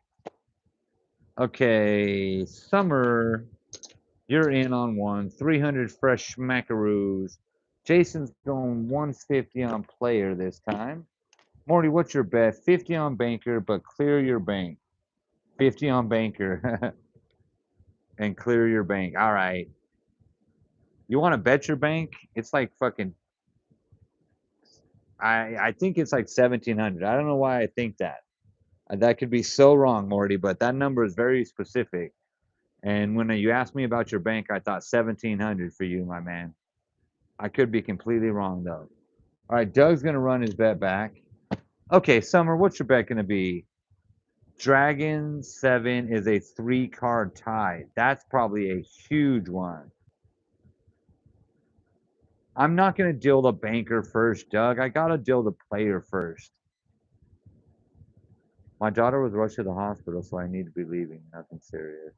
Speaker 1: Okay, Summer, you're in on one. 300 fresh smackaroos. Jason's going 150 on player this time. Morty, what's your bet? 50 on banker, but clear your bank. 50 on banker and clear your bank. All right. You want to bet your bank? It's like fucking. I think it's like 1,700. I don't know why I think that. That could be so wrong, Morty, but that number is very specific. And when you asked me about your bank, I thought 1,700 for you, my man. I could be completely wrong though. All right, Doug's gonna run his bet back. Okay, Summer, what's your bet gonna be? Dragon 7 is a 3-card tie. That's probably a huge one. I'm not gonna deal the banker first, Doug. I gotta deal the player first. My daughter was rushed to the hospital, so I need to be leaving. Nothing serious.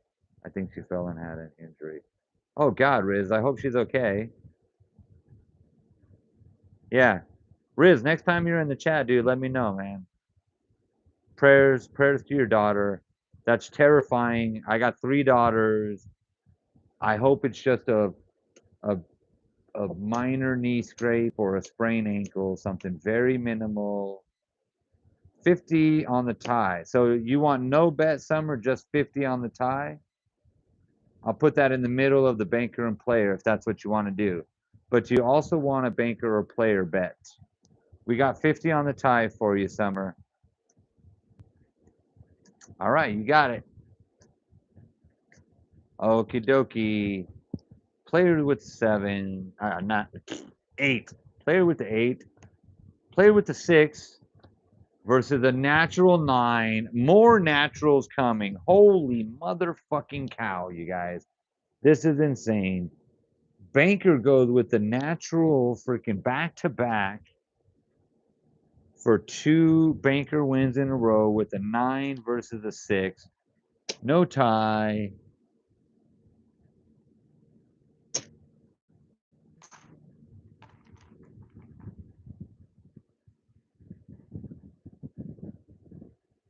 Speaker 1: I think she fell and had an injury. Oh God, Riz, I hope she's okay. Yeah. Riz, next time you're in the chat, dude, let me know, man. Prayers to your daughter. That's terrifying. I got 3 daughters. I hope it's just a a minor knee scrape or a sprained ankle, something very minimal. 50 on the tie. So you want no bet, Summer, just 50 on the tie? I'll put that in the middle of the banker and player if that's what you want to do. But you also want a banker or player bet. We got 50 on the tie for you, Summer. All right, you got it. Okie dokie. Player with 7, not 8. Player with the 8. Player with the 6 versus the natural 9. More naturals coming. Holy motherfucking cow, you guys. This is insane. Banker goes with the natural freaking back-to-back for 2 banker wins in a row with a 9 versus a 6. No tie.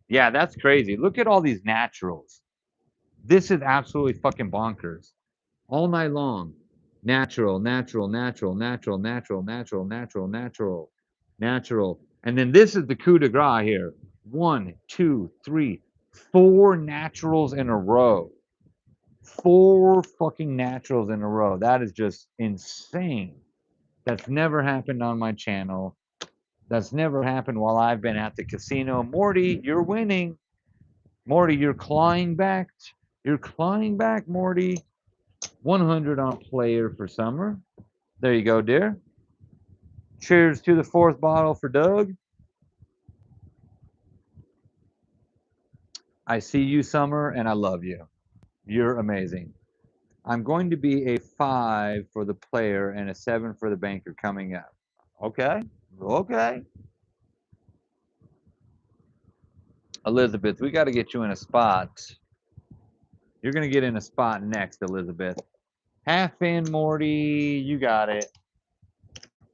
Speaker 1: Yeah, that's crazy. Look at all these naturals. This is absolutely fucking bonkers. All night long. Natural, natural, natural, natural, natural, natural, natural, natural, natural. And then this is the coup de grace here. 1, 2, 3, 4 naturals in a row. 4 fucking naturals in a row. That is just insane. That's never happened on my channel. That's never happened while I've been at the casino. Morty, you're winning. Morty, you're clawing back. You're clawing back, Morty. 100 on player for Summer. There you go, dear. Cheers to the 4th bottle for Doug. I see you, Summer, and I love you. You're amazing. I'm going to be a 5 for the player and a 7 for the banker coming up. Okay. Okay. Elizabeth, we got to get you in a spot. You're going to get in a spot next, Elizabeth. Half in, Morty. You got it.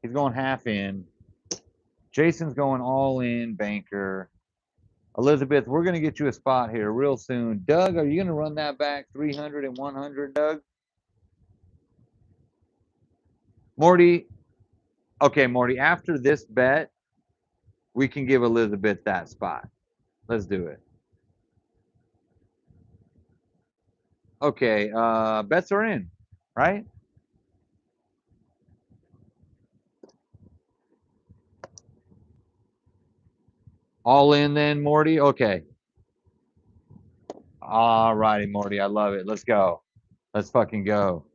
Speaker 1: He's going half in. Jason's going all in, banker. Elizabeth, we're going to get you a spot here real soon. Doug, are you going to run that back 300 and 100, Doug? Morty, okay, Morty, after this bet, we can give Elizabeth that spot. Let's do it. Okay, bets are in, right? All in then, Morty? Okay. All righty, Morty. I love it. Let's go. Let's fucking go.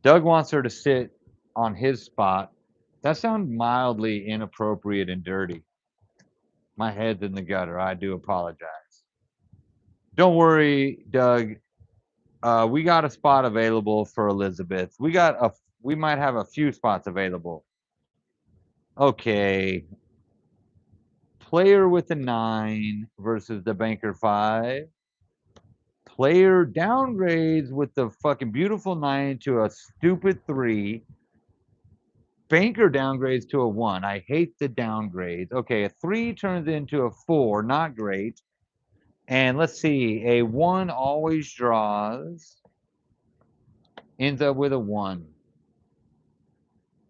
Speaker 1: Doug wants her to sit on his spot. That sounds mildly inappropriate and dirty. My head's in the gutter. I do apologize. Don't worry, Doug. We got a spot available for Elizabeth. We might have a few spots available. Okay. Player with a 9 versus the banker 5. Player downgrades with the fucking beautiful 9 to a stupid 3. Banker downgrades to a 1. I hate the downgrades. Okay, a 3 turns into a 4. Not great. And let's see, a 1 always draws, ends up with a 1.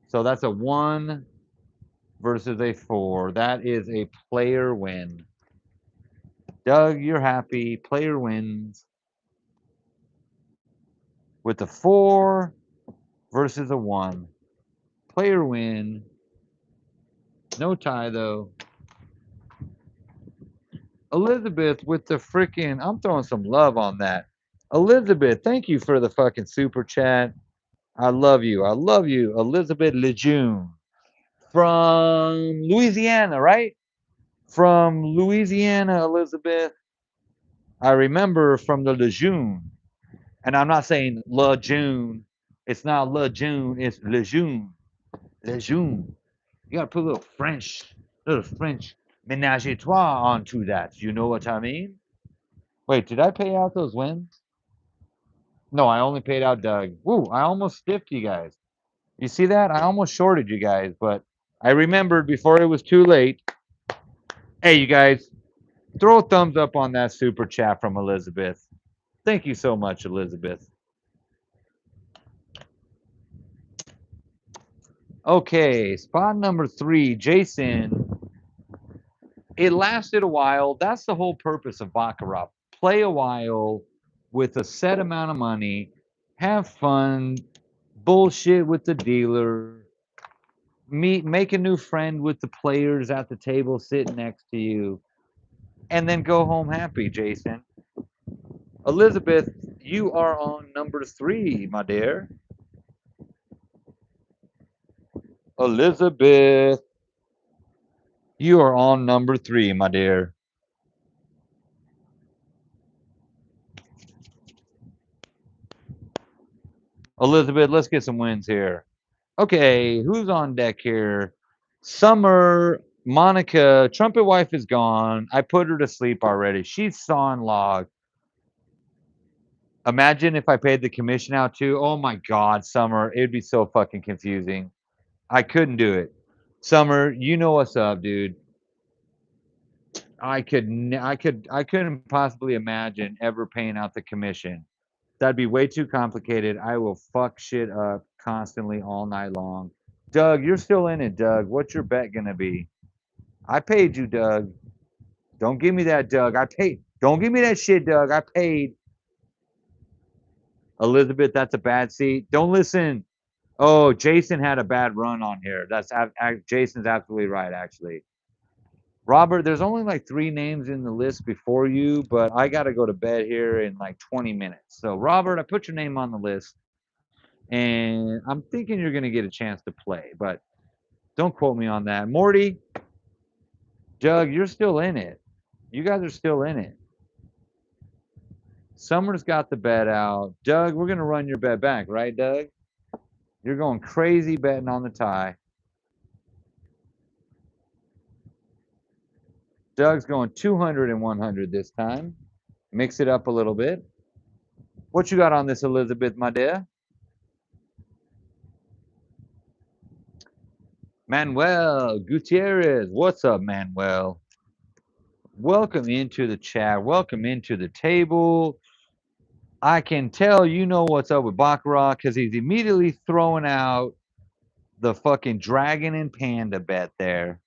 Speaker 1: So that's a 1 versus a 4. That is a player win. Doug, you're happy. Player wins with a 4 versus a 1. Player win. No tie, though. Elizabeth with the freaking, I'm throwing some love on that. Elizabeth, thank you for the fucking super chat. I love you. I love you. Elizabeth Lejeune from Louisiana, right? From Louisiana, Elizabeth. I remember from the Lejeune. And I'm not saying Lejeune. It's not Lejeune, it's Lejeune. Lejeune. You gotta put a little French menage a trois onto that. You know what I mean? Wait, did I pay out those wins? No, I only paid out Doug. Woo, I almost stiffed you guys. You see that? I almost shorted you guys, but I remembered before it was too late. Hey, you guys, throw a thumbs up on that super chat from Elizabeth. Thank you so much, Elizabeth. Okay, spot number 3, Jason. It lasted a while. That's the whole purpose of Baccarat. Play a while with a set amount of money, have fun, bullshit with the dealer, make a new friend with the players at the table sitting next to you, and then go home happy, Jason. Elizabeth, you are on number 3, my dear. Elizabeth, you are on number 3, my dear. Elizabeth, let's get some wins here. Okay, who's on deck here? Summer, Monica, trumpet wife is gone. I put her to sleep already. She's sawing log. Imagine if I paid the commission out too. Oh my God, Summer, it'd be so fucking confusing. I couldn't do it. Summer, you know what's up, dude. I couldn't possibly imagine ever paying out the commission. That'd be way too complicated. I will fuck shit up constantly all night long. Doug, you're still in it, Doug. What's your bet gonna be? I paid you, Doug. Don't give me that, Doug. I paid. Don't give me that shit, Doug. I paid. Elizabeth, that's a bad seat. Don't listen. Oh, Jason had a bad run on here. Jason's absolutely right, actually. Robert, there's only like 3 names in the list before you, but I got to go to bed here in like 20 minutes. So, Robert, I put your name on the list, and I'm thinking you're going to get a chance to play, but don't quote me on that. Morty, Doug, you're still in it. You guys are still in it. Summer's got the bet out. Doug, we're going to run your bet back, right, Doug? You're going crazy betting on the tie. Doug's going 200 and 100 this time. Mix it up a little bit. What you got on this, Elizabeth, my dear? Manuel Gutierrez. What's up, Manuel? Welcome into the chat. Welcome into the table. I can tell you know what's up with Baccarat because he's immediately throwing out the fucking dragon and panda bet there.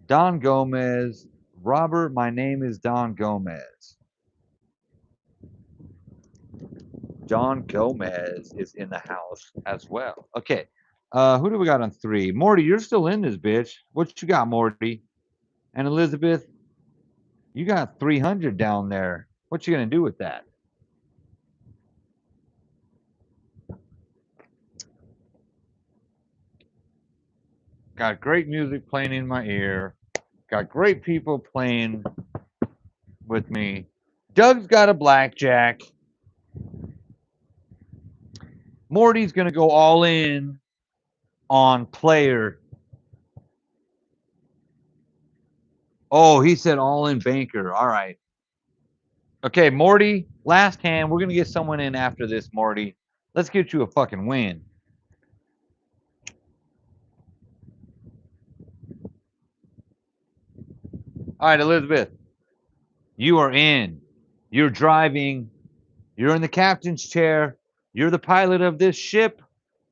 Speaker 1: Don Gomez. Robert, my name is Don Gomez. Don Gomez is in the house as well. Okay. Who do we got on 3? Morty, you're still in this bitch. What you got, Morty? And Elizabeth, you got 300 down there. What you gonna do with that? Got great music playing in my ear. Got great people playing with me. Doug's got a blackjack. Morty's gonna go all in on player. Oh, he said all in banker. All right. Okay, Morty, last hand. We're going to get someone in after this, Morty. Let's get you a fucking win. All right, Elizabeth, you are in. You're driving. You're in the captain's chair. You're the pilot of this ship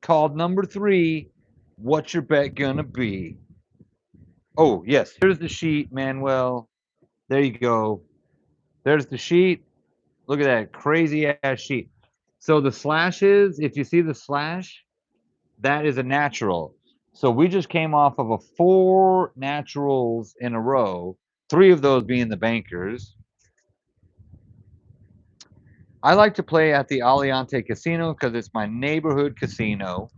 Speaker 1: called number 3. What's your bet gonna be? Oh, yes. Here's the sheet, Manuel. There you go. There's the sheet. Look at that crazy ass sheet. So the slashes, if you see the slash, that is a natural. So we just came off of a 4 naturals in a row, 3 of those being the bankers. I like to play at the Aliante Casino because it's my neighborhood casino.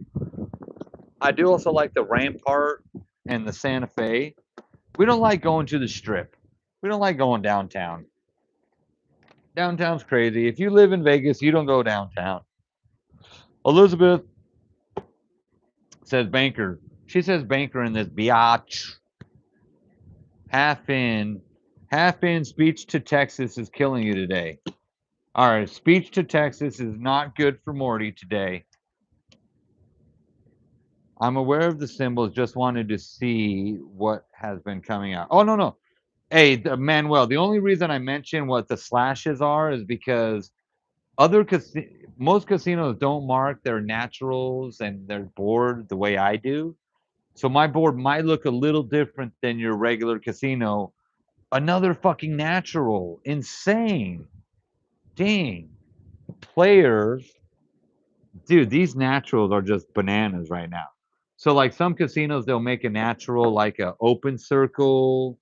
Speaker 1: I do also like the Rampart and the Santa Fe. We don't like going to the strip. We don't like going downtown. Downtown's crazy. If you live in Vegas, you don't go downtown. Elizabeth says banker. She says banker in this biatch. Half in. Half in speech to Texas is killing you today. All right, speech to Texas is not good for Morty today. I'm aware of the symbols, just wanted to see what has been coming out. Oh, no, no. Hey, Manuel, the only reason I mention what the slashes are is because most casinos don't mark their naturals and their board the way I do. So my board might look a little different than your regular casino. Another fucking natural. Insane. Dang. Players. Dude, these naturals are just bananas right now. So like some casinos, they'll make a natural like a open circle.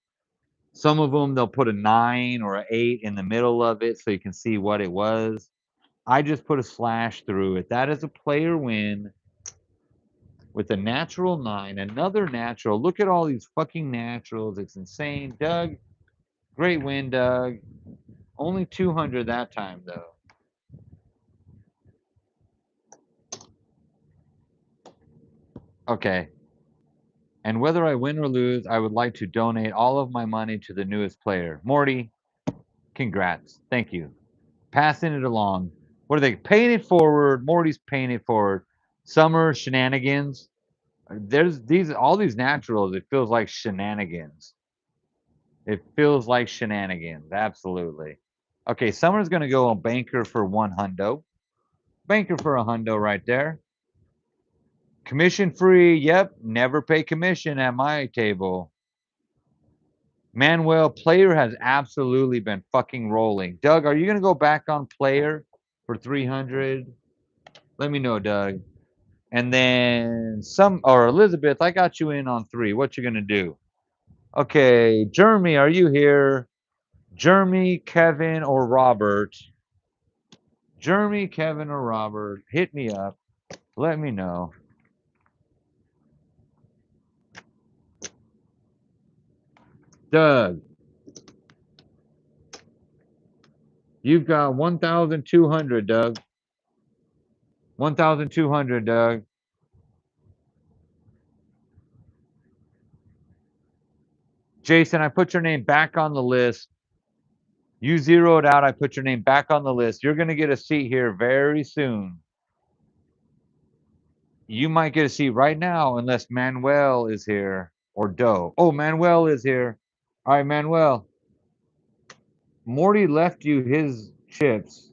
Speaker 1: Some of them they'll put a 9 or an 8 in the middle of it so you can see what it was. I just put a slash through it. That is a player win with a natural 9. Another natural. Look at all these fucking naturals. It's insane. Doug, great win, Doug. Only 200 that time, though. Okay. And whether I win or lose, I would like to donate all of my money to the newest player. Morty, congrats. Thank you. Passing it along. What are they? Paying it forward. Morty's paying it forward. Summer shenanigans. There's all these naturals. It feels like shenanigans. It feels like shenanigans. Absolutely. Okay, Summer's gonna go a banker for 1 hundo. Banker for a hundo right there. Commission free. Yep. Never pay commission at my table. Manuel, player has absolutely been fucking rolling. Doug, are you gonna go back on player for 300? Let me know, Doug. And then Elizabeth, I got you in on 3. What you gonna do? Okay, Jeremy, are you here? Jeremy, Kevin, or Robert? Jeremy, Kevin, or Robert? Hit me up. Let me know. Doug, you've got 1,200, Doug. 1,200, Doug. Jason, I put your name back on the list. You zeroed out. I put your name back on the list. You're going to get a seat here very soon. You might get a seat right now unless Manuel is here or Doe. Oh, Manuel is here. All right, Manuel. Morty left you his chips.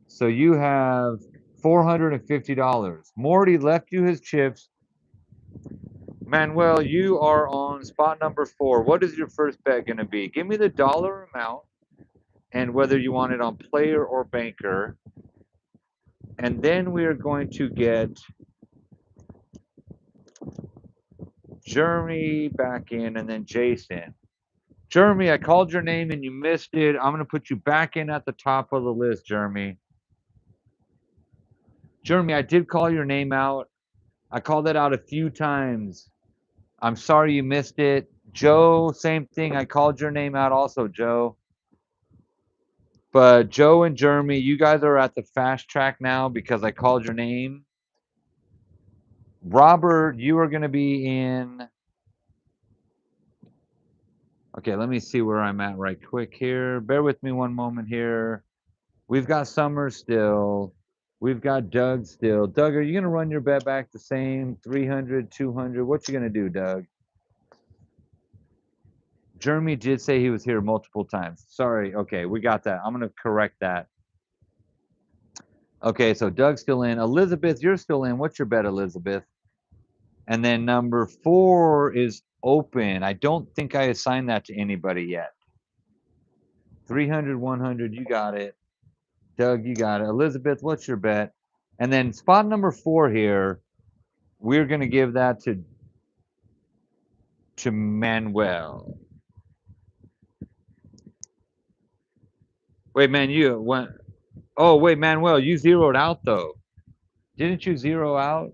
Speaker 1: So you have $450. Morty left you his chips. Manuel, you are on spot number 4. What is your first bet going to be? Give me the dollar amount and whether you want it on player or banker. And then we are going to get Jeremy back in and then Jason. Jeremy, I called your name and you missed it. I'm going to put you back in at the top of the list, Jeremy. Jeremy, I did call your name out. I called it out a few times. I'm sorry you missed it. Joe, same thing. I called your name out also, Joe. But Joe and Jeremy, you guys are at the fast track now because I called your name. Robert, you are going to be in. Okay, let me see where I'm at right quick here. Bear with me one moment here. We've got Summer still. We've got Doug still. Doug, are you going to run your bet back the same? 300, 200? What you going to do, Doug? Jeremy did say he was here multiple times. Sorry. Okay, we got that. I'm going to correct that. Okay, so Doug's still in. Elizabeth, you're still in. What's your bet, Elizabeth? And then number 4 is open. I don't think I assigned that to anybody yet. 300, 100, you got it. Doug, you got it. Elizabeth, what's your bet? And then spot number 4 here, we're going to give that to Manuel. Wait, man, you went. Oh, wait, Manuel, you zeroed out though. Didn't you zero out?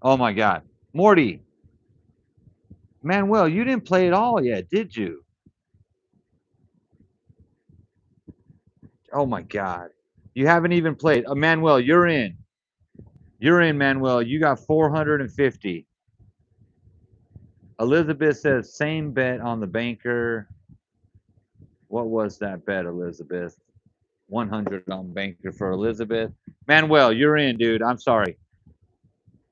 Speaker 1: Oh my God, Morty, Manuel, you didn't play it all yet, did you? Oh my God, you haven't even played. Manuel, you're in. You're in, Manuel. You got 450. Elizabeth says same bet on the banker. What was that bet, Elizabeth? 100 on banker for Elizabeth. Manuel, you're in, dude. I'm sorry.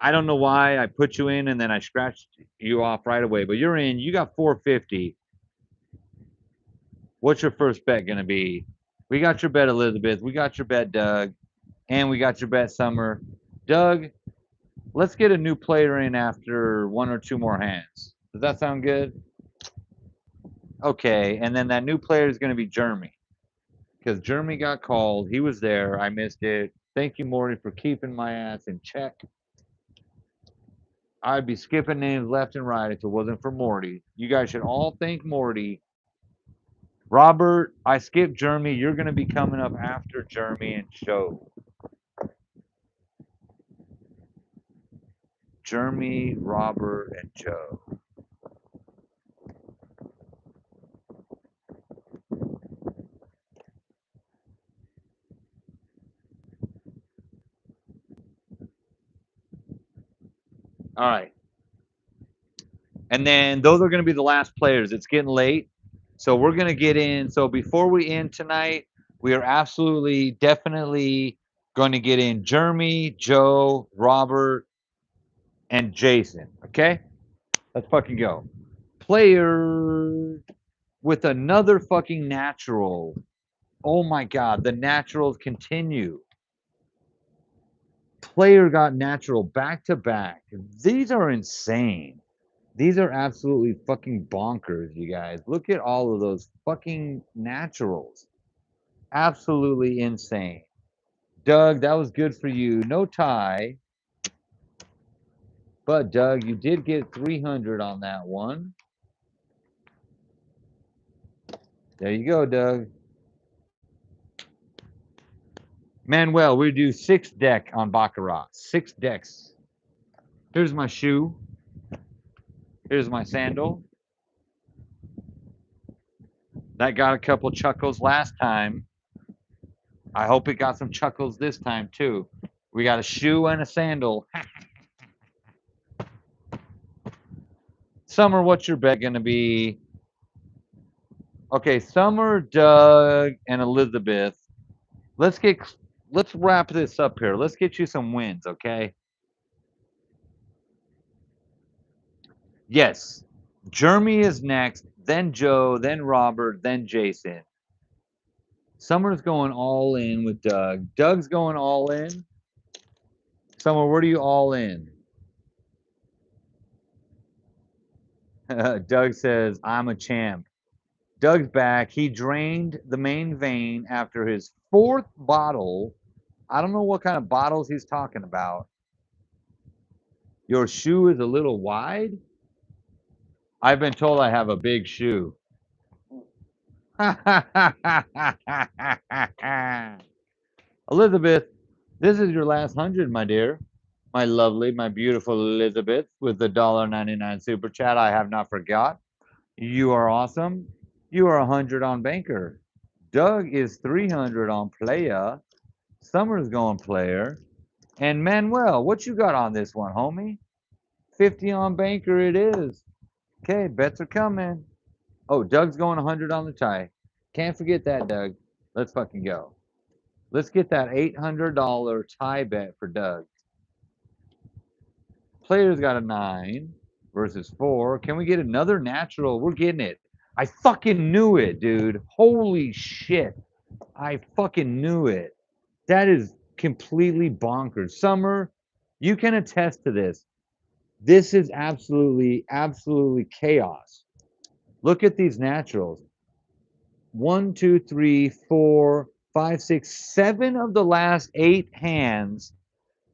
Speaker 1: I don't know why I put you in and then I scratched you off right away, but you're in. You got 450. What's your first bet going to be? We got your bet, Elizabeth. We got your bet, Doug. And we got your bet, Summer. Doug, let's get a new player in after 1 or 2 more hands. Does that sound good? Okay. And then that new player is going to be Jeremy because Jeremy got called. He was there. I missed it. Thank you, Morty, for keeping my ass in check. I'd be skipping names left and right if it wasn't for Morty. You guys should all thank Morty. Robert, I skipped Jeremy. You're going to be coming up after Jeremy and Show. Jeremy, Robert, and Joe. All right. And then those are going to be the last players. It's getting late. So we're going to get in. So before we end tonight, we are absolutely, definitely going to get in Jeremy, Joe, Robert, and Jason. Okay? Let's fucking go. Player with another fucking natural. Oh my God. The naturals continue. Player got natural back to back. These are insane. These are absolutely fucking bonkers, you guys. Look at all of those fucking naturals. Absolutely insane. Doug, that was good for you. No tie. But, Doug, you did get 300 on that one. There you go, Doug. Manuel, we do 6 deck on Baccarat. 6 decks. Here's my shoe. Here's my sandal. That got a couple chuckles last time. I hope it got some chuckles this time, too. We got a shoe and a sandal. Summer, what's your bet going to be? Okay, Summer, Doug, and Elizabeth. Let's wrap this up here. Let's get you some wins, okay? Yes. Jeremy is next, then Joe, then Robert, then Jason. Summer's going all in with Doug. Doug's going all in. Summer, where do you all in? Doug says, I'm a champ. Doug's back. He drained the main vein after his 4th bottle. I don't know what kind of bottles he's talking about. Your shoe is a little wide? I've been told I have a big shoe. Elizabeth, this is your last 100, my dear. My lovely, my beautiful Elizabeth with the $1.99 super chat. I have not forgot. You are awesome. You are 100 on banker. Doug is 300 on playa. Summer's going player. And Manuel, what you got on this one, homie? 50 on banker it is. Okay, bets are coming. Oh, Doug's going 100 on the tie. Can't forget that, Doug. Let's fucking go. Let's get that $800 tie bet for Doug. Player's got a 9. versus 4. Can we get another natural? We're getting it. I fucking knew it, dude. Holy shit. I fucking knew it. That is completely bonkers. Summer, you can attest to this. This is absolutely, absolutely chaos. Look at these naturals. 1, 2, 3, 4, 5, 6, 7 of the last 8 hands.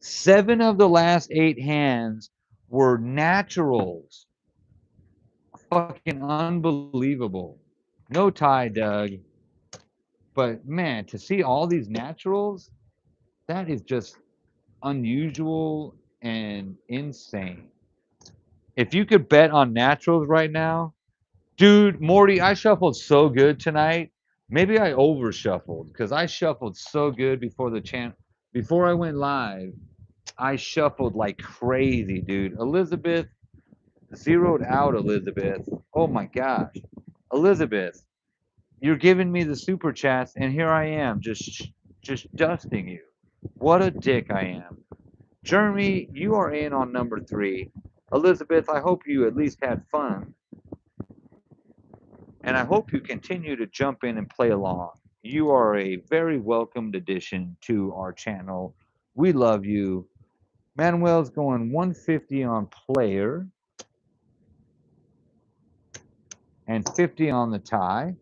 Speaker 1: 7 of the last 8 hands were naturals. Fucking unbelievable. No tie, Doug. But man, to see all these naturals, that is just unusual and insane. If you could bet on naturals right now, dude, Morty, I shuffled so good tonight. Maybe I over shuffled because I shuffled so good before the channel. Before I went live, I shuffled like crazy, dude. Elizabeth zeroed out Elizabeth. Oh my gosh. Elizabeth, you're giving me the super chats, and here I am, just dusting you. What a dick I am. Jeremy, you are in on number 3. Elizabeth, I hope you at least had fun, and I hope you continue to jump in and play along. You are a very welcomed addition to our channel. We love you. Manuel's going 150 on player and 50 on the tie.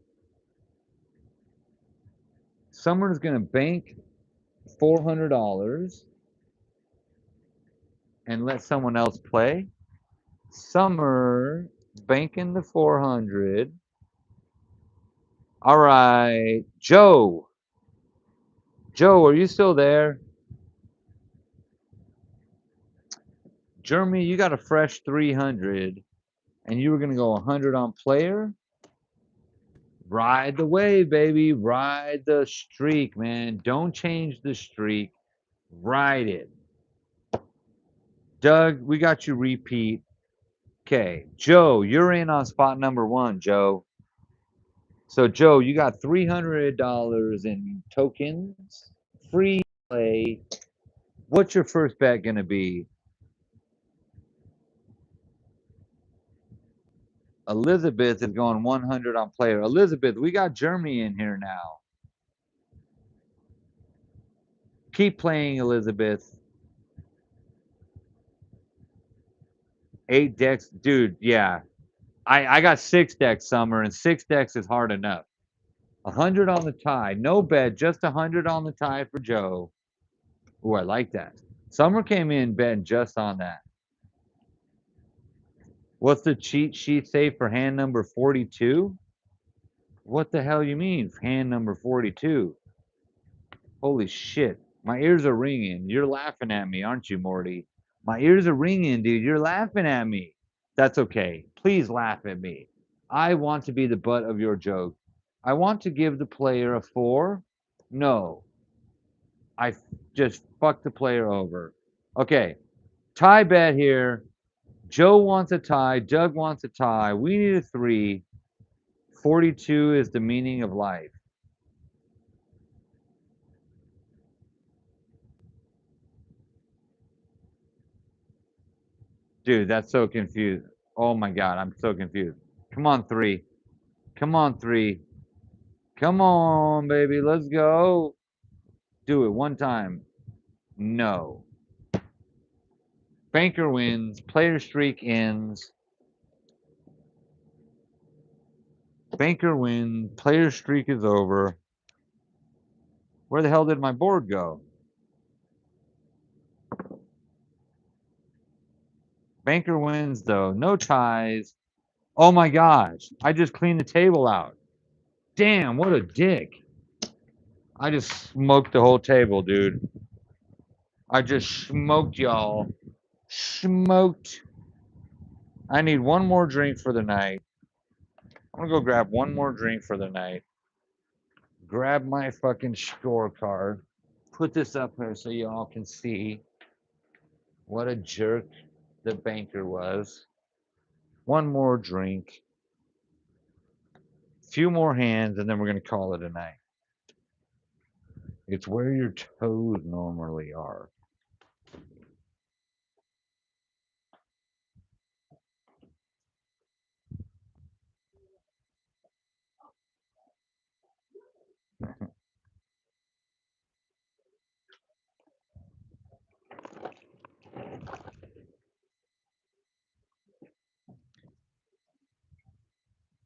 Speaker 1: Summer's going to bank $400 and let someone else play. Summer banking the 400. All right, Joe. Joe, are you still there? Jeremy, you got a fresh 300, and you were going to go 100 on player. Ride the wave, baby. Ride the streak, man. Don't change the streak. Ride it. Doug, we got you repeat. Okay, Joe, you're in on spot number 1, Joe. So, Joe, you got $300 in tokens, free play. What's your first bet going to be? Elizabeth is going 100 on player. Elizabeth, we got Jeremy in here now. Keep playing, Elizabeth. 8 decks. Dude, yeah. I got 6 decks, Summer, and 6 decks is hard enough. 100 on the tie. No bet, just 100 on the tie for Joe. Oh, I like that. Summer came in betting just on that. What's the cheat sheet say for hand number 42? What the hell you mean, hand number 42? Holy shit. My ears are ringing. You're laughing at me, aren't you, Morty? My ears are ringing, dude. You're laughing at me. That's okay. Please laugh at me. I want to be the butt of your joke. I want to give the player a 4. No. I just fucked the player over. Okay. Tie bet here. Joe wants a tie. Doug wants a tie. We need a 3. 42 is the meaning of life. Dude, that's so confused. Oh my God, I'm so confused. Come on, 3. Come on, 3. Come on, baby. Let's go. Do it one time. No. Banker wins. Player streak ends. Banker wins. Player streak is over. Where the hell did my board go? Banker wins, though. No ties. Oh my gosh. I just cleaned the table out. Damn, what a dick. I just smoked the whole table, dude. I just smoked y'all. Smoked. I need one more drink for the night. I'm gonna go grab one more drink for the night. Grab my fucking scorecard. Put this up here so y'all can see what a jerk the banker was. One more drink. Few more hands, and then we're gonna call it a night. It's where your toes normally are.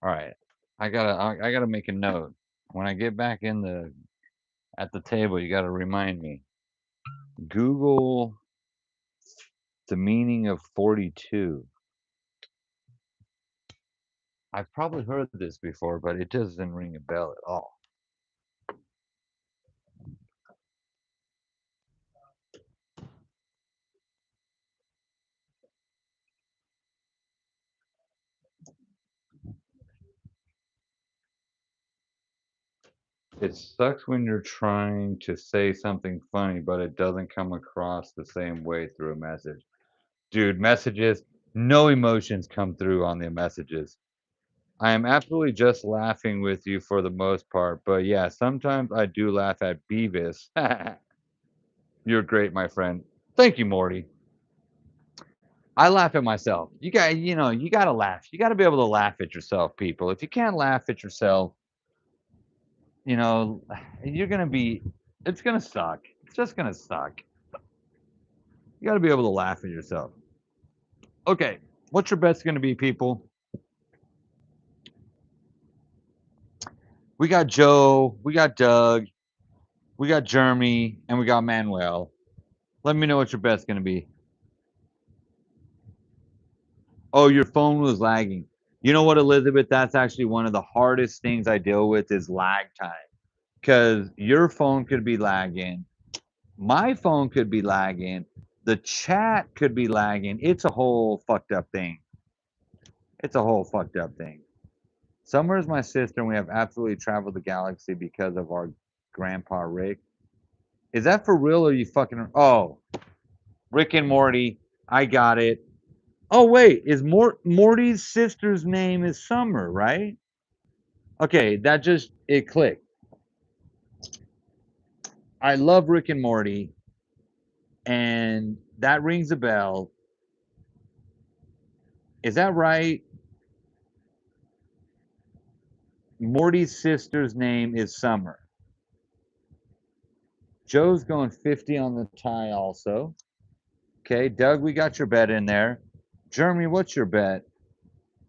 Speaker 1: All right. I gotta make a note. When I get back in the at the table, you gotta remind me. Google the meaning of 42. I've probably heard this before, but it doesn't ring a bell at all. It sucks when you're trying to say something funny, but it doesn't come across the same way through a message. Dude, messages, no emotions come through on the messages. I am absolutely just laughing with you for the most part, but yeah, sometimes I do laugh at Beavis. You're great, my friend. Thank you, Morty. I laugh at myself. You gotta laugh. You gotta be able to laugh at yourself, people. If you can't laugh at yourself, you know, you're gonna be, it's gonna suck. It's just gonna suck. You gotta be able to laugh at yourself. Okay, what's your bet's gonna be, people? We got Joe, we got Doug, we got Jeremy, and we got Manuel. Let me know what your bet's gonna be. Oh, your phone was lagging. You know what, Elizabeth? That's actually one of the hardest things I deal with is lag time. Because your phone could be lagging, my phone could be lagging, the chat could be lagging. It's a whole fucked up thing. It's a whole fucked up thing. Summer is my sister, and we have absolutely traveled the galaxy because of our grandpa Rick. Is that for real or are you fucking? Oh, Rick and Morty. I got it. Oh wait, is Morty's sister's name is Summer, right? Okay, that just it clicked. I love Rick and Morty, and that rings a bell. Is that right? Morty's sister's name is Summer. Joe's going 50 on the tie also. Okay, Doug, we got your bet in there. Jeremy, what's your bet?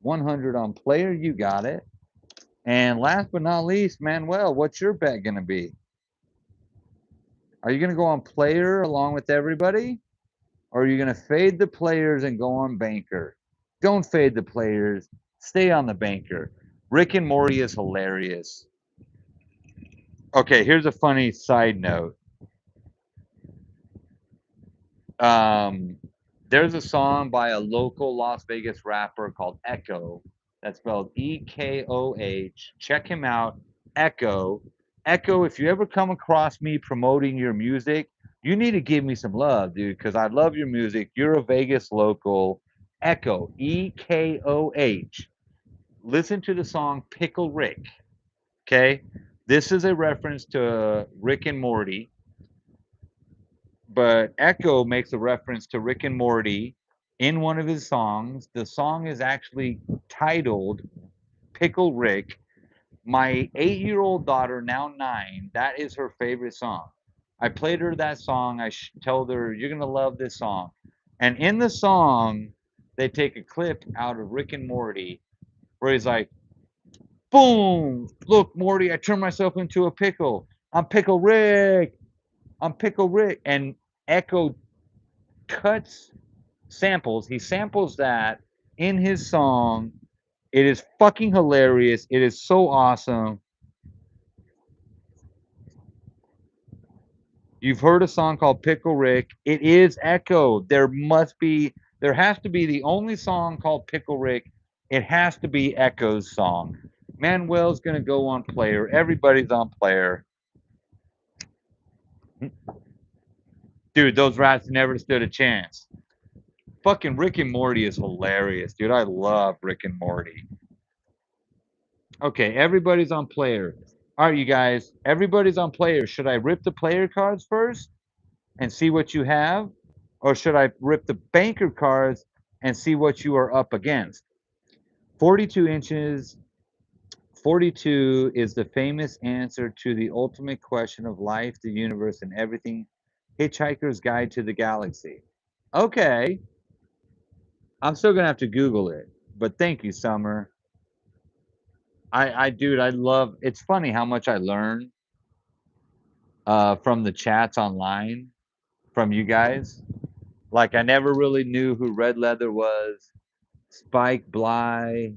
Speaker 1: 100 on player, you got it. And last but not least, Manuel, what's your bet going to be? Are you going to go on player along with everybody? Or are you going to fade the players and go on banker? Don't fade the players. Stay on the banker. Rick and Morty is hilarious. Okay, here's a funny side note. Um, there's a song by a local Las Vegas rapper called Echo. That's spelled Ekoh. Check him out, Echo. Echo, if you ever come across me promoting your music, you need to give me some love, dude, because I love your music. You're a Vegas local. Echo, Ekoh. Listen to the song Pickle Rick. Okay, this is a reference to Rick and Morty, but Echo makes a reference to Rick and Morty in one of his songs. The song is actually titled Pickle Rick. My 8-year-old daughter, now 9, that is her favorite song. I played her that song. I told her, you're going to love this song. And in the song, they take a clip out of Rick and Morty where he's like, boom, look, Morty, I turned myself into a pickle. I'm Pickle Rick. I'm Pickle Rick. And Echo cuts samples. He samples that in his song. It is fucking hilarious. It is so awesome. You've heard a song called Pickle Rick. It is Echo. There has to be the only song called Pickle Rick. It has to be Echo's song. Manuel's gonna go on player. Everybody's on player. Dude, those rats never stood a chance. Fucking Rick and Morty is hilarious, dude. I love Rick and Morty. Okay, everybody's on player. All right, you guys, everybody's on player. Should I rip the player cards first and see what you have? Or should I rip the banker cards and see what you are up against? 42 inches, 42 is the famous answer to the ultimate question of life, the universe, and everything. Hitchhiker's Guide to the Galaxy. Okay, I'm still gonna have to Google it, but thank you, Summer. Dude, I love. It's funny how much I learn from the chats online from you guys. Like I never really knew who Red Leather was. Spike Bly,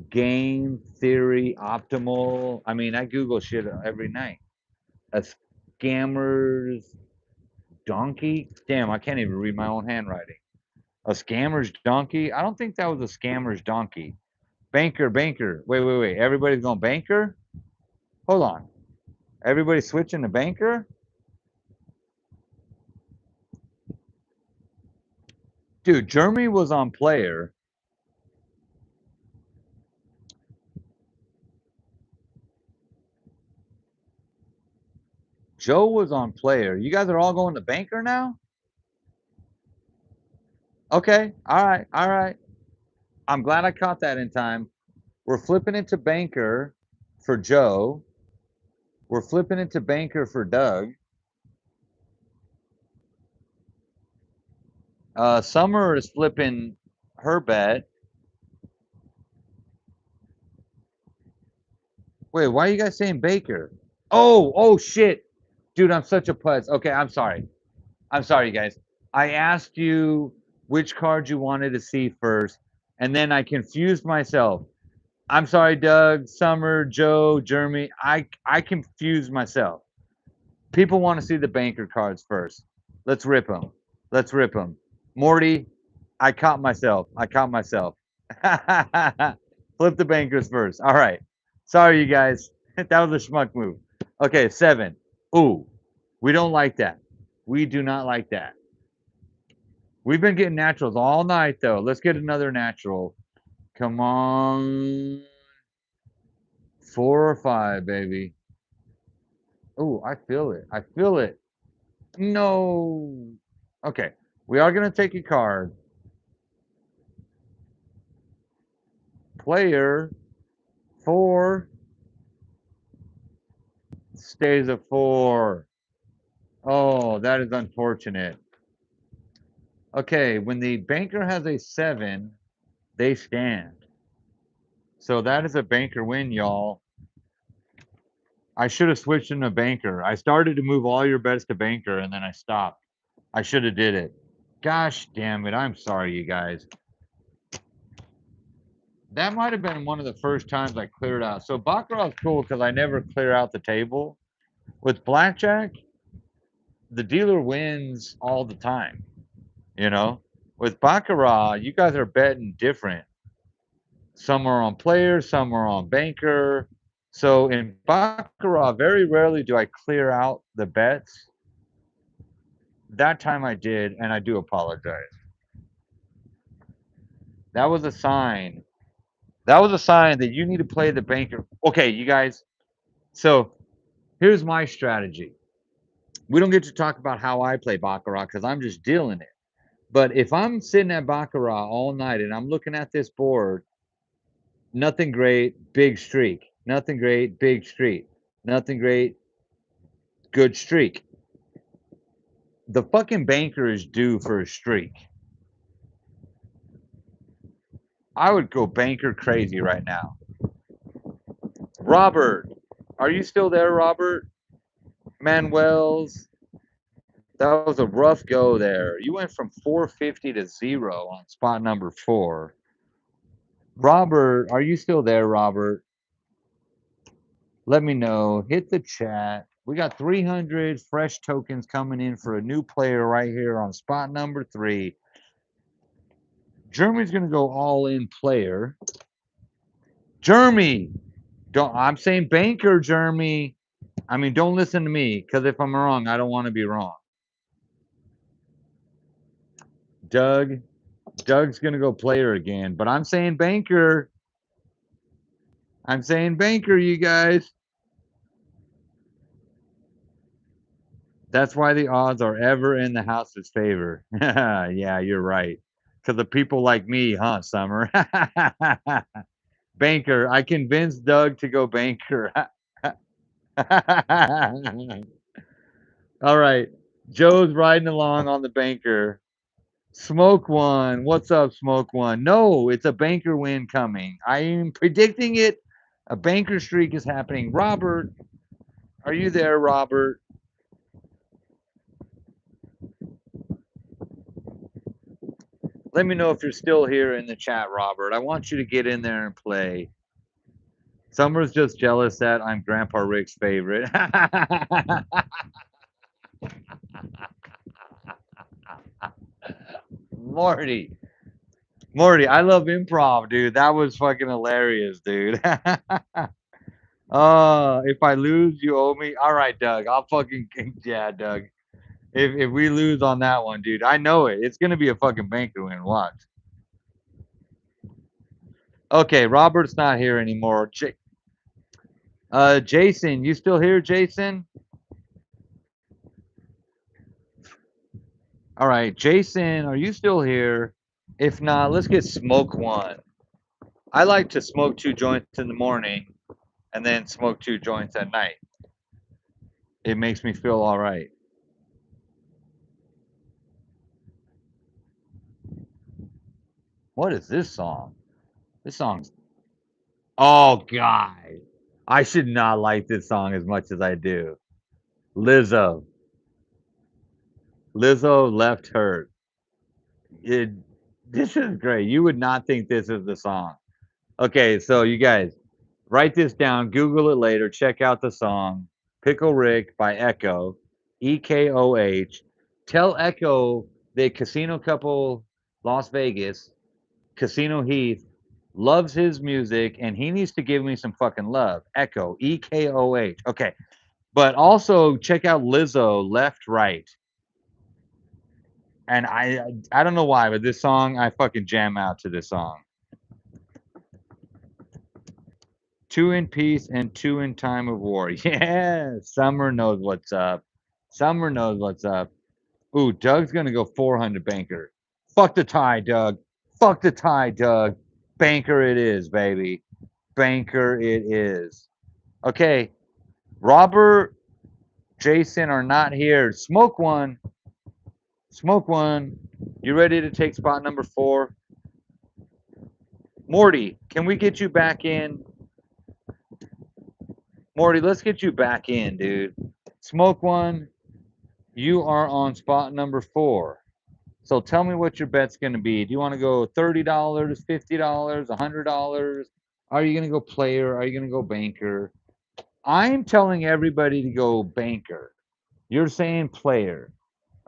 Speaker 1: Game Theory, Optimal. I mean, I Google shit every night. A scammer's donkey. Damn, I can't even read my own handwriting. A scammer's donkey. I don't think that was a scammer's donkey. Banker, banker. Wait, wait, wait. Everybody's going banker. Hold on. Everybody's switching to banker. Dude, Germany was on player. Joe was on player. You guys are all going to banker now? Okay. All right. All right. I'm glad I caught that in time. We're flipping it to banker for Joe. We're flipping it to banker for Doug. Summer is flipping her bet. Wait, why are you guys saying Baker? Oh, oh shit. Dude, I'm such a putz. Okay, I'm sorry. I'm sorry, guys. I asked you which card you wanted to see first, and then I confused myself. I'm sorry, Doug, Summer, Joe, Jeremy. I confused myself. People want to see the banker cards first. Let's rip them. Let's rip them. Morty, I caught myself. I caught myself. Flip the bankers first. All right. Sorry, you guys. That was a schmuck move. Okay, 7. Ooh, we don't like that. We do not like that. We've been getting naturals all night, though. Let's get another natural. Come on. 4 or 5, baby. Ooh, I feel it. I feel it. No. Okay. We are going to take a card. Player 4 stays a 4. Oh, that is unfortunate. Okay, when the banker has a 7, they stand. So that is a banker win, y'all. I should have switched into banker. I started to move all your bets to banker and then I stopped. I should have did it. Gosh damn it. I'm sorry, you guys. That might have been one of the first times I cleared out. So Baccarat's cool because I never clear out the table. With blackjack, the dealer wins all the time. You know, with Baccarat, you guys are betting different. Some are on player, some are on banker. So in Baccarat, very rarely do I clear out the bets. That time I did, and I do apologize. That was a sign. That was a sign that you need to play the banker. Okay, you guys. So here's my strategy. We don't get to talk about how I play Baccarat because I'm just dealing it. But if I'm sitting at Baccarat all night and I'm looking at this board, nothing great, big streak. Nothing great, big streak. Nothing great, good streak. The fucking banker is due for a streak. I would go banker crazy right now. Robert, are you still there, Robert? Manuel's. That was a rough go there. You went from 450 to 0 on spot number 4. Robert, are you still there, Robert? Let me know. Hit the chat. We got 300 fresh tokens coming in for a new player right here on spot number 3. Jeremy's going to go all in player. Jeremy, don't. I'm saying banker, Jeremy. I mean, don't listen to me because if I'm wrong, I don't want to be wrong. Doug's going to go player again, but I'm saying banker. I'm saying banker, you guys. That's why the odds are ever in the house's favor. Yeah, you're right. Because of people like me, huh, Summer? Banker. I convinced Doug to go banker. All right. Joe's riding along on the banker. Smoke one. What's up, Smoke one? No, it's a banker win coming. I am predicting it. A banker streak is happening. Robert, are you there, Robert? Let me know if you're still here in the chat, Robert. I want you to get in there and play. Summer's just jealous that I'm Grandpa Rick's favorite. Morty. Morty, I love improv, dude. That was fucking hilarious, dude. If I lose, you owe me. All right, Doug. I'll fucking yeah, Doug. If we lose on that one, dude, I know it. It's gonna be a fucking banker win. Watch. Okay, Robert's not here anymore. Jason, you still here, Jason? All right, Jason, are you still here? If not, let's get smoke one. I like to smoke 2 joints in the morning and then smoke 2 joints at night. It makes me feel all right. What is this song? This song's oh god. I should not like this song as much as I do. Lizzo. Lizzo left hurt. It, this is great. You would not think this is the song. Okay, so you guys write this down, Google it later, check out the song Pickle Rick by Echo, EKOH. Tell Echo the casino couple Las Vegas, Casino Heath loves his music and he needs to give me some fucking love. Echo, EKOH. Okay. But also check out Lizzo Left Right. And I don't know why, but this song I fucking jam out to this song. Two in peace and two in time of war. Yeah, Summer knows what's up. Summer knows what's up. Ooh, Doug's gonna go 400 banker. Fuck the tie, Doug. Fuck the tie, Doug. Banker it is, baby. Banker it is. Okay, Robert, Jason are not here. Smoke one. Smoke one. You ready to take spot number 4? Morty, can we get you back in? Morty, let's get you back in, dude. Smoke one. You are on spot number 4. So tell me what your bet's going to be. Do you want to go $30, $50, $100? Are you going to go player? Are you going to go banker? I'm telling everybody to go banker. You're saying player.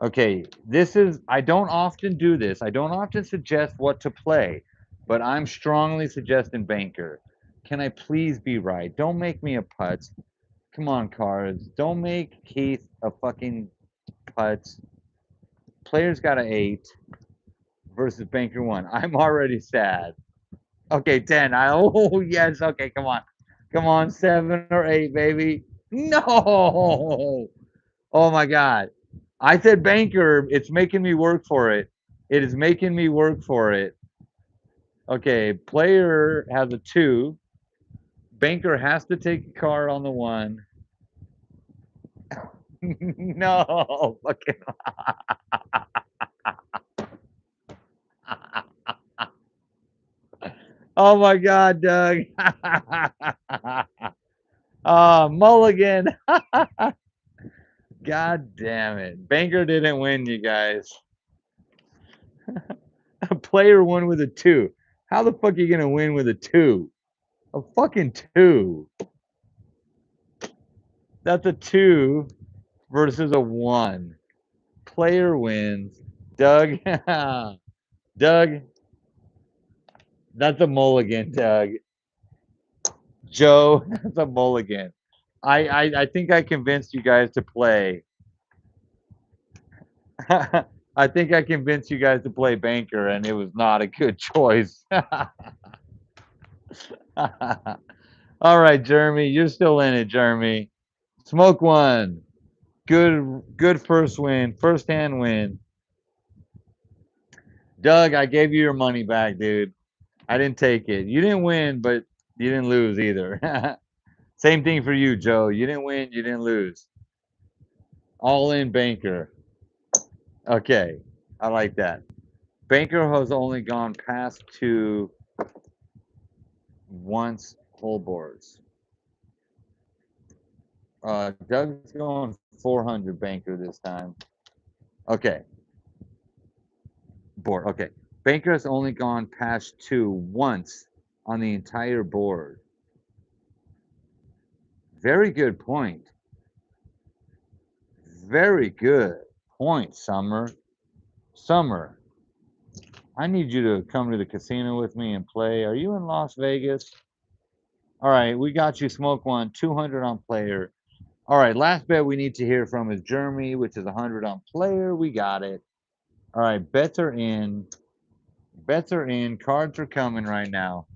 Speaker 1: Okay, this is, I don't often do this. I don't often suggest what to play, but I'm strongly suggesting banker. Can I please be right? Don't make me a putz. Come on, cards. Don't make Keith a fucking putz. Player's got an 8 versus banker 1. I'm already sad. Okay, 10. Oh, yes. Okay, come on. Come on, 7 or 8, baby. No. Oh, my God. I said banker. It's making me work for it. It is making me work for it. Okay, player has a 2. Banker has to take a card on the 1. No. Okay. Oh my God, Doug. Mulligan. God damn it. Banker didn't win, you guys. A player won with a 2. How the fuck are you going to win with a 2? A fucking 2. That's a 2 versus a 1. Player wins. Doug. Doug. That's a mulligan, Doug. Joe, that's a mulligan. I think I convinced you guys to play. I think I convinced you guys to play banker, and it was not a good choice. All right, Jeremy, you're still in it, Jeremy. Smoke one. Good first win, first hand win. Doug, I gave you your money back, dude. I didn't take it. You didn't win, but you didn't lose either. Same thing for you, Joe. You didn't win, you didn't lose. All in banker. Okay, I like that. Banker has only gone past 2 once whole boards. Doug's going 400 banker this time. Okay. Board. Okay. Banker has only gone past 2 once on the entire board. Very good point. Very good point, Summer. Summer, I need you to come to the casino with me and play. Are you in Las Vegas? All right, we got you. Smoke one, 200 on player. All right, last bet we need to hear from is Jeremy, which is 100 on player. We got it. All right, bets are in. Bets are in. Cards are coming right now.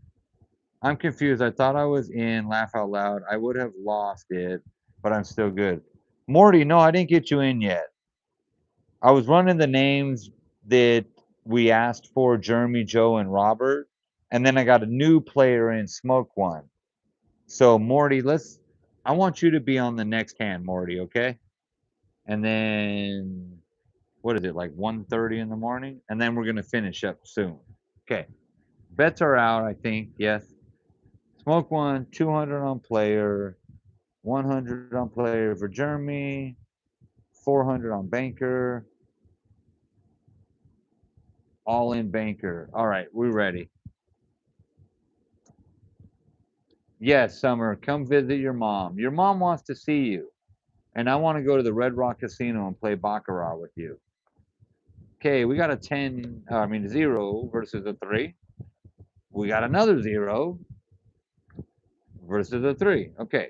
Speaker 1: I'm confused. I thought I was in. Laugh out loud. I would have lost it, but I'm still good. Morty, no, I didn't get you in yet. I was running the names that we asked for, Jeremy, Joe, and Robert, and then I got a new player in, Smoke One. So Morty, I want you to be on the next hand, Morty, okay? And then what is it, like 1:30 in the morning? And then we're gonna finish up soon. Okay. Bets are out, I think. Yes. Smoke One, 200 on player, 100 on player for Jeremy, 400 on banker, all in banker. All right, we're ready. Yes, Summer, come visit your mom. Your mom wants to see you. And I want to go to the Red Rock Casino and play Baccarat with you. Okay, we got a 0 versus a 3. We got another 0 versus a 3. Okay.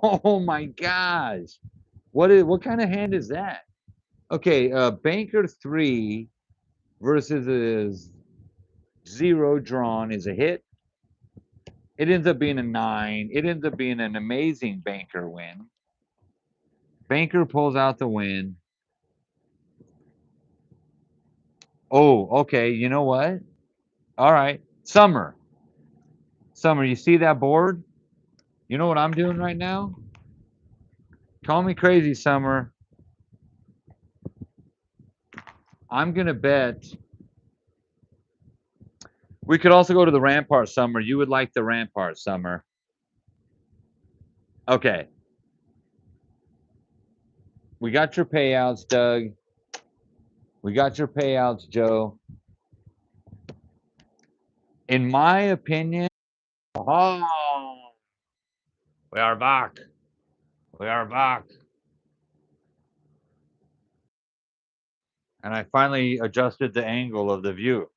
Speaker 1: Oh my gosh. What kind of hand is that? Okay, banker 3 versus a 0 drawn is a hit. It ends up being a 9. It ends up being an amazing banker win. Banker pulls out the win. Oh, okay. You know what? All right. Summer. Summer, you see that board? You know what I'm doing right now? Call me crazy, Summer. I'm going to bet. We could also go to the Rampart, Summer. You would like the Rampart, Summer. Okay. We got your payouts, Doug. We got your payouts, Joe. In my opinion, oh, we are back. We are back. And I finally adjusted the angle of the view.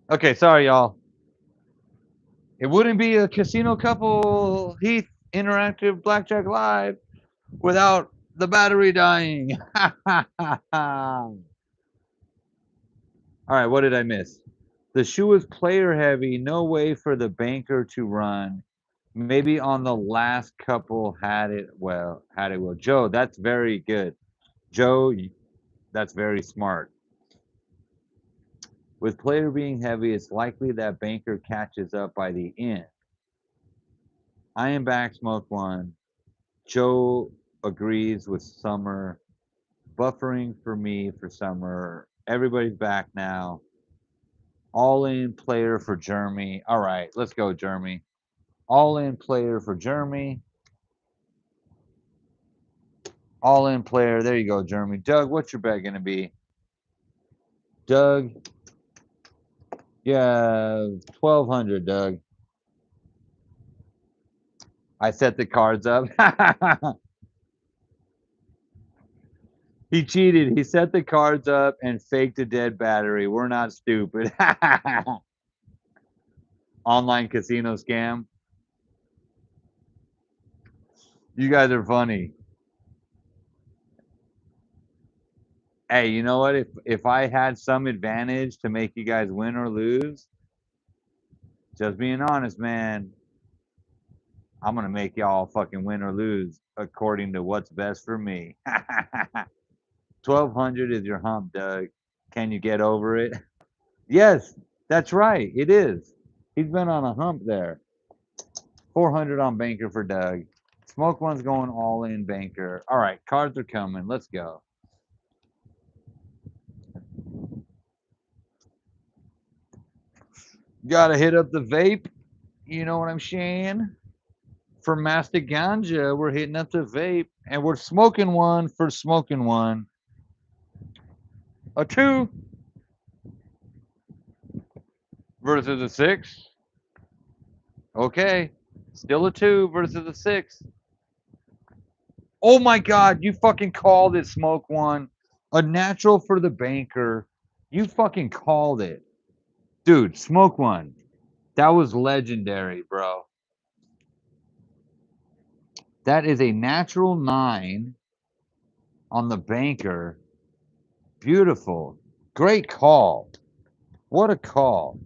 Speaker 1: Okay, sorry, y'all. It wouldn't be a Casino Couple Heath Interactive Blackjack Live without the battery dying. All right, what did I miss? The shoe is player heavy. No way for the banker to run. Maybe on the last couple had it well. Joe, that's very good. Joe, that's very smart. With player being heavy, it's likely that banker catches up by the end. I am back, Smoke One. Joe agrees with Summer. Buffering for me for Summer. Everybody's back now. All in player for Jeremy. All right, let's go, Jeremy. All in player for Jeremy. All in player. There you go, Jeremy. Doug, what's your bet going to be? Doug. Yeah, 1,200, Doug. I set the cards up. He cheated. He set the cards up and faked a dead battery. We're not stupid. Online casino scam. You guys are funny. Hey, you know what? If I had some advantage to make you guys win or lose, just being honest, man, I'm gonna make y'all fucking win or lose according to what's best for me. 1,200 is your hump, Doug. Can you get over it? Yes, that's right. It is. He's been on a hump there. 400 on banker for Doug. Smoke one's going all in banker. All right, cards are coming. Let's go. Gotta hit up the vape. You know what I'm saying? For Master Ganja, we're hitting up the vape. And we're smoking one for smoking one. A 2 versus a 6. Okay. Still a 2 versus a 6. Oh my God, you fucking called it, Smoke One. A natural for the banker. You fucking called it. Dude, Smoke One. That was legendary, bro. That is a natural 9 on the banker. Beautiful. Great call. What a call.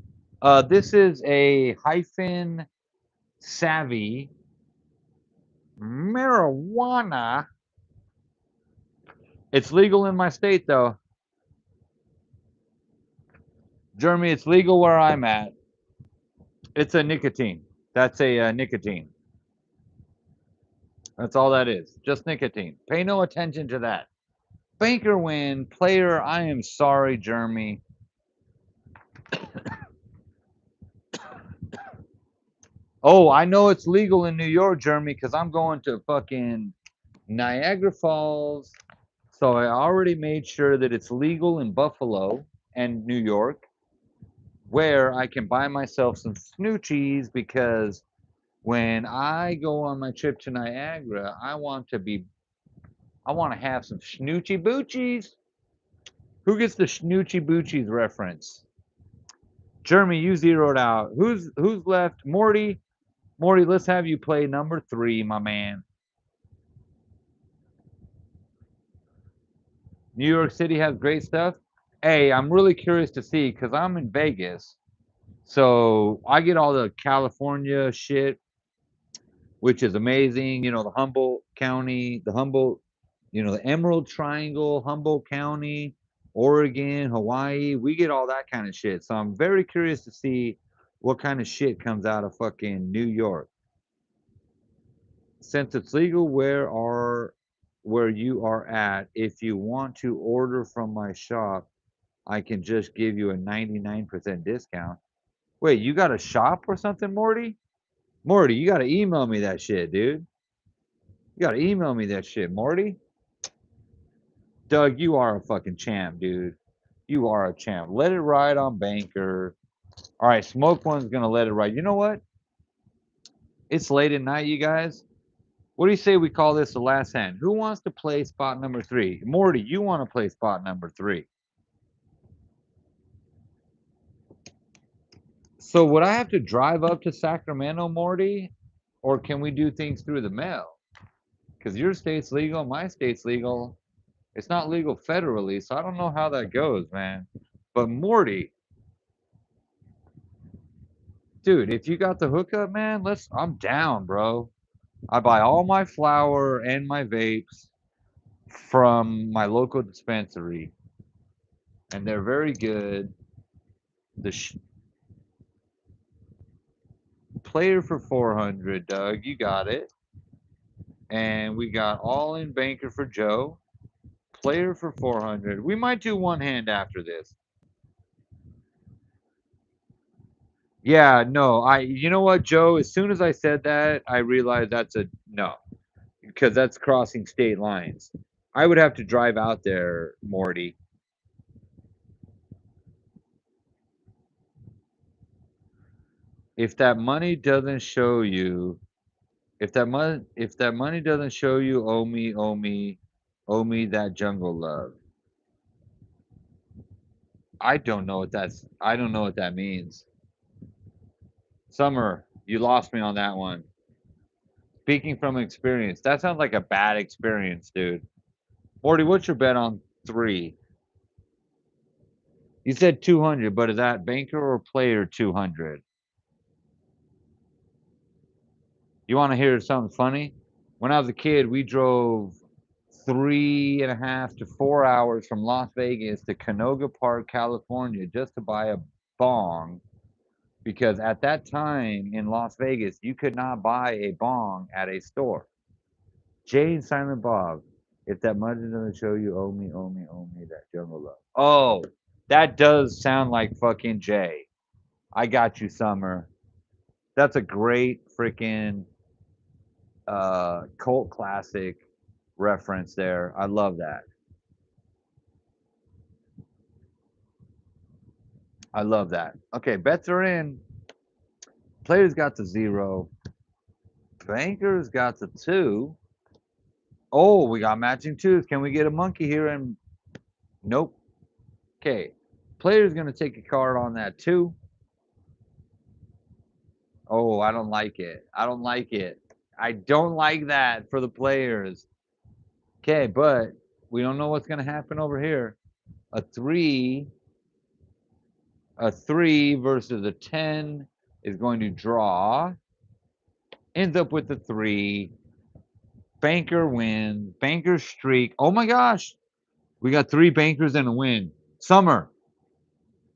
Speaker 1: This is a hyphen savvy marijuana. It's legal in my state, though. Jeremy, it's legal where I'm at. It's a nicotine. That's a nicotine. That's all that is. Just nicotine. Pay no attention to that. Banker win. Player, I am sorry, Jeremy. Oh, I know it's legal in New York, Jeremy, because I'm going to fucking Niagara Falls. So I already made sure that it's legal in Buffalo and New York, where I can buy myself some snoochies because when I go on my trip to Niagara, I want to have some snoochie boochies. Who gets the snoochie boochies reference? Jeremy, you zeroed out. Who's left? Morty. Morty, let's have you play number 3, my man. New York City has great stuff. Hey, I'm really curious to see because I'm in Vegas. So I get all the California shit, which is amazing. You know, the Humboldt County, the Emerald Triangle, Humboldt County, Oregon, Hawaii. We get all that kind of shit. So I'm very curious to see what kind of shit comes out of fucking New York. Since it's legal where you are at, if you want to order from my shop, I can just give you a 99% discount. Wait, you got a shop or something, Morty? Morty, you got to email me that shit, dude. You got to email me that shit, Morty. Doug, you are a fucking champ, dude. You are a champ. Let it ride on Banker. All right, Smoke One's going to let it ride. You know what? It's late at night, you guys. What do you say we call this the last hand? Who wants to play spot number 3? Morty, you want to play spot number 3. So would I have to drive up to Sacramento, Morty? Or can we do things through the mail? Because your state's legal, my state's legal. It's not legal federally, so I don't know how that goes, man. But Morty, dude, if you got the hookup, man, I'm down, bro. I buy all my flour and my vapes from my local dispensary, and they're very good. The player for 400, Doug, you got it. And we got all in banker for Joe. Player for 400. We might do one hand after this. Yeah, no, you know what, Joe? As soon as I said that, I realized that's a no, because that's crossing state lines. I would have to drive out there, Morty. If that money doesn't show you, if that money doesn't show you, owe me that jungle love. I don't know what that means. Summer, you lost me on that one. Speaking from experience, that sounds like a bad experience, dude. Morty, what's your bet on 3? You said 200, but is that banker or player 200? You want to hear something funny? When I was a kid, we drove 3.5 to 4 hours from Las Vegas to Canoga Park, California, just to buy a bong. Because at that time in Las Vegas, you could not buy a bong at a store. Jay and Silent Bob. If that mud is on the show, you owe me that jungle love. Oh, that does sound like fucking Jay. I got you, Summer. That's a great freaking cult classic reference there. I love that. I love that. Okay, bets are in. Players got to 0. Bankers got to 2. Oh, we got matching 2s. Can we get a monkey here? And nope. Okay. Player's going to take a card on that 2. Oh, I don't like it. I don't like it. I don't like that for the players. Okay, but we don't know what's going to happen over here. A 3 versus a 10 is going to draw. Ends up with a 3. Banker wins. Banker streak. Oh my gosh. We got 3 bankers and a win. Summer.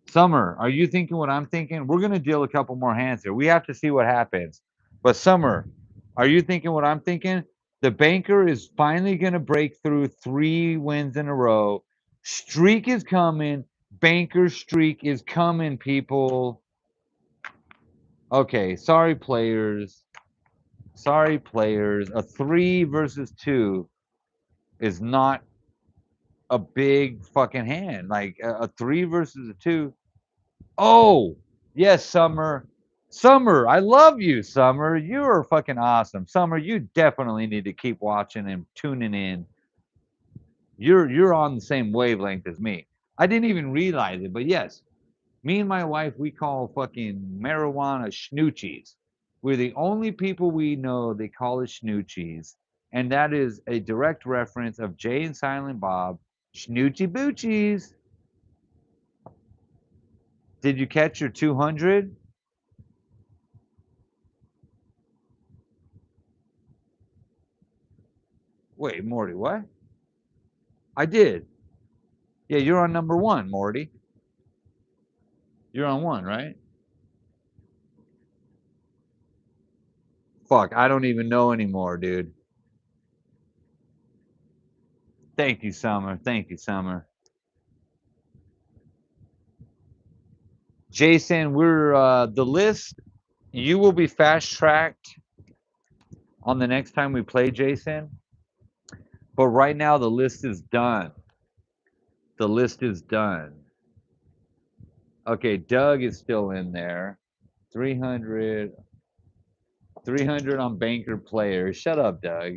Speaker 1: Summer, are you thinking what I'm thinking? We're going to deal a couple more hands here. We have to see what happens. But Summer, are you thinking what I'm thinking? The banker is finally going to break through 3 wins in a row. Streak is coming. Banker streak is coming, people. Okay, sorry, players. Sorry, players. A 3 versus 2 is not a big fucking hand. Like a 3 versus a 2. Oh, yes, Summer. Summer, I love you, Summer. You are fucking awesome. Summer, you definitely need to keep watching and tuning in. You're on the same wavelength as me. I didn't even realize it, but yes, me and my wife, we call fucking marijuana schnoochies. We're the only people we know they call it schnoochies, and that is a direct reference of Jay and Silent Bob, schnoochie boochies. Did you catch your 200? Wait, Morty, what? I did. Yeah, you're on number 1, Morty. You're on 1, right? Fuck, I don't even know anymore, dude. Thank you, Summer. Thank you, Summer. Jason, we're the list. You will be fast tracked on the next time we play, Jason. But right now, the list is done. The list is done. Okay, Doug is still in there. 300, 300 on banker players. Shut up, Doug.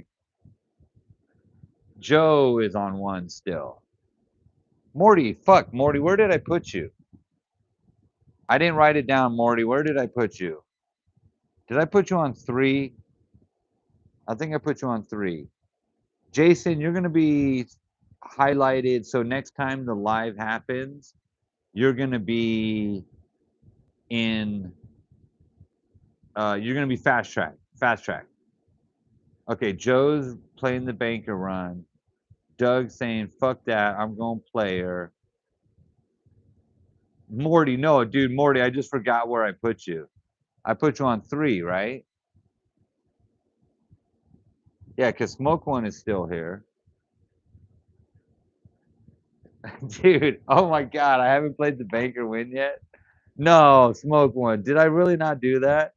Speaker 1: Joe is on 1 still. Morty, fuck, Morty, where did I put you? I didn't write it down, Morty. Where did I put you? Did I put you on 3? I think I put you on 3. Jason, you're going to be highlighted. So next time the live happens, you're going to be in, you're going to be fast track. Fast track. Okay, Joe's playing the banker run. Doug's saying, fuck that. I'm going player. Morty, no, dude, Morty, I just forgot where I put you. I put you on 3, right? Yeah, because Smoke One is still here. Dude, oh my God, I haven't played the banker win yet. No, Smoke One. Did I really not do that?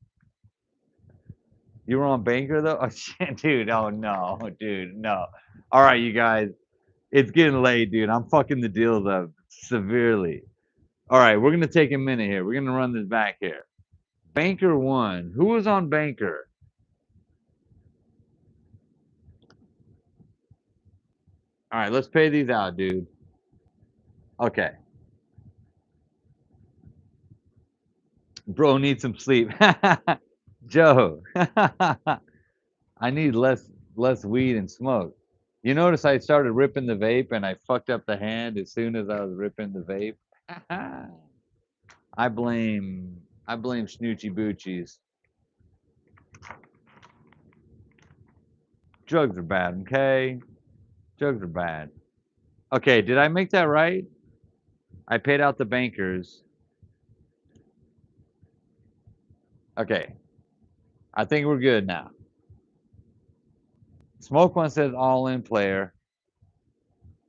Speaker 1: You were on banker though? Oh shit, dude. Oh no, dude, no. All right, you guys, it's getting late, dude. I'm fucking the deals up severely. All right, we're gonna take a minute here. We're gonna run this back here. Banker 1. Who was on banker? All right, let's pay these out, dude. Okay. Bro needs some sleep. Joe. I need less weed and smoke. You notice I started ripping the vape and I fucked up the hand as soon as I was ripping the vape. I blame Snoochie Boochies. Drugs are bad, okay? Drugs are bad. Okay, did I make that right? I paid out the bankers. Okay. I think we're good now. Smoke One says all in player.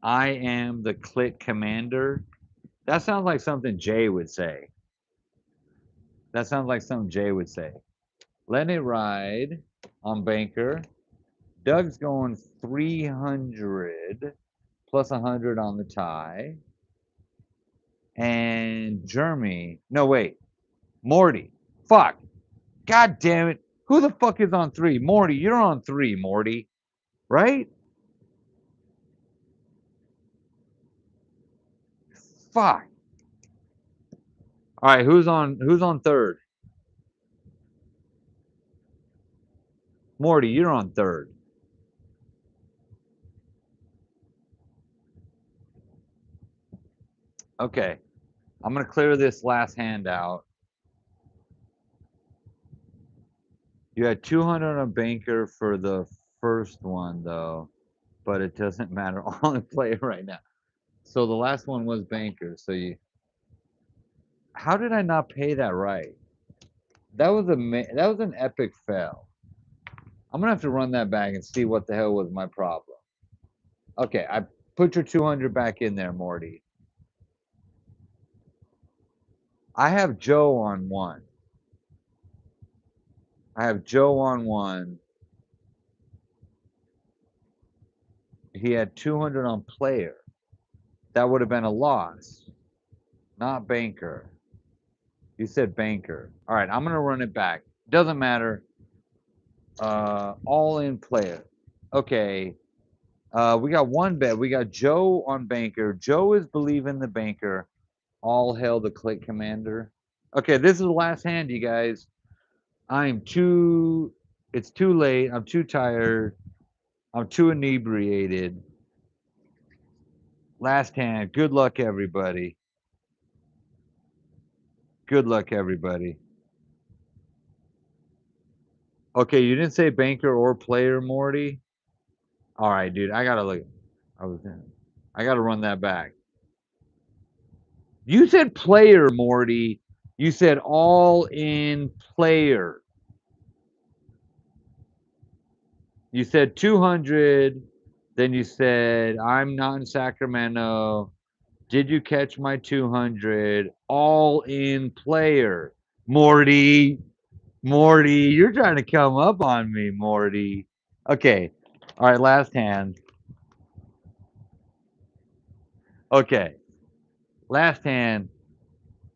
Speaker 1: I am the click commander. That sounds like something Jay would say. That sounds like something Jay would say. Let it ride on banker. Doug's going 300 plus 100 on the tie. And Jeremy, no, wait, Morty. Fuck. God damn it. Who the fuck is on 3? Morty, you're on 3, Morty. Right? Fuck. All right, who's on third? Morty, you're on third. Okay. I'm going to clear this last hand out. You had 200 on banker for the first one, though, but it doesn't matter. All in play right now. So the last one was banker. So you, how did I not pay that right? That was an epic fail. I'm gonna have to run that back and see what the hell was my problem. Okay, I put your 200 back in there, Morty. I have Joe on one. I have Joe on one. He had 200 on player. That would have been a loss, not banker. You said banker. All right, I'm gonna run it back. Doesn't matter. All in player. Okay. We got one bet. We got Joe on banker. Joe is believing the banker. All hail the click commander. Okay, this is the last hand, you guys. I'm too. It's too late. I'm too tired. I'm too inebriated. Last hand. Good luck, everybody. Good luck, everybody. Okay, you didn't say banker or player, Morty. All right, dude. I gotta look. I gotta run that back. You said player, Morty. You said all in player. You said 200. Then you said, I'm not in Sacramento. Did you catch my 200? All in player. Morty. Morty, you're trying to come up on me, Morty. Okay. All right, last hand. Okay. Last hand.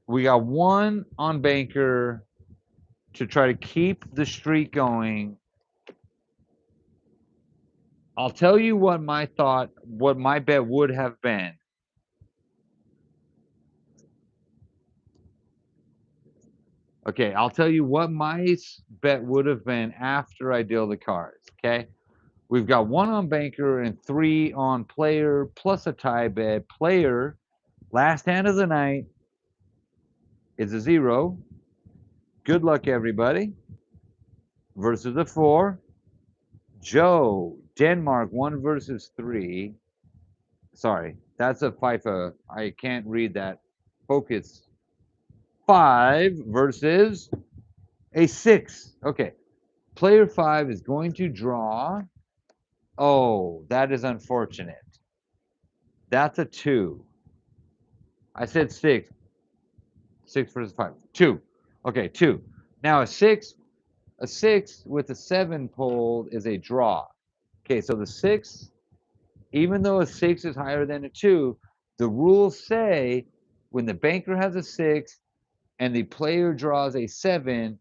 Speaker 1: We got one on banker to try to keep the streak going. I'll tell you what my bet would have been. Okay, I'll tell you what my bet would have been after I deal the cards. Okay, we've got one on banker and 3 on player plus a tie bet. Player, last hand of the night is a 0. Good luck, everybody. Versus a 4. Joe, Denmark 1 versus 3. Sorry, that's a FIFA. I can't read that. Focus. 5 versus a 6. Okay. Player 5 is going to draw. Oh, that is unfortunate. That's a 2. I said 6. 6 versus 5. 2. Okay, 2. Now a 6 with a 7 pulled is a draw. Okay, so the 6, even though a 6 is higher than a 2, the rules say when the banker has a 6 and the player draws a 7,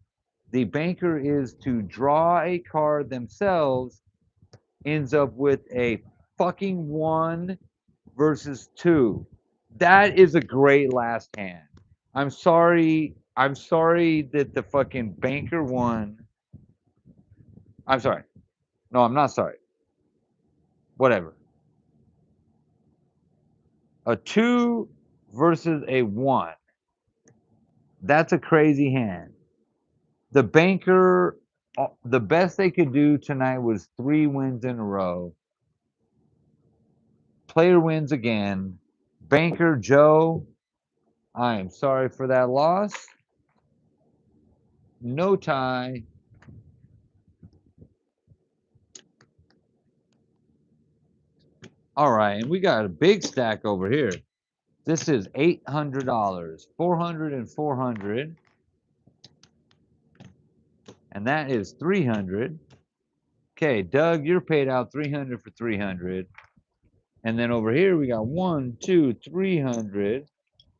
Speaker 1: the banker is to draw a card themselves, ends up with a fucking 1 versus 2. That is a great last hand. I'm sorry. I'm sorry that the fucking banker won. I'm sorry. No, I'm not sorry. Whatever. A 2 versus a 1. That's a crazy hand. The banker, the best they could do tonight was 3 wins in a row. Player wins again. Banker Joe, I am sorry for that loss. No tie. All right, and we got a big stack over here. This is $800, 400 and 400, and that is 300. Okay, Doug, you're paid out 300 for 300. And then over here we got 1, 2, 300,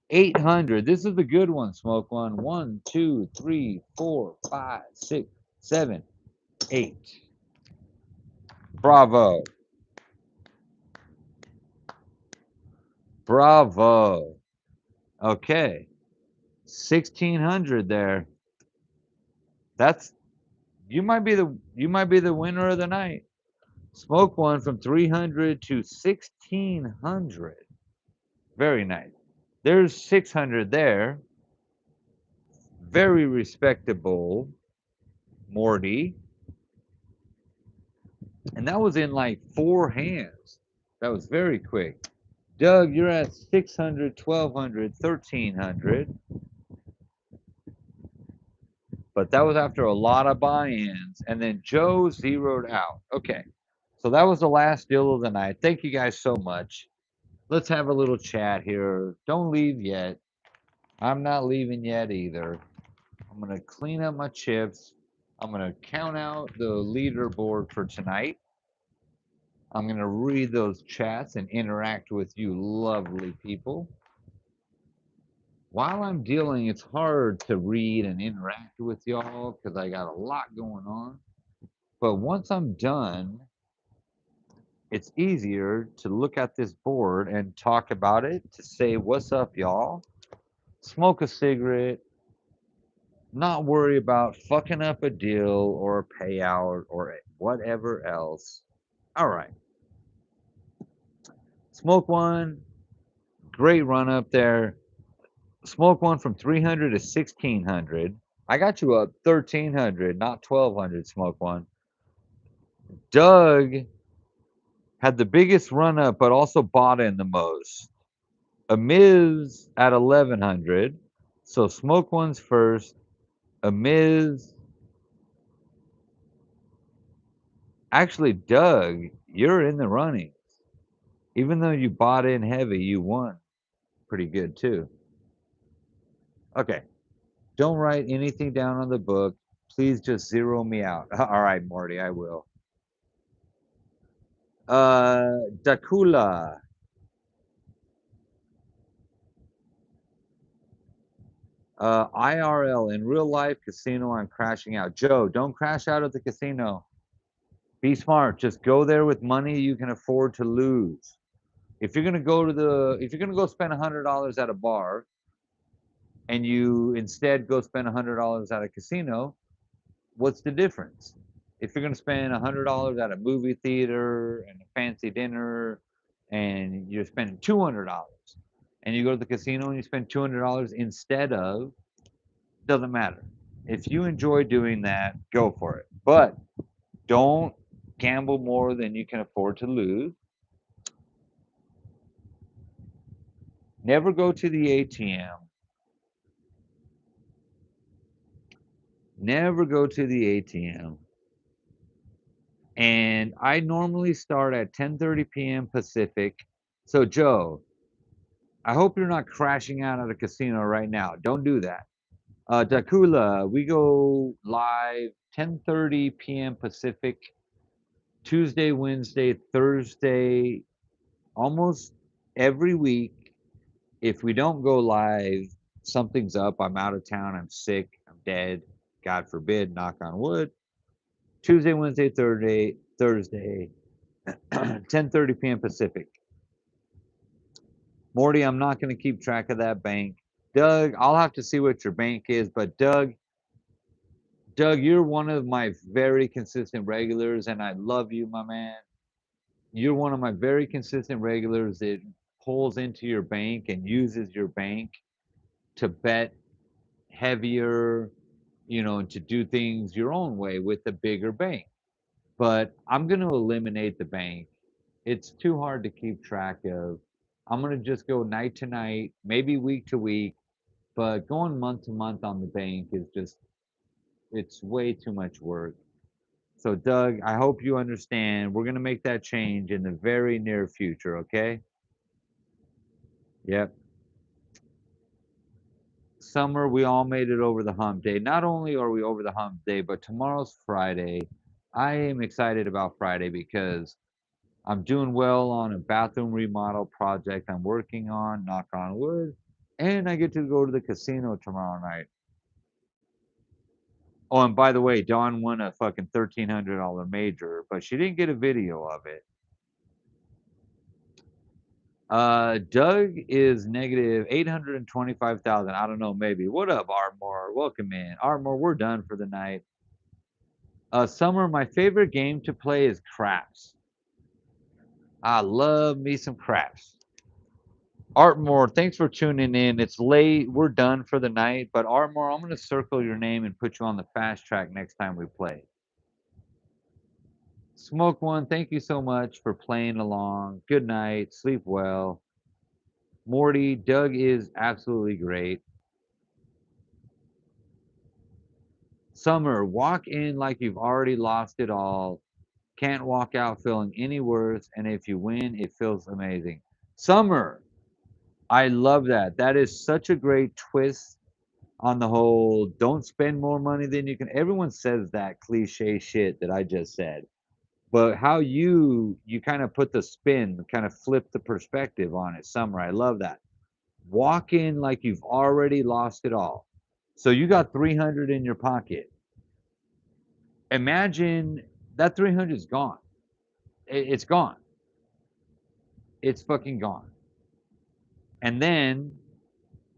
Speaker 1: 800. This is the good one, Smoke One. 1, 2, 3, 4, 5, 6, 7, 8. Bravo. Bravo. Okay. 1600 there. That's you might be the winner of the night. Smoke One from 300 to 1600. Very nice. There's 600 there. Very respectable, Morty. And that was in like 4 hands. That was very quick. Doug, you're at 600, 1200, 1300. But that was after a lot of buy-ins. And then Joe zeroed out. Okay. So that was the last deal of the night. Thank you guys so much. Let's have a little chat here. Don't leave yet. I'm not leaving yet either. I'm going to clean up my chips. I'm going to count out the leaderboard for tonight. I'm going to read those chats and interact with you lovely people. While I'm dealing, it's hard to read and interact with y'all because I got a lot going on. But once I'm done, it's easier to look at this board and talk about it, to say, what's up, y'all? Smoke a cigarette, not worry about fucking up a deal or a payout or whatever else. All right. Smoke One, great run up there. Smoke One from 300 to 1600. I got you up 1300, not 1200, Smoke One. Doug had the biggest run up, but also bought in the most. A Miz at 1100. So Smoke One's first. A Miz. Actually, Doug, you're in the running. Even though you bought in heavy, you won pretty good too. Okay. Don't write anything down on the book. Please just zero me out. All right, Morty, I will. Dakula. IRL, in real life casino, I'm crashing out. Joe, don't crash out at the casino. Be smart. Just go there with money you can afford to lose. If you're gonna go spend $100 at a bar, and you instead go spend $100 at a casino, what's the difference? If you're gonna spend $100 at a movie theater and a fancy dinner, and you're spending $200, and you go to the casino and you spend $200 instead of, doesn't matter. If you enjoy doing that, go for it. But don't gamble more than you can afford to lose. Never go to the ATM. Never go to the ATM. And I normally start at 10:30 p.m. Pacific. So Joe, I hope you're not crashing out at a casino right now. Don't do that. Dakula, we go live 10:30 p.m. Pacific, Tuesday, Wednesday, Thursday, almost every week. If we don't go live, something's up. I'm out of town. I'm sick. I'm dead. God forbid. Knock on wood. Tuesday, Wednesday, Thursday, 10:30 p.m. Pacific. Morty, I'm not going to keep track of that bank. Doug, I'll have to see what your bank is, but Doug, you're one of my very consistent regulars, and I love you, my man. You're one of my very consistent regulars that pulls into your bank and uses your bank to bet heavier, and to do things your own way with the bigger bank. But I'm going to eliminate the bank. It's too hard to keep track of. I'm going to just go night to night, maybe week to week, but going month to month on the bank is just, it's way too much work. So, Doug, I hope you understand. We're going to make that change in the very near future, okay? Yep. Summer, we all made it over the hump day. Not only are we over the hump day, but tomorrow's Friday. I am excited about Friday because I'm doing well on a bathroom remodel project I'm working on, knock on wood, and I get to go to the casino tomorrow night. Oh, and by the way, Dawn won a fucking $1,300 major, but she didn't get a video of it. Doug is negative 825,000. I don't know, maybe. What up, Armor? Welcome in. Armor, we're done for the night. Summer, my favorite game to play is craps. I love me some craps. Artmore, thanks for tuning in. It's late. We're done for the night. But Artmore, I'm going to circle your name and put you on the fast track next time we play. Smoke One, thank you so much for playing along. Good night. Sleep well. Morty, Doug is absolutely great. Summer, walk in like you've already lost it all. Can't walk out feeling any worse. And if you win, it feels amazing. Summer, I love that. That is such a great twist on the whole don't spend more money than you can. Everyone says that cliche shit that I just said. But how you kind of put the spin, kind of flip the perspective on it. Summer, I love that. Walk in like you've already lost it all. So you got 300 in your pocket. Imagine that 300 is gone. It's gone. It's fucking gone. And then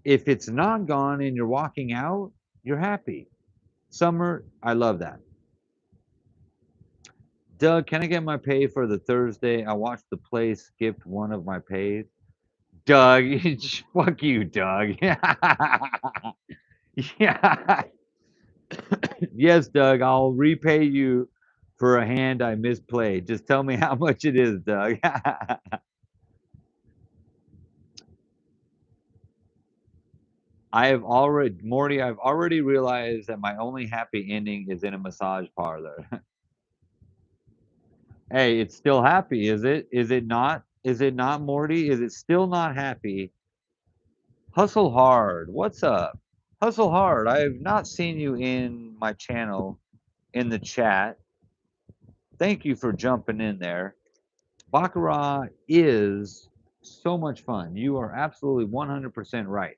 Speaker 1: if it's not gone and you're walking out, you're happy. Summer, I love that. Doug, can I get my pay for the Thursday? I watched the play, skipped one of my pays. Doug, fuck you, Doug. Yeah. Yes, Doug, I'll repay you for a hand I misplayed. Just tell me how much it is, Doug. I have already, Morty, I've already realized that my only happy ending is in a massage parlor. Hey, it's still happy, is it? Is it not? Is it not, Morty? Is it still not happy? Hustle Hard, what's up? Hustle Hard, I have not seen you in my channel in the chat. Thank you for jumping in there. Baccarat is so much fun. You are absolutely 100% right.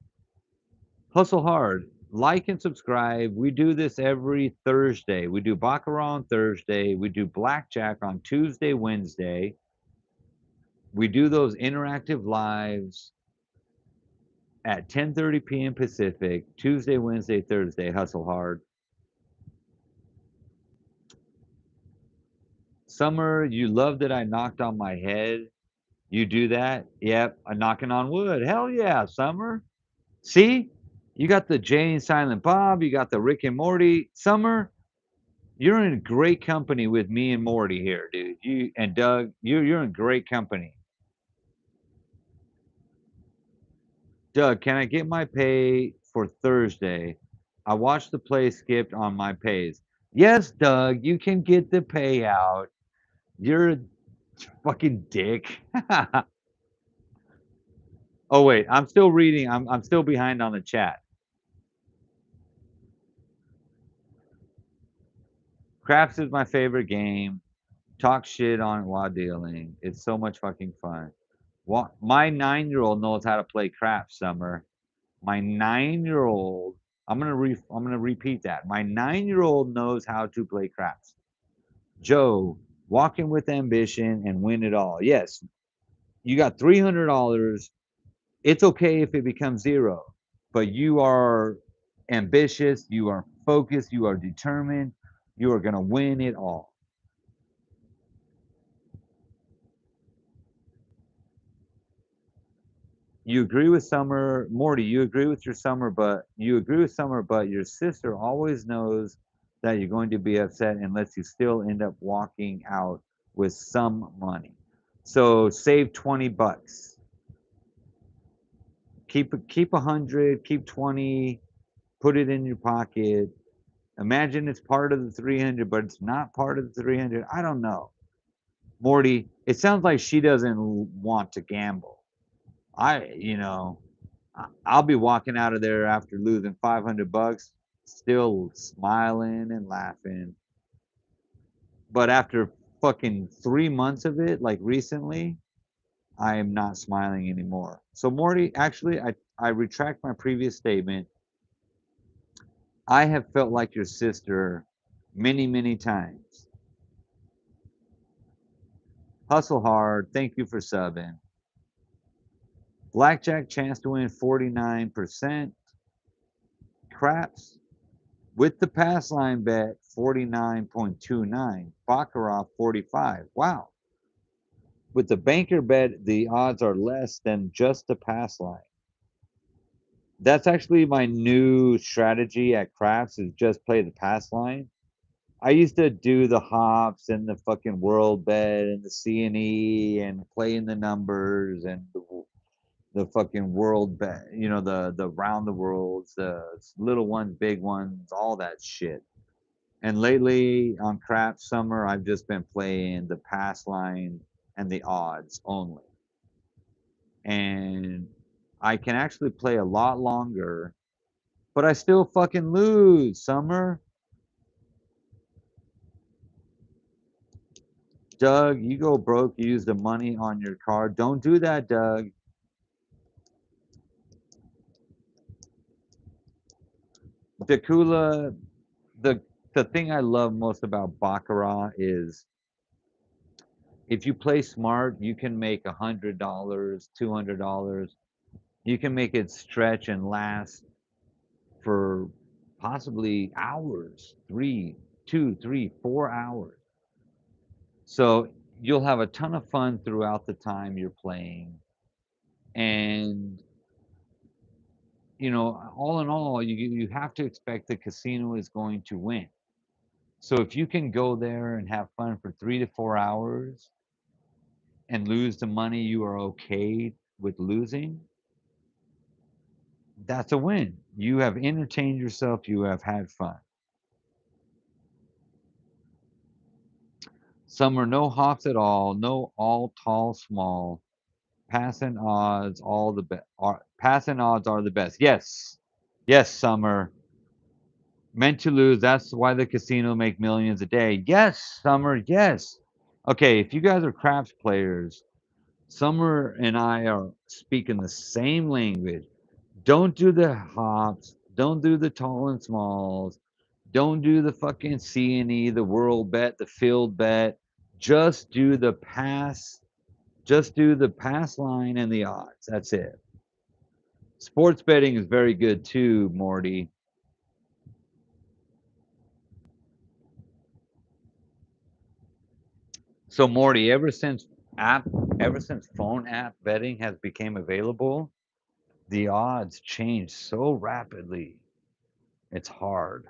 Speaker 1: Hustle Hard, like and subscribe. We do this every Thursday. We do Baccarat on Thursday. We do Blackjack on Tuesday, Wednesday. We do those interactive lives at 10:30 p.m. Pacific, Tuesday, Wednesday, Thursday. Hustle Hard. Summer, you love that I knocked on my head. You do that? Yep, I'm knocking on wood. Hell yeah, Summer. See? You got the Jay and Silent Bob, you got the Rick and Morty. Summer, you're in great company with me and Morty here, dude. You and Doug, you're in great company. Doug, can I get my pay for Thursday? I watched the play skipped on my pays. Yes, Doug, you can get the payout. You're a fucking dick. Oh wait, I'm still reading. I'm still behind on the chat. Craps is my favorite game. Talk shit on it while dealing. It's so much fucking fun. My 9-year-old knows how to play craps, Summer. My 9-year-old, I'm gonna repeat that. My 9-year-old knows how to play craps. Joe, walking with ambition and win it all. Yes, you got $300. It's okay if it becomes zero, but you are ambitious, you are focused, you are determined, you are going to win it all. You agree with Summer, Morty, you agree with your Summer, but you agree with Summer, but your sister always knows that you're going to be upset and lets you still end up walking out with some money. So save 20 bucks. Keep 100, keep 20, put it in your pocket. Imagine it's part of the 300, but it's not part of the 300. I don't know. Morty, it sounds like she doesn't want to gamble. I'll be walking out of there after losing 500 bucks, still smiling and laughing. But after fucking 3 months of it, like recently, I am not smiling anymore. So Morty, actually, I retract my previous statement. I have felt like your sister many, many times. Hustle hard. Thank you for subbing. Blackjack chance to win 49%. Craps with the pass line bet 49.29. Baccarat 45. Wow. With the banker bet, the odds are less than just the pass line. That's actually my new strategy at craps is just play the pass line. I used to do the hops and the fucking world bet and the C&E and playing the numbers and the fucking world bet, the round the worlds, the little ones, big ones, all that shit. And lately on crap summer, I've just been playing the pass line and the odds only. And I can actually play a lot longer, but I still fucking lose, Summer. Doug, you go broke, use the money on your card. Don't do that, Doug. Dakula, the the thing I love most about Baccarat is if you play smart, you can make $100, $200. You can make it stretch and last for possibly hours, 4 hours. So you'll have a ton of fun throughout the time you're playing. And all in all, you have to expect the casino is going to win. So if you can go there and have fun for 3 to 4 hours and lose the money you are okay with losing, that's a win. You have entertained yourself, you have had fun. Some are no hops at all, no all tall, small. Passing odds, all the best. Passing odds are the best. Yes, yes, Summer. Meant to lose. That's why the casino make millions a day. Yes, Summer. Yes. Okay, if you guys are craps players, Summer and I are speaking the same language. Don't do the hops. Don't do the tall and smalls. Don't do the fucking C&E, the world bet, the field bet. Just do the pass. Just do the pass line and the odds. That's it. Sports betting is very good too, Morty. So Morty, app, ever since phone app betting has become available, the odds change so rapidly. It's hard.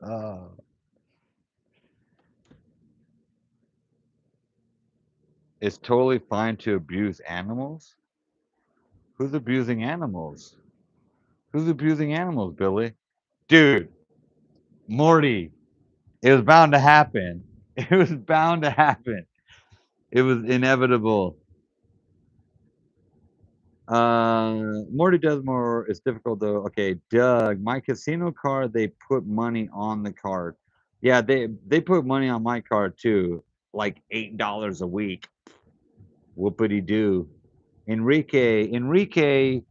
Speaker 1: Uh, It's totally fine to abuse animals. Who's abusing animals? Who's abusing animals, Billy? Dude, Morty. It was bound to happen. It was bound to happen. It was inevitable. Morty does more. It's difficult though. Okay, Doug, my casino card, they put money on the card. Yeah, they put money on my card too, like $8 a week. Whoopity doo. Enrique.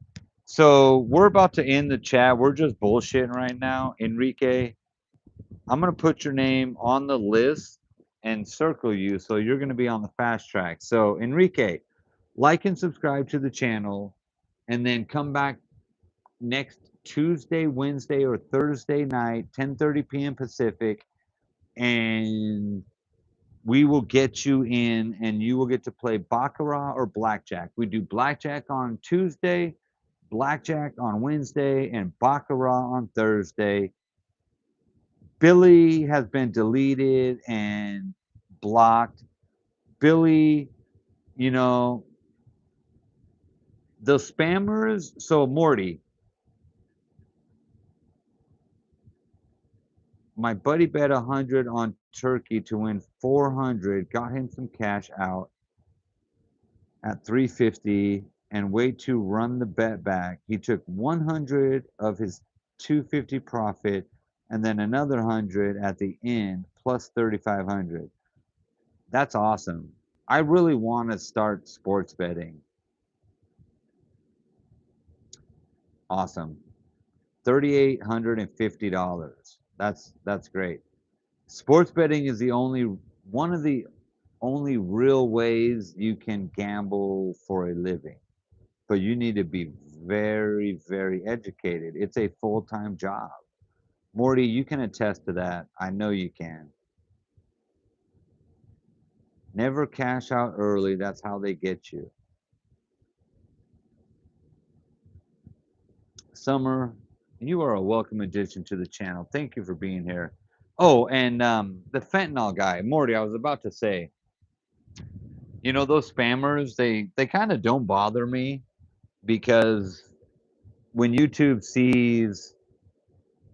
Speaker 1: So we're about to end the chat. We're just bullshitting right now. Enrique, I'm gonna put your name on the list and circle you, so you're gonna be on the fast track. So Enrique, like and subscribe to the channel, and then come back next Tuesday, Wednesday, or Thursday night, 10:30 p.m. Pacific, and we will get you in, and you will get to play Baccarat or Blackjack. We do Blackjack on Tuesday, Blackjack on Wednesday, and Baccarat on Thursday. Billy has been deleted and blocked. Billy, you know, the spammers. So, Morty, my buddy bet 100 on Turkey to win 400, got him some cash out at 350 and wait to run the bet back. He took 100 of his 250 profit and then another 100 at the end plus 3,500. That's awesome. I really want to start sports betting. Awesome. $3,850. That's great. Sports betting is the only one of the only real ways you can gamble for a living. But you need to be very, very educated. It's a full-time job. Morty, you can attest to that. I know you can. Never cash out early. That's how they get you. Summer, you are a welcome addition to the channel. Thank you for being here. Oh, and the fentanyl guy, Morty, I was about to say, those spammers, they kind of don't bother me because when YouTube sees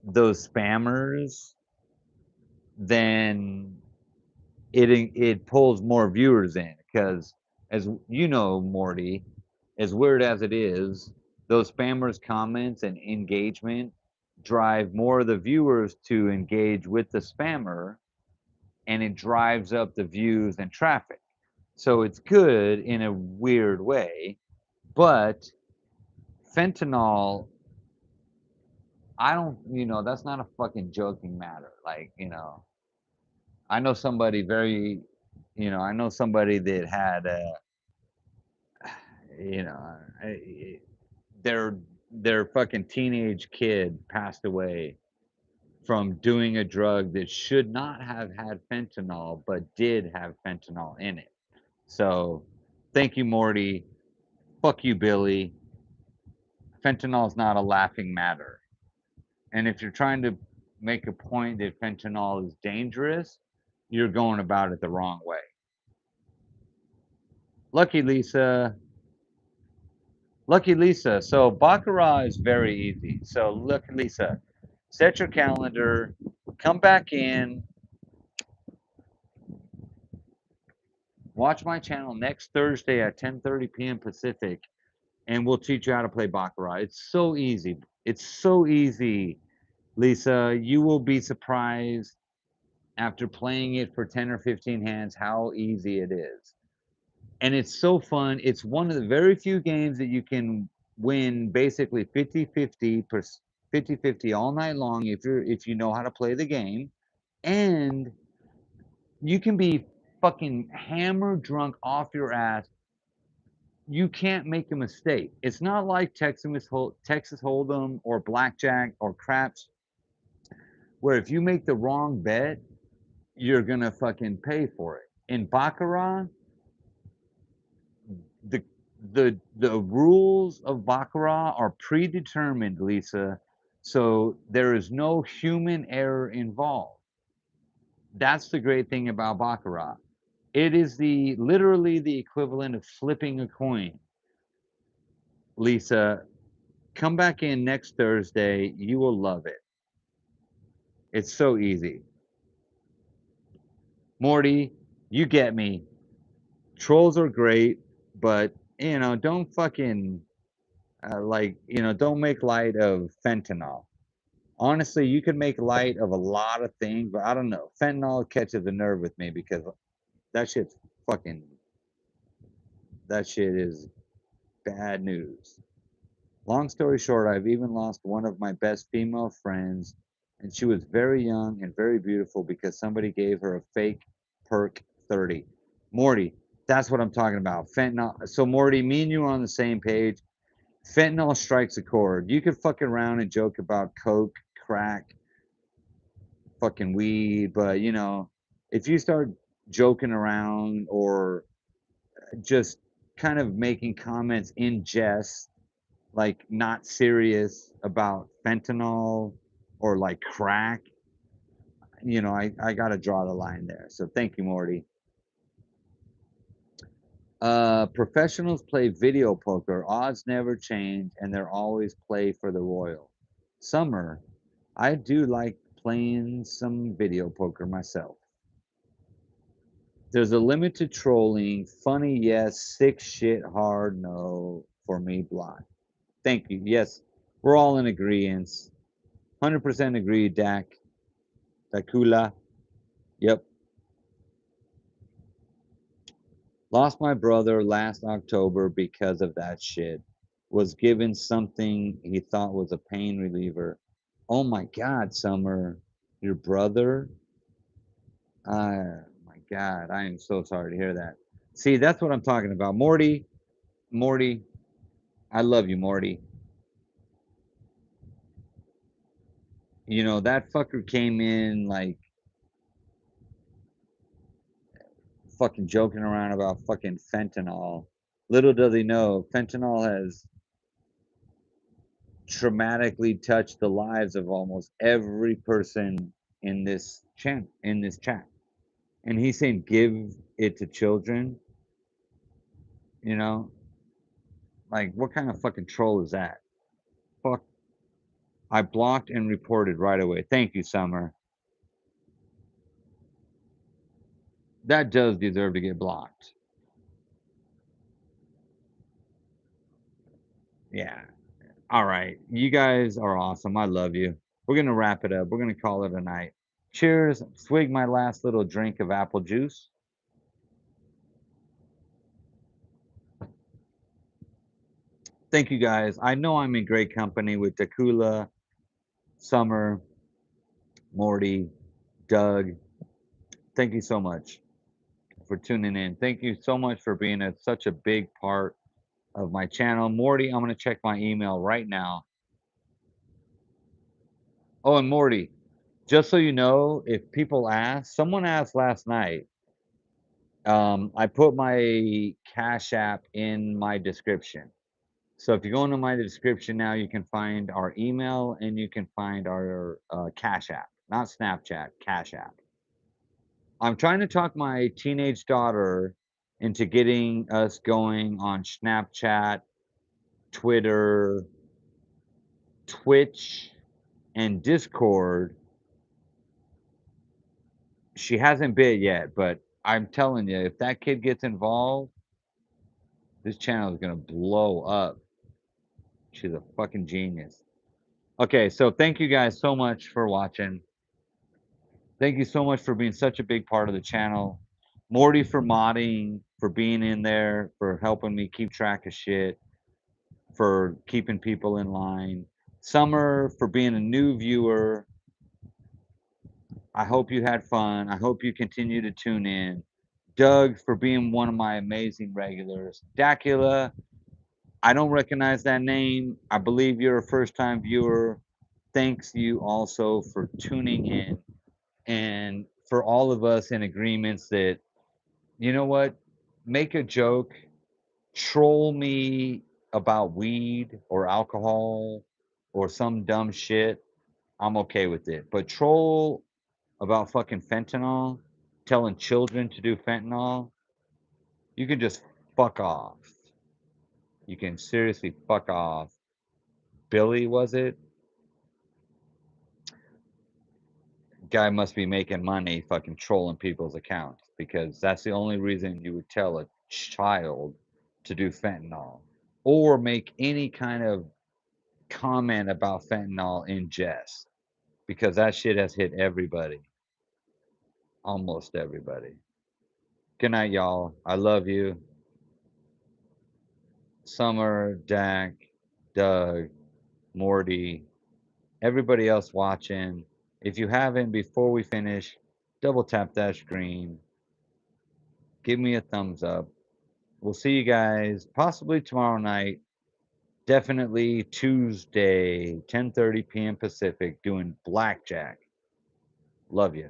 Speaker 1: those spammers, then it pulls more viewers in because, as you know, Morty, as weird as it is, those spammers comments and engagement drive more of the viewers to engage with the spammer, and it drives up the views and traffic. So it's good in a weird way, but fentanyl, I don't, that's not a fucking joking matter. Like, I know somebody very, I know somebody that had you know, their their fucking teenage kid passed away from doing a drug that should not have had fentanyl, but did have fentanyl in it. So, thank you, Morty. Fuck you, Billy. Fentanyl is not a laughing matter. And if you're trying to make a point that fentanyl is dangerous, you're going about it the wrong way. Lucky Lisa. Lucky Lisa. So Baccarat is very easy. So Lucky Lisa, set your calendar, come back in, watch my channel next Thursday at 10:30 p.m. Pacific, and we'll teach you how to play Baccarat. It's so easy. It's so easy, Lisa. You will be surprised after playing it for 10 or 15 hands how easy it is. And it's so fun. It's one of the very few games that you can win basically 50-50 per 50-50 all night long if you know how to play the game. And you can be fucking hammered drunk off your ass. You can't make a mistake. It's not like Texas Hold'em or blackjack or craps where if you make the wrong bet, you're gonna fucking pay for it. In Baccarat, the the rules of Baccarat are predetermined, Lisa. So there is no human error involved. That's the great thing about Baccarat. It is literally the equivalent of flipping a coin. Lisa, come back in next Thursday. You will love it. It's so easy. Morty, you get me. Trolls are great, but don't fucking don't make light of fentanyl. Honestly, you could make light of a lot of things, but I don't know. Fentanyl catches a nerve with me because that shit's fucking that shit is bad news. Long story short, I've even lost one of my best female friends, and she was very young and very beautiful because somebody gave her a fake perk 30. Morty, that's what I'm talking about. Fentanyl. So Morty, me and you are on the same page. Fentanyl strikes a chord. You could fuck around and joke about coke, crack, fucking weed, but if you start joking around or just kind of making comments in jest, like not serious about fentanyl or like crack, I gotta draw the line there. So thank you, Morty. Professionals play video poker. Odds never change, and they're always play for the royal. Summer, I do like playing some video poker myself. There's a limit to trolling. Funny, yes. Sick shit, hard, no. For me, block. Thank you. Yes, we're all in agreement. 100% agree, Dak. Dakula. Yep. Lost my brother last October because of that shit. Was given something he thought was a pain reliever. Oh my God, Summer. Your brother? My God. I am so sorry to hear that. See, that's what I'm talking about. Morty, I love you, Morty. That fucker came in like fucking joking around about fucking fentanyl. Little does he know, fentanyl has traumatically touched the lives of almost every person in this chat. And he's saying give it to children, you know? Like what kind of fucking troll is that? Fuck. I blocked and reported right away. Thank you, Summer. That does deserve to get blocked. Yeah. All right. You guys are awesome. I love you. We're going to wrap it up. We're going to call it a night. Cheers. Swig my last little drink of apple juice. Thank you guys. I know I'm in great company with Dakula, Summer, Morty, Doug. Thank you so much for tuning in. Thank you so much for being such a big part of my channel. Morty, I'm going to check my email right now. Oh, and Morty, just so you know, if people ask, someone asked last night, I put my Cash App in my description. So if you go into my description now, you can find our email and you can find our Cash App, not Snapchat, Cash App. I'm trying to talk my teenage daughter into getting us going on Snapchat, Twitter, Twitch, and Discord. She hasn't bit yet, but I'm telling you, if that kid gets involved, this channel is gonna blow up. She's a fucking genius. Okay, so thank you guys so much for watching. Thank you so much for being such a big part of the channel. Morty for modding, for being in there, for helping me keep track of shit, for keeping people in line. Summer for being a new viewer. I hope you had fun. I hope you continue to tune in. Doug for being one of my amazing regulars. Dacula, I don't recognize that name. I believe you're a first time viewer. Thanks you also for tuning in and for all of us in agreements that, you know what, make a joke, troll me about weed or alcohol or some dumb shit. I'm okay with it. But troll about fucking fentanyl, telling children to do fentanyl, you can just fuck off. You can seriously fuck off. Billy, was it? Guy must be making money fucking trolling people's accounts because that's the only reason you would tell a child to do fentanyl or make any kind of comment about fentanyl in jest because that shit has hit everybody, almost everybody. Good night, y'all. I love you. Summer, Dak, Doug, Morty, everybody else watching. If you haven't, before we finish, double tap that screen. Give me a thumbs up. We'll see you guys possibly tomorrow night. Definitely Tuesday, 10:30 p.m. Pacific, doing blackjack. Love you.